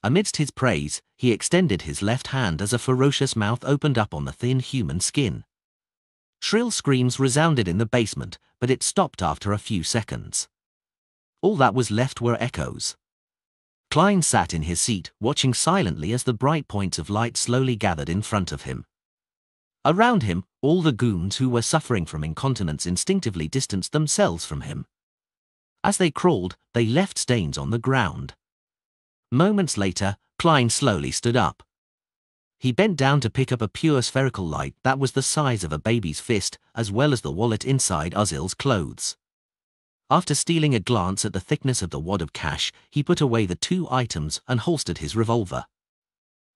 Amidst his praise, he extended his left hand as a ferocious mouth opened up on the thin human skin. Shrill screams resounded in the basement, but it stopped after a few seconds. All that was left were echoes. Klein sat in his seat, watching silently as the bright points of light slowly gathered in front of him. Around him, all the goons who were suffering from incontinence instinctively distanced themselves from him. As they crawled, they left stains on the ground. Moments later, Klein slowly stood up. He bent down to pick up a pure spherical light that was the size of a baby's fist, as well as the wallet inside Azil's clothes. After stealing a glance at the thickness of the wad of cash, he put away the 2 items and holstered his revolver.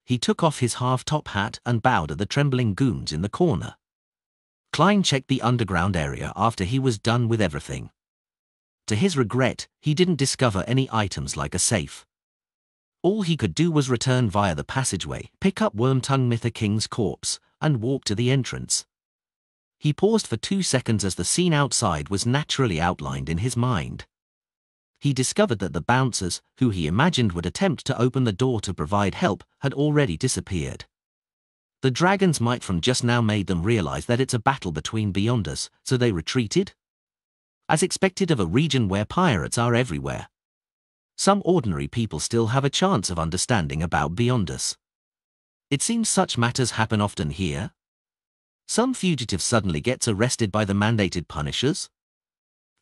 He took off his half-top hat and bowed at the trembling goons in the corner. Klein checked the underground area after he was done with everything. To his regret, he didn't discover any items like a safe. All he could do was return via the passageway, pick up Wormtongue Mytha King's corpse, and walk to the entrance. He paused for 2 seconds as the scene outside was naturally outlined in his mind. He discovered that the bouncers, who he imagined would attempt to open the door to provide help, had already disappeared. The dragon's might from just now made them realize that it's a battle between Beyonders, so they retreated? As expected of a region where pirates are everywhere. Some ordinary people still have a chance of understanding about Beyonders. It seems such matters happen often here. Some fugitive suddenly gets arrested by the mandated punishers.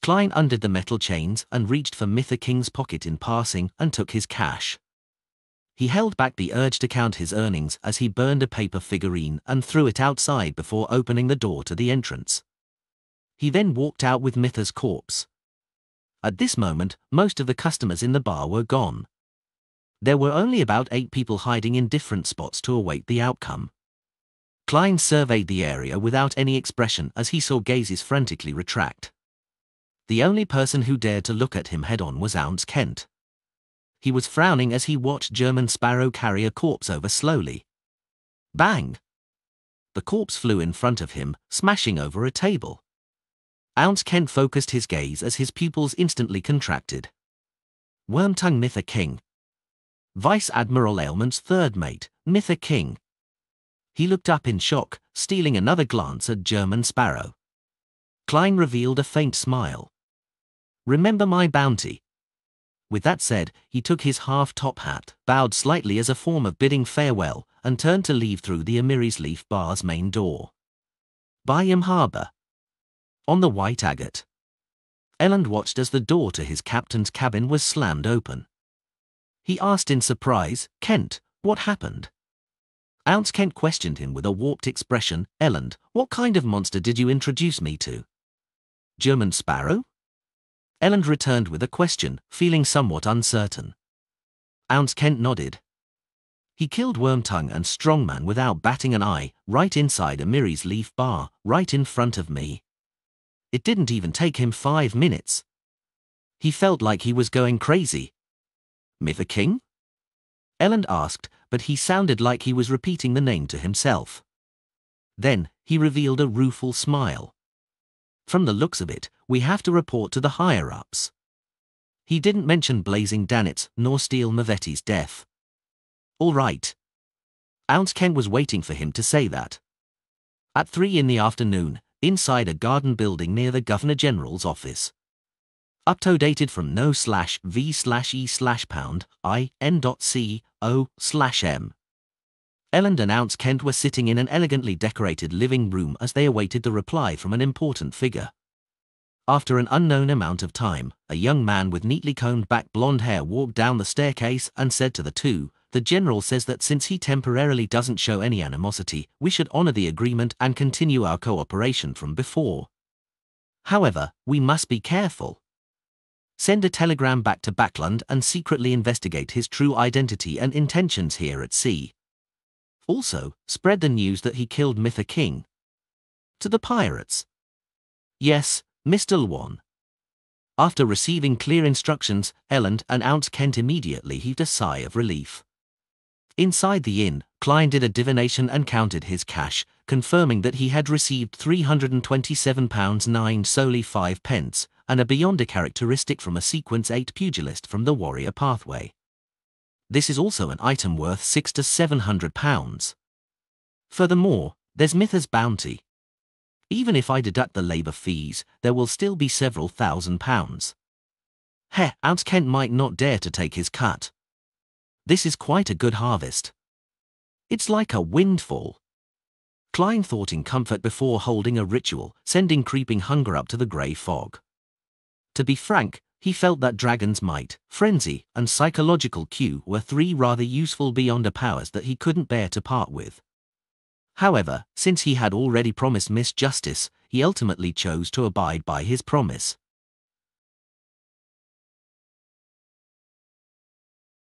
Klein undid the metal chains and reached for Mytha King's pocket in passing and took his cash. He held back the urge to count his earnings as he burned a paper figurine and threw it outside before opening the door to the entrance. He then walked out with Mytha's corpse. At this moment, most of the customers in the bar were gone. There were only about 8 people hiding in different spots to await the outcome. Klein surveyed the area without any expression as he saw gazes frantically retract. The only person who dared to look at him head-on was Ounce Kent. He was frowning as he watched German Sparrow carry a corpse over slowly. Bang! The corpse flew in front of him, smashing over a table. Ounce Kent focused his gaze as his pupils instantly contracted. Wormtongue Mytha King. Vice Admiral Ailment's third mate, Mytha King. He looked up in shock, stealing another glance at German Sparrow. Klein revealed a faint smile. Remember my bounty. With that said, he took his half-top hat, bowed slightly as a form of bidding farewell, and turned to leave through the Amiris Leaf Bar's main door. Byam Harbour. On the White Agate. Elland watched as the door to his captain's cabin was slammed open. He asked in surprise, "Kent, what happened?" Ounce Kent questioned him with a warped expression. "Elland, what kind of monster did you introduce me to?" "German Sparrow?" Elland returned with a question, feeling somewhat uncertain. Ounce Kent nodded. "He killed Wormtongue and Strongman without batting an eye, right inside Amiris Leaf Bar, right in front of me. It didn't even take him 5 minutes. He felt like he was going crazy." "Mytha King?" Elland asked, but he sounded like he was repeating the name to himself. Then, he revealed a rueful smile. "From the looks of it, we have to report to the higher-ups." He didn't mention Blazing Danitz nor Steel Mavetti's death. "All right." Ounce Kent was waiting for him to say that. At 3 in the afternoon, inside a garden building near the Governor General's office. Updated from no/v/e/pound-in.co/m. Elland and Ounce Kent were sitting in an elegantly decorated living room as they awaited the reply from an important figure. After an unknown amount of time, a young man with neatly combed back blonde hair walked down the staircase and said to the two, "The General says that since he temporarily doesn't show any animosity, we should honor the agreement and continue our cooperation from before. However, we must be careful. Send a telegram back to Backlund and secretly investigate his true identity and intentions here at sea. Also, spread the news that he killed Mytha King. To the pirates." "Yes, Mr. Lwan." After receiving clear instructions, Elland and Ounce Kent immediately heaved a sigh of relief. Inside the inn, Klein did a divination and counted his cash, confirming that he had received £327.9 solely 5 pence, and a Beyonder characteristic from a Sequence 8 pugilist from the Warrior Pathway. This is also an item worth £600 to £700. Furthermore, there's Mytha's bounty. Even if I deduct the labour fees, there will still be several £1,000s. Ounce Kent might not dare to take his cut. This is quite a good harvest. It's like a windfall. Klein thought in comfort before holding a ritual, sending creeping hunger up to the grey fog. To be frank, he felt that Dragon's Might, Frenzy, and Psychological Cue were 3 rather useful Beyonder powers that he couldn't bear to part with. However, since he had already promised Miss Justice, he ultimately chose to abide by his promise.